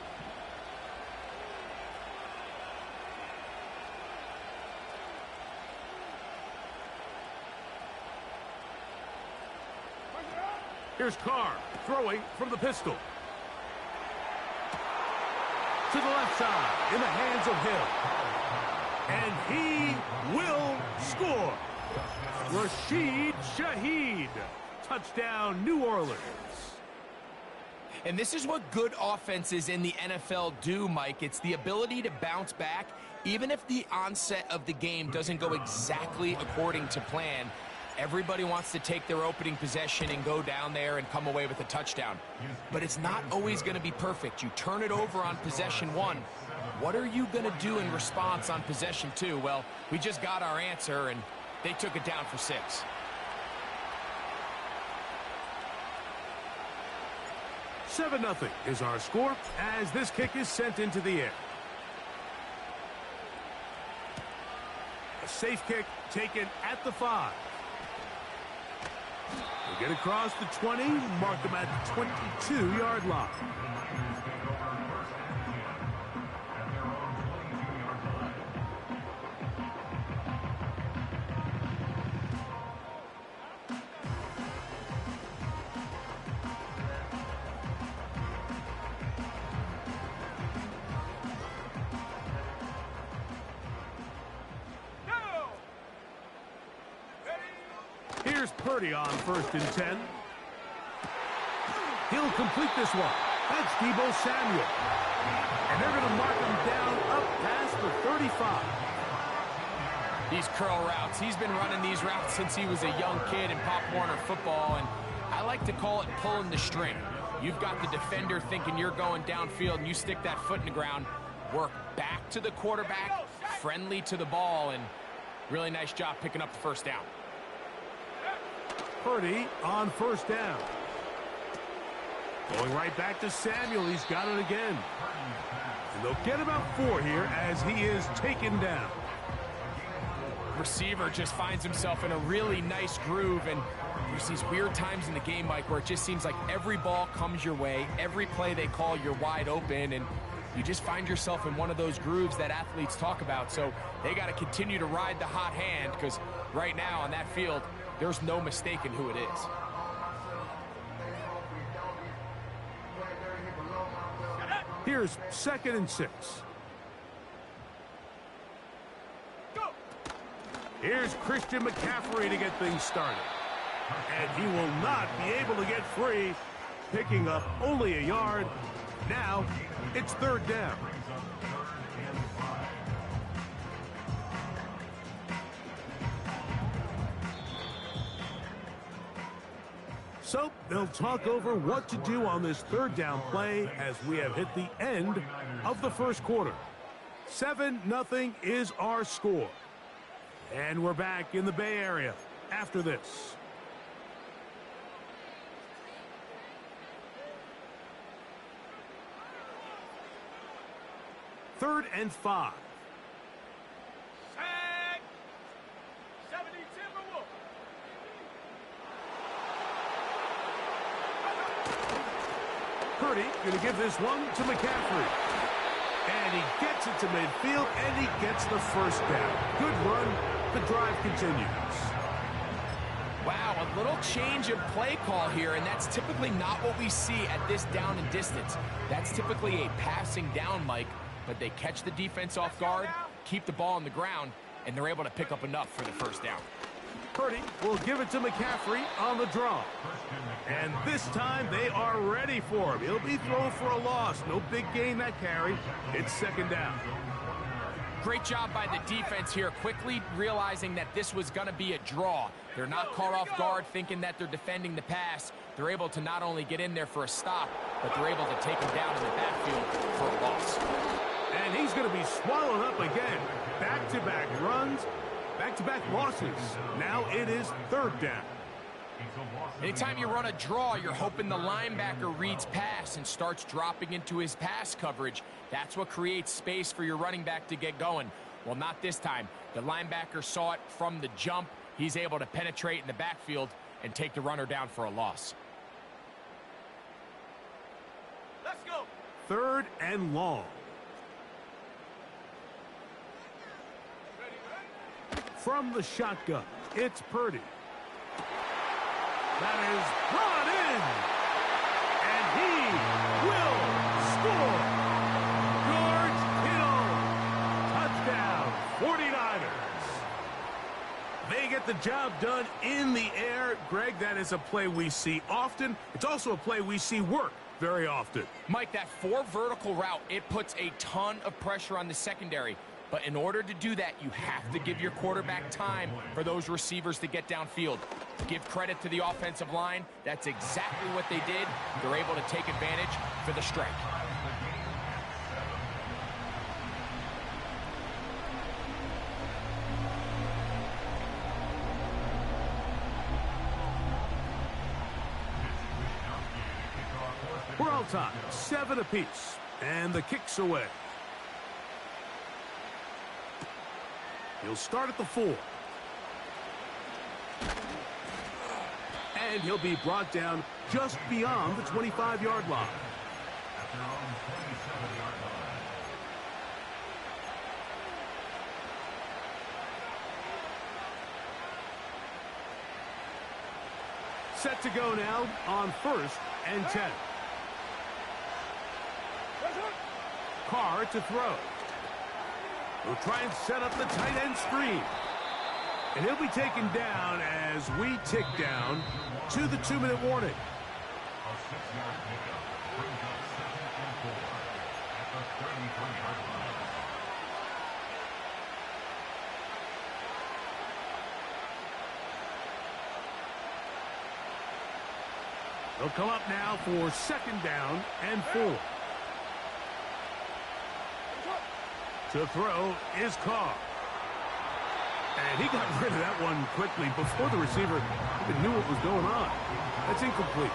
Here's Carr throwing from the pistol. To the left side in the hands of Hill. And he will score. Rashid Shaheed. Touchdown, New Orleans. And this is what good offenses in the NFL do, Mike. It's the ability to bounce back, even if the onset of the game doesn't go exactly according to plan. Everybody wants to take their opening possession and go down there and come away with a touchdown. But it's not always going to be perfect. You turn it over on possession 1. What are you going to do in response on possession 2? Well, we just got our answer, and They took it down for 6. Seven 0 is our score as this kick is sent into the air. A safe kick taken at the 5. They get across the 20, mark them at the 22-yard line. Here's Purdy on 1st and 10. He'll complete this one. That's Deebo Samuel. And they're going to mark him down up past the 35. These curl routes, he's been running these routes since he was a young kid in Pop Warner football, and I like to call it pulling the string. You've got the defender thinking you're going downfield, and you stick that foot in the ground, work back to the quarterback, friendly to the ball, and really nice job picking up the first down. Purdy on 1st down. Going right back to Samuel. He's got it again. And they'll get about 4 here as he is taken down. Receiver just finds himself in a really nice groove, and there's these weird times in the game, Mike, where it just seems like every ball comes your way, every play they call, you're wide open, and you just find yourself in one of those grooves that athletes talk about. So they got to continue to ride the hot hand, because right now on that field, there's no mistaking who it is. Here's 2nd and 6. Here's Christian McCaffrey to get things started. And he will not be able to get free, picking up only a yard. Now it's 3rd down. So they'll talk over what to do on this 3rd down play as we have hit the end of the first quarter. 7-0 is our score. And we're back in the Bay Area after this. Third and 5. Sack. 70 Timberwolves. Purdy going to give this one to McCaffrey. And he gets it to midfield, and he gets the first down. Good run. The drive continues. Wow, a little change of play call here, and that's typically not what we see at this down and distance. That's typically a passing down, Mike, but they catch the defense off guard, keep the ball on the ground, and they're able to pick up enough for the first down. Purdy will give it to McCaffrey on the draw. And this time they are ready for him. He'll be thrown for a loss. No big gain that carry. It's 2nd down. Great job by the defense here, quickly realizing that this was going to be a draw. They're not caught off guard thinking that they're defending the pass. They're able to not only get in there for a stop, but they're able to take him down in the backfield for a loss. And he's going to be swallowed up again. Back-to-back runs, back-to-back losses. Now it is 3rd down. Anytime you run a draw, you're hoping the linebacker reads pass and starts dropping into his pass coverage. That's what creates space for your running back to get going. Well, not this time. The linebacker saw it from the jump. He's able to penetrate in the backfield and take the runner down for a loss. Let's go. 3rd and long. From the shotgun, it's Purdy. That is brought in. And he will score. George Kittle. Touchdown, 49ers. They get the job done in the air. Greg, that is a play we see often. It's also a play we see work very often. Mike, that 4 vertical route, it puts a ton of pressure on the secondary. But in order to do that, you have to give your quarterback time for those receivers to get downfield. Give credit to the offensive line. That's exactly what they did. They're able to take advantage for the strike. time, 7 apiece. And the kick's away. He'll start at the 4. And he'll be brought down just beyond the 25-yard line. Set to go now on 1st and 10. Carr to throw. We'll try and set up the tight end screen. And he'll be taken down as we tick down to the 2-minute warning. A 6-yard pickup brings up 2nd and 4 at the 33-yard line. They'll come up now for 2nd down and 4. To throw is Carr. And he got rid of that one quickly before the receiver even knew what was going on. That's incomplete.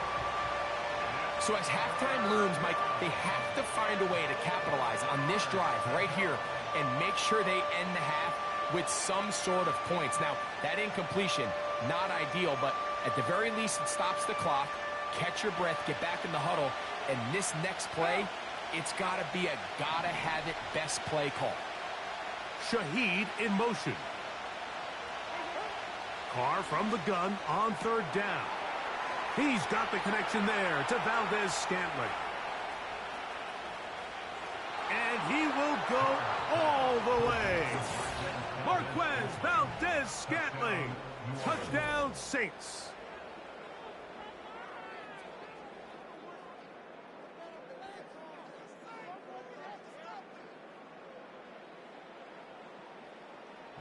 So as halftime looms, Mike, they have to find a way to capitalize on this drive right here and make sure they end the half with some sort of points. Now, that incompletion, not ideal, but at the very least it stops the clock. Catch your breath, get back in the huddle, and this next play, it's got to be a gotta-have-it best play call. Shaheed in motion. Carr from the gun on 3rd down. He's got the connection there to Valdez-Scantling. And he will go all the way. Marquez Valdez-Scantling. Touchdown, Saints.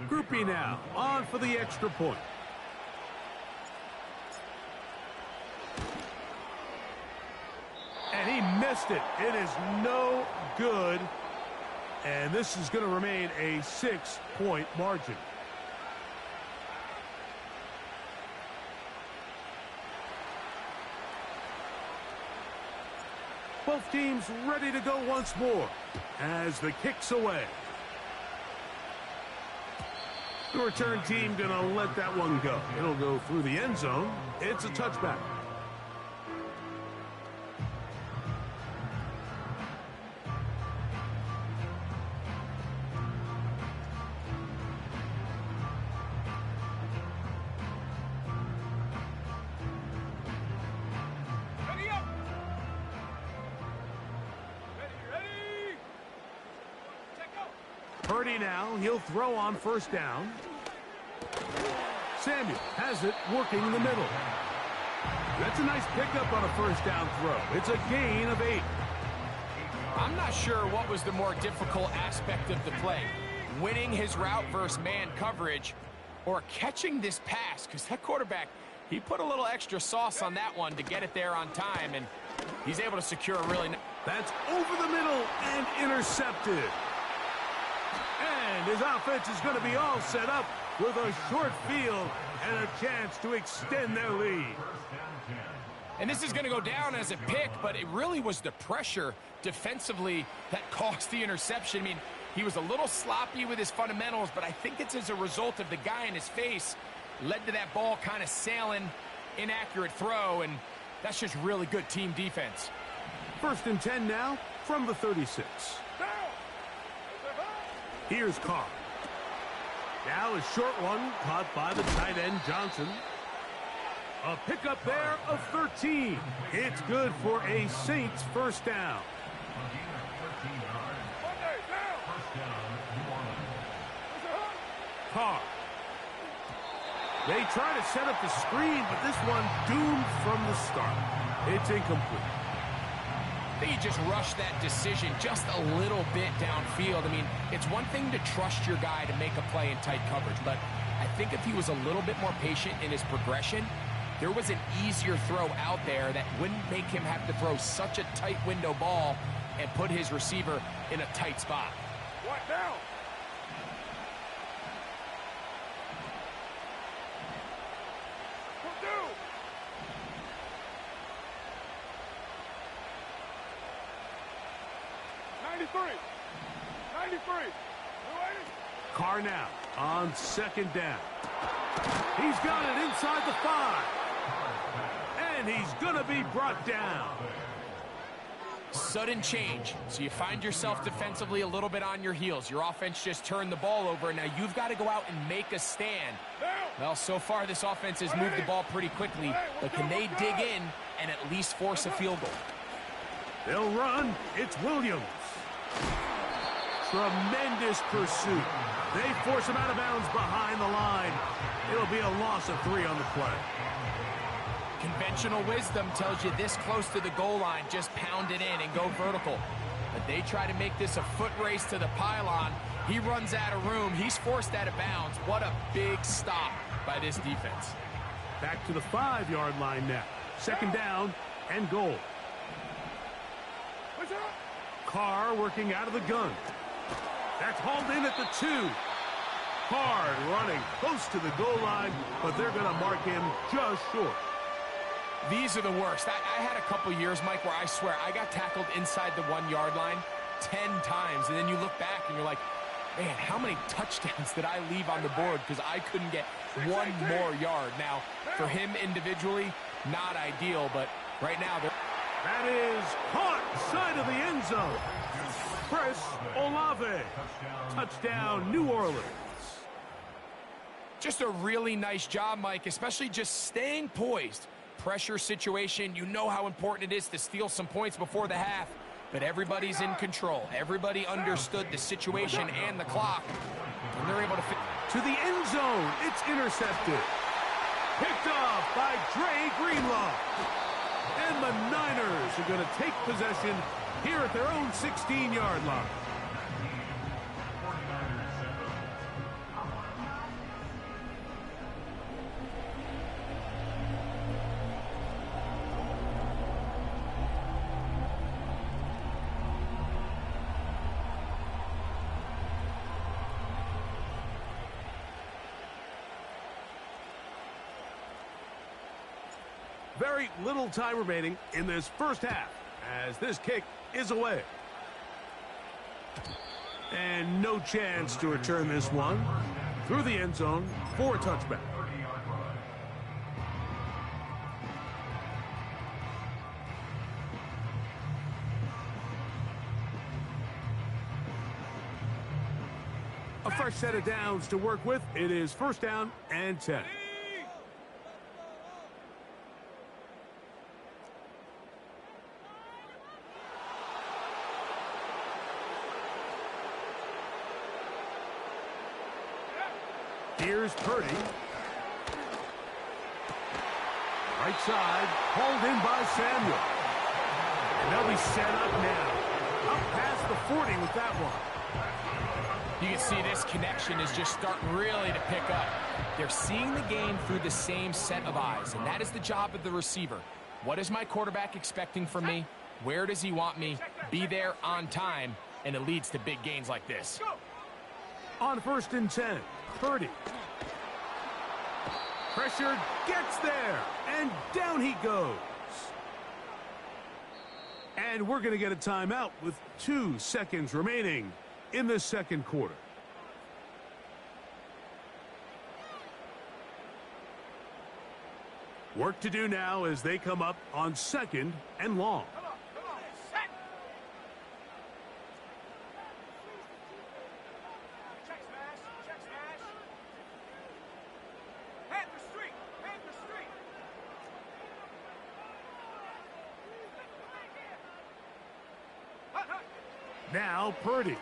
Groupie now, on for the extra point. And he missed it. It is no good. And this is going to remain a 6-point margin. Both teams ready to go once more as the kick's away. The return team going to let that one go. It'll go through the end zone. It's a touchback. Ready up. Ready. Check out. Purdy now, he'll throw on 1st down. Samuel has it working in the middle. That's a nice pickup on a 1st down throw. It's a gain of 8. I'm not sure what was the more difficult aspect of the play, winning his route versus man coverage or catching this pass, because that quarterback, he put a little extra sauce on that one to get it there on time, and he's able to secure a really... That's over the middle and intercepted. And his offense is going to be all set up with a short field and a chance to extend their lead. And this is going to go down as a pick, but it really was the pressure defensively that caused the interception. I mean, he was a little sloppy with his fundamentals, but I think it's as a result of the guy in his face led to that ball kind of sailing, inaccurate throw, and that's just really good team defense. 1st and 10 now from the 36. Here's Carr. Now a short one caught by the tight end Johnson. A pickup there of 13. It's good for a Saints 1st down. Carr. They try to set up the screen, but this one doomed from the start. It's incomplete. I think he just rushed that decision just a little bit downfield. I mean, it's one thing to trust your guy to make a play in tight coverage, but I think if he was a little bit more patient in his progression, there was an easier throw out there that wouldn't make him have to throw such a tight window ball and put his receiver in a tight spot. What now? 93. 93. Carr now on second down. He's got it inside the 5. And he's going to be brought down. Sudden change. So you find yourself defensively a little bit on your heels. Your offense just turned the ball over. Now you've got to go out and make a stand. Well, so far this offense has moved the ball pretty quickly. But can they dig in and at least force a field goal? They'll run. It's Williams. Tremendous pursuit. They force him out of bounds behind the line. It'll be a loss of 3 on the play. Conventional wisdom tells you this close to the goal line, just pound it in and go vertical. But they try to make this a foot race to the pylon. He runs out of room. He's forced out of bounds. What a big stop by this defense. Back to the 5-yard line now. Second down and goal. Carr working out of the gun. That's hauled in at the 2. Hard running close to the goal line, but they're going to mark him just short. These are the worst. I had a couple years, Mike, where I swear I got tackled inside the 1-yard line 10 times, and then you look back and you're like, man, how many touchdowns did I leave on the board because I couldn't get one more yard? Now, for him individually, not ideal, but right now they're... That is caught side of the end zone. Chris Olave. Touchdown, New Orleans. Just a really nice job, Mike, especially just staying poised. Pressure situation, you know how important it is to steal some points before the half, but everybody's in control. Everybody understood the situation and the clock, and they're able to fit. To the end zone, it's intercepted. Picked off by Dre Greenlaw. And the Niners are going to take possession here at their own 16-yard line. Very little time remaining in this first half as this kick is away. And no chance to return this one through the end zone for a touchback. A fresh set of downs to work with. It is first down and 10. Here's Purdy. Right side, hauled in by Samuel. And they'll be set up now. Up past the 40 with that one. You can see this connection is just starting really to pick up. They're seeing the game through the same set of eyes, and that is the job of the receiver. What is my quarterback expecting from me? Where does he want me? Be there on time, and it leads to big gains like this. On first and 10, Purdy. Pressure gets there, and down he goes. And we're going to get a timeout with 2 seconds remaining in the second quarter. Work to do now as they come up on second and long. Now Purdy.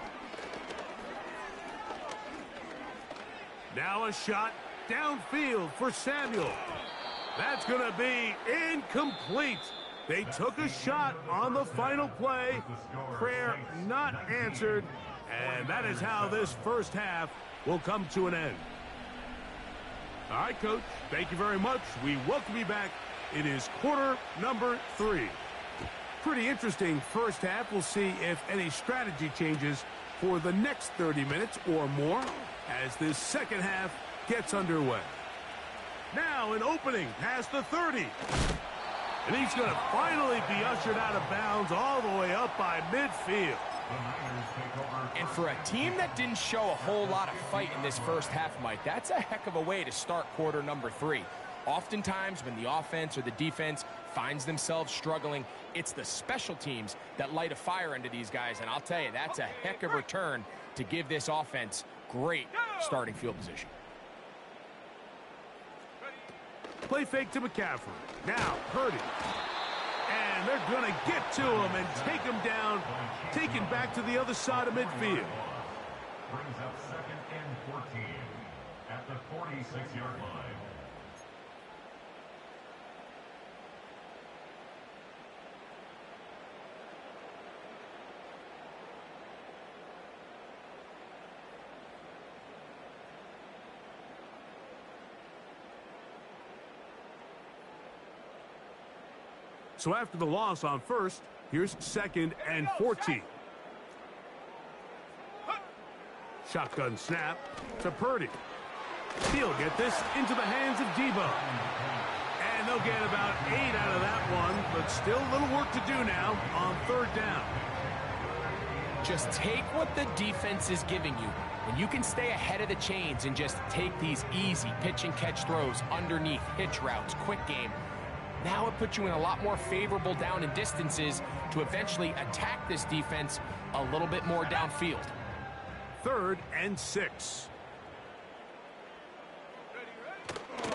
Now a shot downfield for Samuel. That's going to be incomplete. They took a shot on the final play. Prayer not answered. And that is how this first half will come to an end. All right, Coach, thank you very much. We welcome you back. It is quarter number 3. Pretty interesting first half. We'll see if any strategy changes for the next 30 minutes or more as this second half gets underway. Now an opening past the 30. And he's going to finally be ushered out of bounds all the way up by midfield. And for a team that didn't show a whole lot of fight in this first half, Mike, that's a heck of a way to start quarter number 3. Oftentimes, when the offense or the defense finds themselves struggling, it's the special teams that light a fire into these guys. And I'll tell you, that's a heck of a return to give this offense great starting field position. Play fake to McCaffrey. Now, Purdy. And they're going to get to him and take him down, taken back to the other side of midfield. Brings up 2nd and 14 at the 46-yard line. So after the loss on first, here's 2nd and 14. Shotgun snap to Purdy. He'll get this into the hands of Debo. And they'll get about 8 out of that one, but still a little work to do now on 3rd down. Just take what the defense is giving you. When you can stay ahead of the chains and just take these easy pitch and catch throws underneath, hitch routes, quick game, now it puts you in a lot more favorable down and distances to eventually attack this defense a little bit more downfield. 3rd and 6.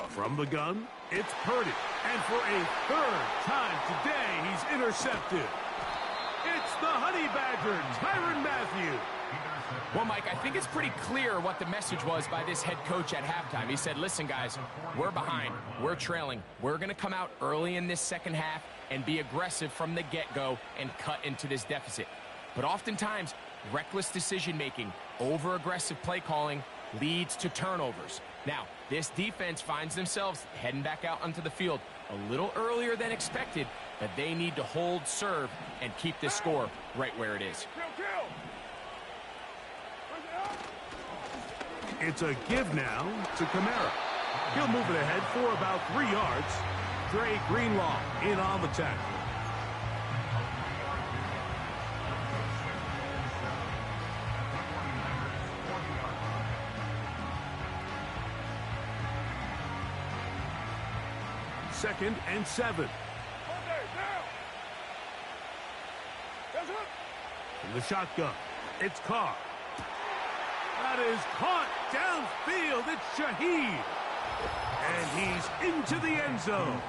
From the gun, it's Purdy. And for a 3rd time today, he's intercepted. It's the Honey Badger, Tyrann Mathieu. Well, Mike, I think it's pretty clear what the message was by this head coach at halftime. He said, listen, guys, we're behind. We're trailing. We're going to come out early in this second half and be aggressive from the get-go and cut into this deficit. But oftentimes, reckless decision-making, over-aggressive play calling leads to turnovers. Now, this defense finds themselves heading back out onto the field a little earlier than expected, but they need to hold serve and keep this score right where it is. It's a give now to Kamara. He'll move it ahead for about 3 yards. Dre Greenlaw in on the tackle. Second and 7. From the shotgun, it's Carr. That is caught downfield. It's Shaheed. And he's into the end zone.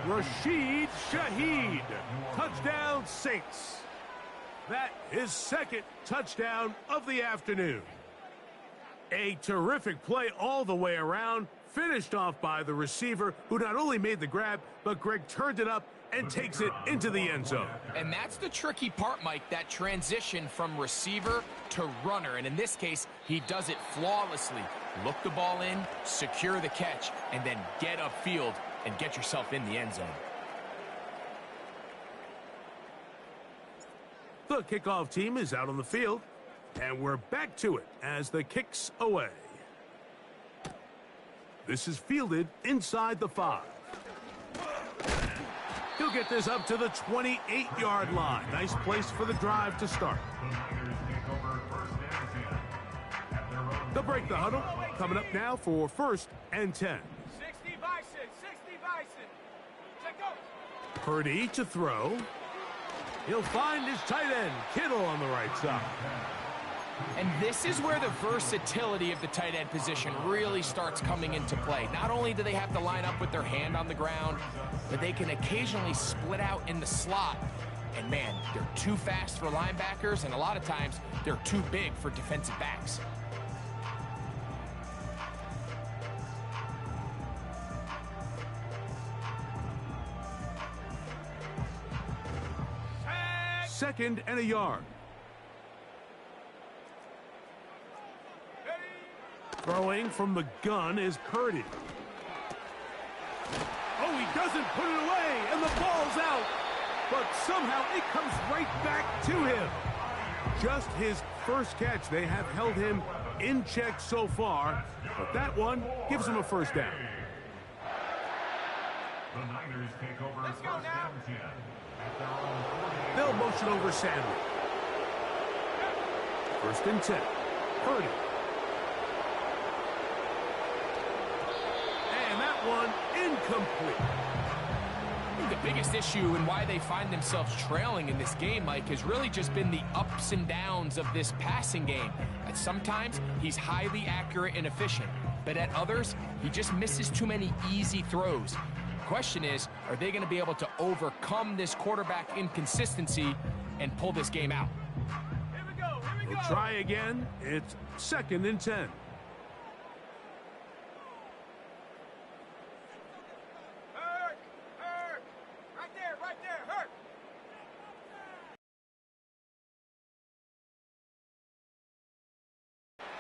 Rashid Shaheed. Touchdown, Saints. That is 2nd touchdown of the afternoon. A terrific play all the way around. Finished off by the receiver, who not only made the grab, but Greg turned it up and takes it into the end zone. And that's the tricky part, Mike, that transition from receiver to runner. And in this case, he does it flawlessly. Look the ball in, secure the catch, and then get upfield and get yourself in the end zone. The kickoff team is out on the field, and we're back to it as the kick's away. This is fielded inside the 5. He'll get this up to the 28-yard line. Nice place for the drive to start. They'll break the huddle. Coming up now for 1st and 10. 60 Bison, 60 Bison. Check go. Purdy to throw. He'll find his tight end, Kittle, on the right side. And this is where the versatility of the tight end position really starts coming into play. Not only do they have to line up with their hand on the ground, but they can occasionally split out in the slot. And man, they're too fast for linebackers, and a lot of times they're too big for defensive backs. Second and a yard. Throwing from the gun is Purdy. Oh, he doesn't put it away, and the ball's out. But somehow it comes right back to him. Just his first catch. They have held him in check so far, but that one gives him a 1st down. The Niners take over 1st and 10 at their own 40. They'll motion over Sanders. First and 10. Purdy. And that one incomplete. I think the biggest issue and why they find themselves trailing in this game, Mike, has really just been the ups and downs of this passing game. At sometimes, he's highly accurate and efficient, but at others, he just misses too many easy throws. The question is, are they going to be able to overcome this quarterback inconsistency and pull this game out? Here we go. Here we go. We'll try again. It's second and 10. Hurt. Hurt. Right there. Right there. Hurt.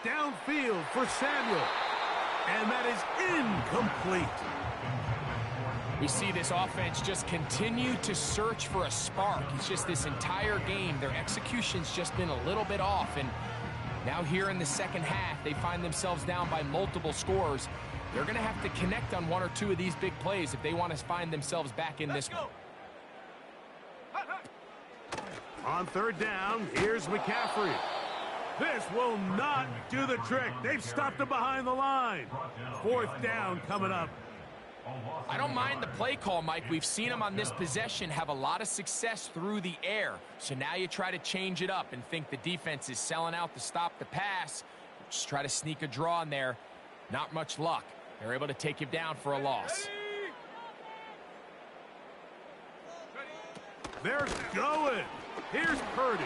Downfield for Samuel. And that is incomplete. We see this offense just continue to search for a spark. It's just this entire game, their execution's just been a little bit off. And now here in the second half, they find themselves down by multiple scores. They're going to have to connect on one or two of these big plays if they want to find themselves back in this one. On third down, here's McCaffrey. This will not do the trick. They've stopped him behind the line. Fourth down coming up. I don't mind the play call, Mike. We've seen him on this possession have a lot of success through the air. So now you try to change it up and think the defense is selling out to stop the pass. Just try to sneak a draw in there. Not much luck. They're able to take him down for a loss. They're going. Here's Purdy.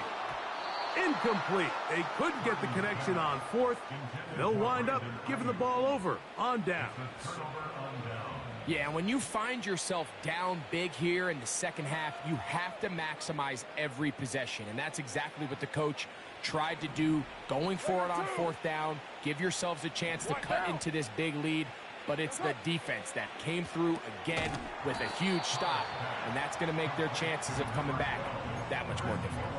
Incomplete. They couldn't get the connection on fourth. They'll wind up giving the ball over on downs. Yeah, and when you find yourself down big here in the second half, you have to maximize every possession. And that's exactly what the coach tried to do, going for it on fourth down. Give yourselves a chance to cut into this big lead. But it's the defense that came through again with a huge stop. And that's going to make their chances of coming back that much more difficult.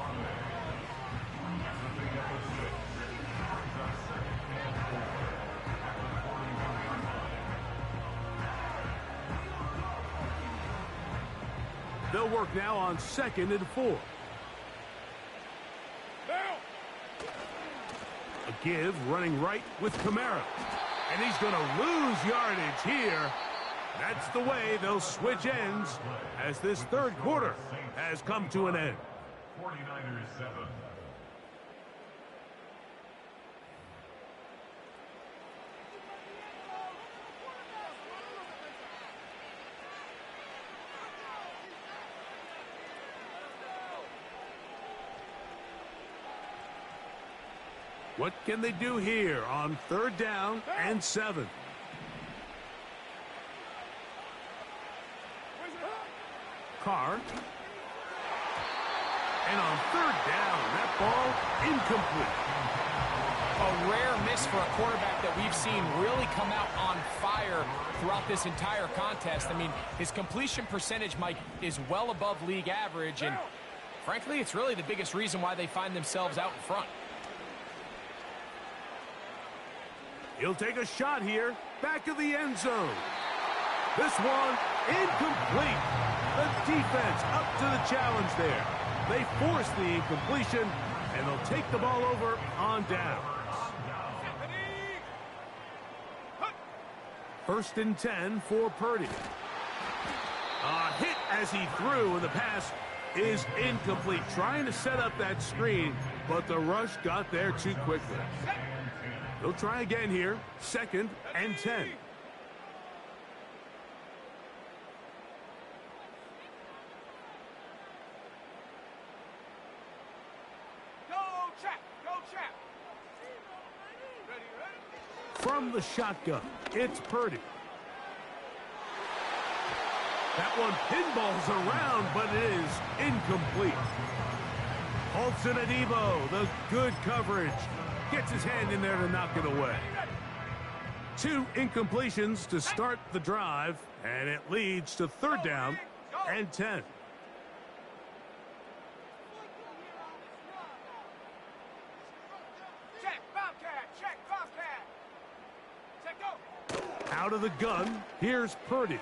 They'll work now on second and 4. A give running right with Kamara. And he's going to lose yardage here. That's the way they'll switch ends as this third quarter has come to an end. 49ers 7. What can they do here on third down and 7? Carr. And on third down, that ball incomplete. A rare miss for a quarterback that we've seen really come out on fire throughout this entire contest. I mean, his completion percentage, Mike, is well above league average. And frankly, it's really the biggest reason why they find themselves out in front. He'll take a shot here, back of the end zone. This one, incomplete. The defense up to the challenge there. They force the incompletion, and they'll take the ball over on downs. First and 10 for Purdy. A hit as he threw, and the pass is incomplete. Trying to set up that screen, but the rush got there too quickly. They'll try again here, second and 10. Go, Chap! Go, Chap! Ready, ready? From the shotgun, it's Purdy. That one pinballs around, but it is incomplete. Paulson Adebo, the good coverage. Gets his hand in there to knock it away. 2 incompletions to start the drive, and it leads to third down and 10. Check, Bobcat! Check, Bobcat! Check, go! Out of the gun, here's Purdy.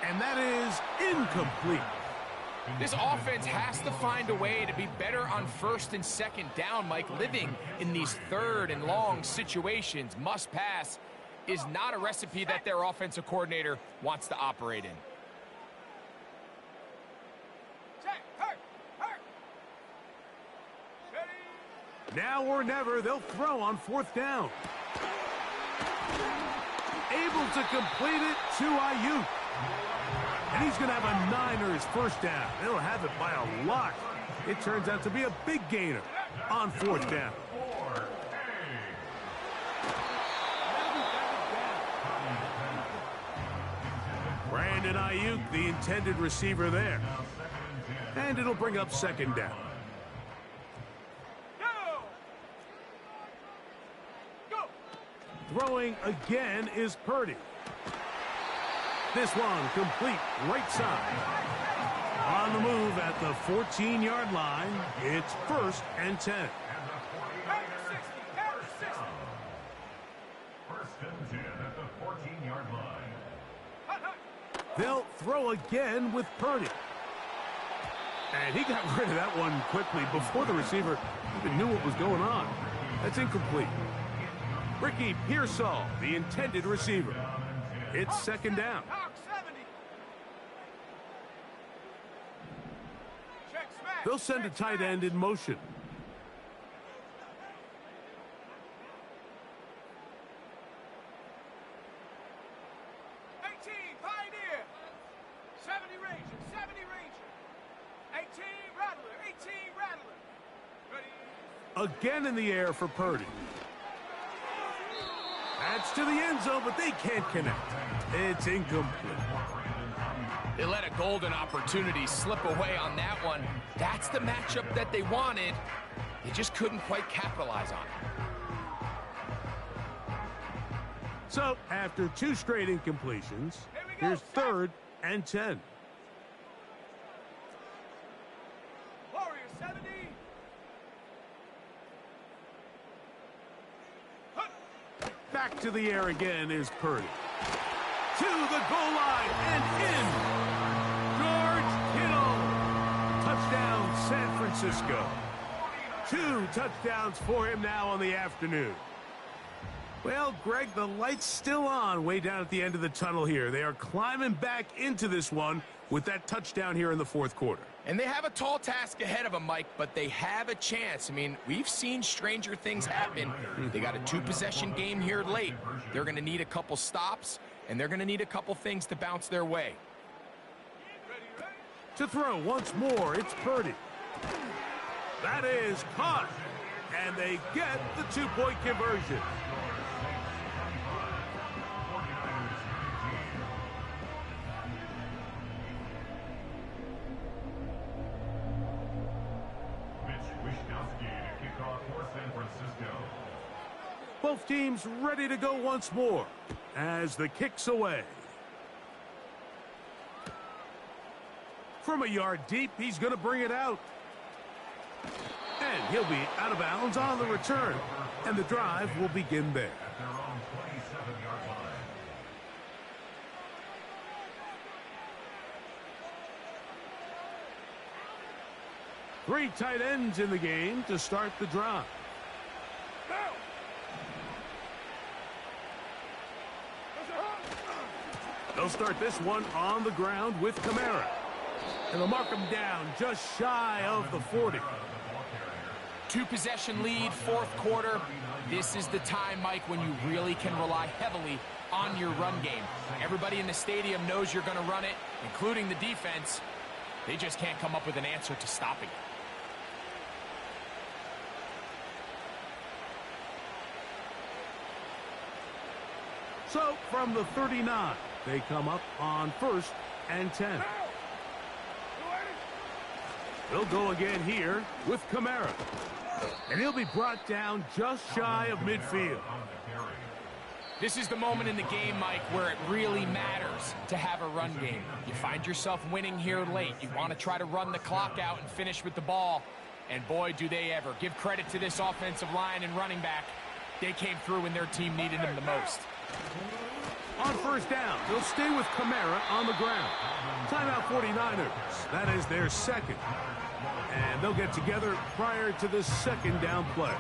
And that is incomplete. This offense has to find a way to be better on first and second down, Mike. Living in these third and long situations, must pass, is not a recipe that their offensive coordinator wants to operate in. Now or never, they'll throw on 4th down. Able to complete it to Ayuk. And he's going to have a Niners first down. They'll have it by a lot. It turns out to be a big gainer on 4th down. Brandon Ayuk, the intended receiver there. And it'll bring up 2nd down. Throwing again is Purdy. This one complete right side. On the move at the 14-yard line, it's 1st and 10. First and 10 at the 14-yard line. They'll throw again with Purdy. And he got rid of that one quickly before the receiver even knew what was going on. That's incomplete. Ricky Pearsall, the intended receiver. It's 2nd down. They'll send a tight end in motion. Again in the air for Purdy. That's to the end zone, but they can't connect. It's incomplete. They let a golden opportunity slip away on that one. That's the matchup that they wanted. They just couldn't quite capitalize on it. So, after 2 straight incompletions, here's 3rd and 10. Back to the air again is Purdy. To the goal line and in. George Kittle. Touchdown, San Francisco. 2 touchdowns for him now on the afternoon. Well, Greg, the light's still on way down at the end of the tunnel here. They are climbing back into this one with that touchdown here in the 4th quarter. And they have a tall task ahead of them, Mike, but they have a chance. I mean, we've seen stranger things happen. They got a 2-possession game here late. They're going to need a couple stops, and they're going to need a couple things to bounce their way. To throw once more, it's Purdy. That is caught, and they get the 2-point conversion. Both teams ready to go once more as the kick's away. From a yard deep, he's going to bring it out. And he'll be out of bounds on the return. And the drive will begin there. At their own 27-yard line. 3 tight ends in the game to start the drive. They'll start this one on the ground with Kamara. And they'll mark him down just shy of the 40. 2-possession lead, 4th quarter. This is the time, Mike, when you really can rely heavily on your run game. Everybody in the stadium knows you're going to run it, including the defense. They just can't come up with an answer to stopping it. So, from the 39, they come up on 1st and 10. They'll go again here with Kamara. And he'll be brought down just shy of midfield. This is the moment in the game, Mike, where it really matters to have a run game. You find yourself winning here late. You want to try to run the clock out and finish with the ball. And boy, do they ever. Give credit to this offensive line and running back. They came through when their team needed them the most. On first down, they'll stay with Kamara on the ground. Timeout 49ers. That is their second. And they'll get together prior to the second down play.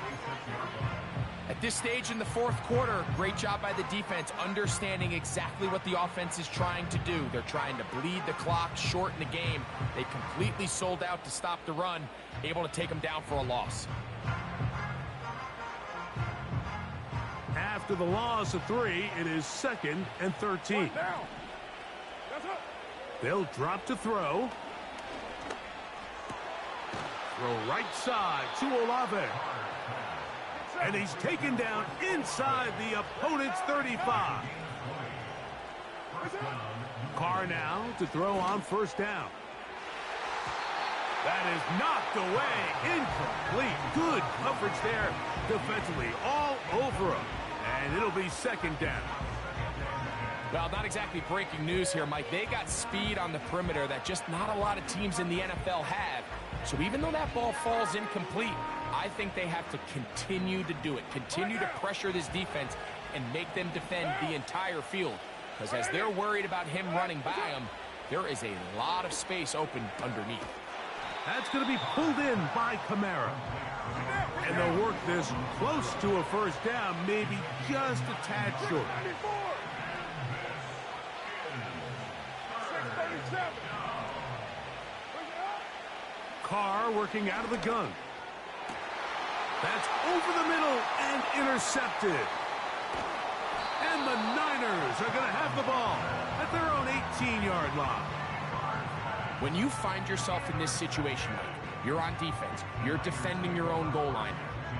At this stage in the fourth quarter, great job by the defense understanding exactly what the offense is trying to do. They're trying to bleed the clock, shorten the game. They completely sold out to stop the run, able to take them down for a loss. After the loss of 3, it is 2nd and 13. They'll drop to throw. Throw right side to Olave. And he's taken down inside the opponent's 35. Carr now to throw on first down. That is knocked away. Incomplete. Good coverage there defensively. All over him. And it'll be second down. Well, not exactly breaking news here, Mike. They got speed on the perimeter that just not a lot of teams in the NFL have. So even though that ball falls incomplete, I think they have to continue to do it. Continue to pressure this defense and make them defend the entire field. Because as they're worried about him running by them, there is a lot of space open underneath. That's going to be pulled in by Kamara. And they'll work this close to a first down, maybe just a tad short. Carr working out of the gun. That's over the middle and intercepted. And the Niners are going to have the ball at their own 18-yard line. When you find yourself in this situation, Mike, you're on defense, you're defending your own goal line,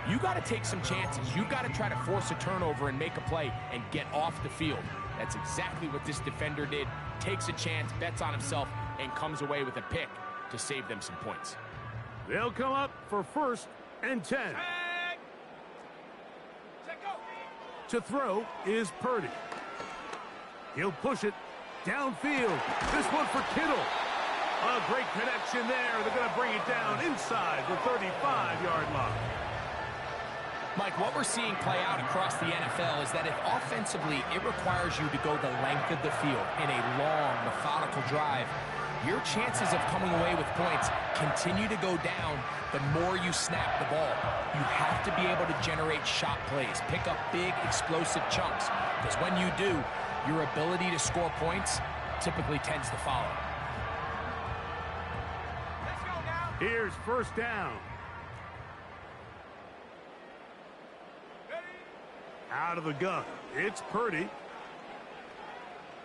you got to take some chances. You got to try to force a turnover and make a play and get off the field. That's exactly what this defender did. Takes a chance, bets on himself, and comes away with a pick to save them some points. They'll come up for 1st and 10. To throw is Purdy. He'll push it downfield. This one for Kittle. A great connection there. They're going to bring it down inside the 35-yard line. Mike, what we're seeing play out across the NFL is that if offensively it requires you to go the length of the field in a long, methodical drive, your chances of coming away with points continue to go down the more you snap the ball. You have to be able to generate shot plays, pick up big, explosive chunks, because when you do, your ability to score points typically tends to follow. Here's first down. Out of the gun. It's Purdy.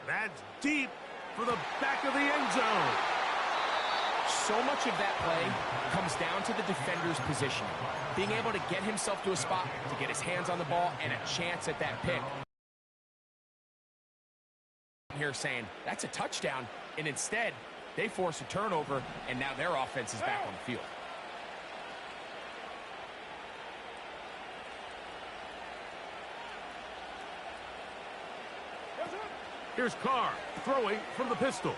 That's deep for the back of the end zone. So much of that play comes down to the defender's positioning. Being able to get himself to a spot, to get his hands on the ball, and a chance at that pick. Here saying, that's a touchdown, and instead, they force a turnover, and now their offense is back on the field. Here's Carr throwing from the pistol.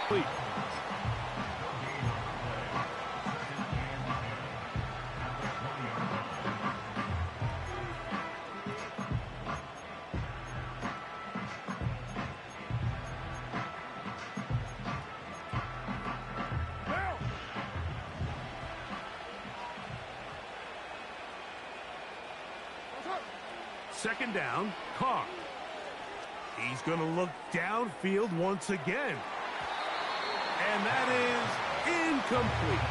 Complete. Second down, Carr. He's going to look downfield once again. And that is incomplete.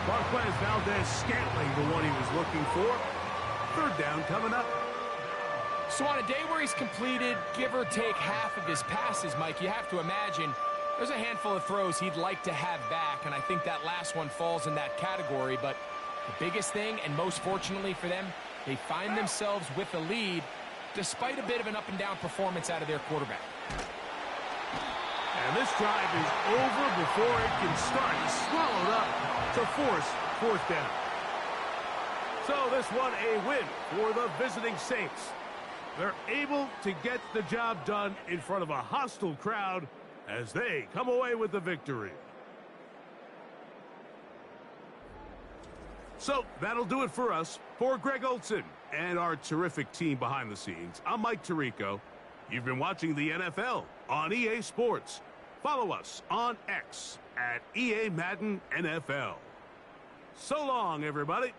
Marquez Valdez-Scantling, the one he was looking for. Third down coming up. So on a day where he's completed, give or take half of his passes, Mike, you have to imagine there's a handful of throws he'd like to have back, and I think that last one falls in that category. But the biggest thing, and most fortunately for them, they find themselves with a lead despite a bit of an up-and-down performance out of their quarterback. And this drive is over before it can start. He's swallowed up to force fourth down. So this one a win for the visiting Saints. They're able to get the job done in front of a hostile crowd as they come away with the victory. So that'll do it for us. For Greg Olson, and our terrific team behind the scenes, I'm Mike Tirico. You've been watching the NFL on EA Sports. Follow us on X at EA Madden NFL. So long, everybody.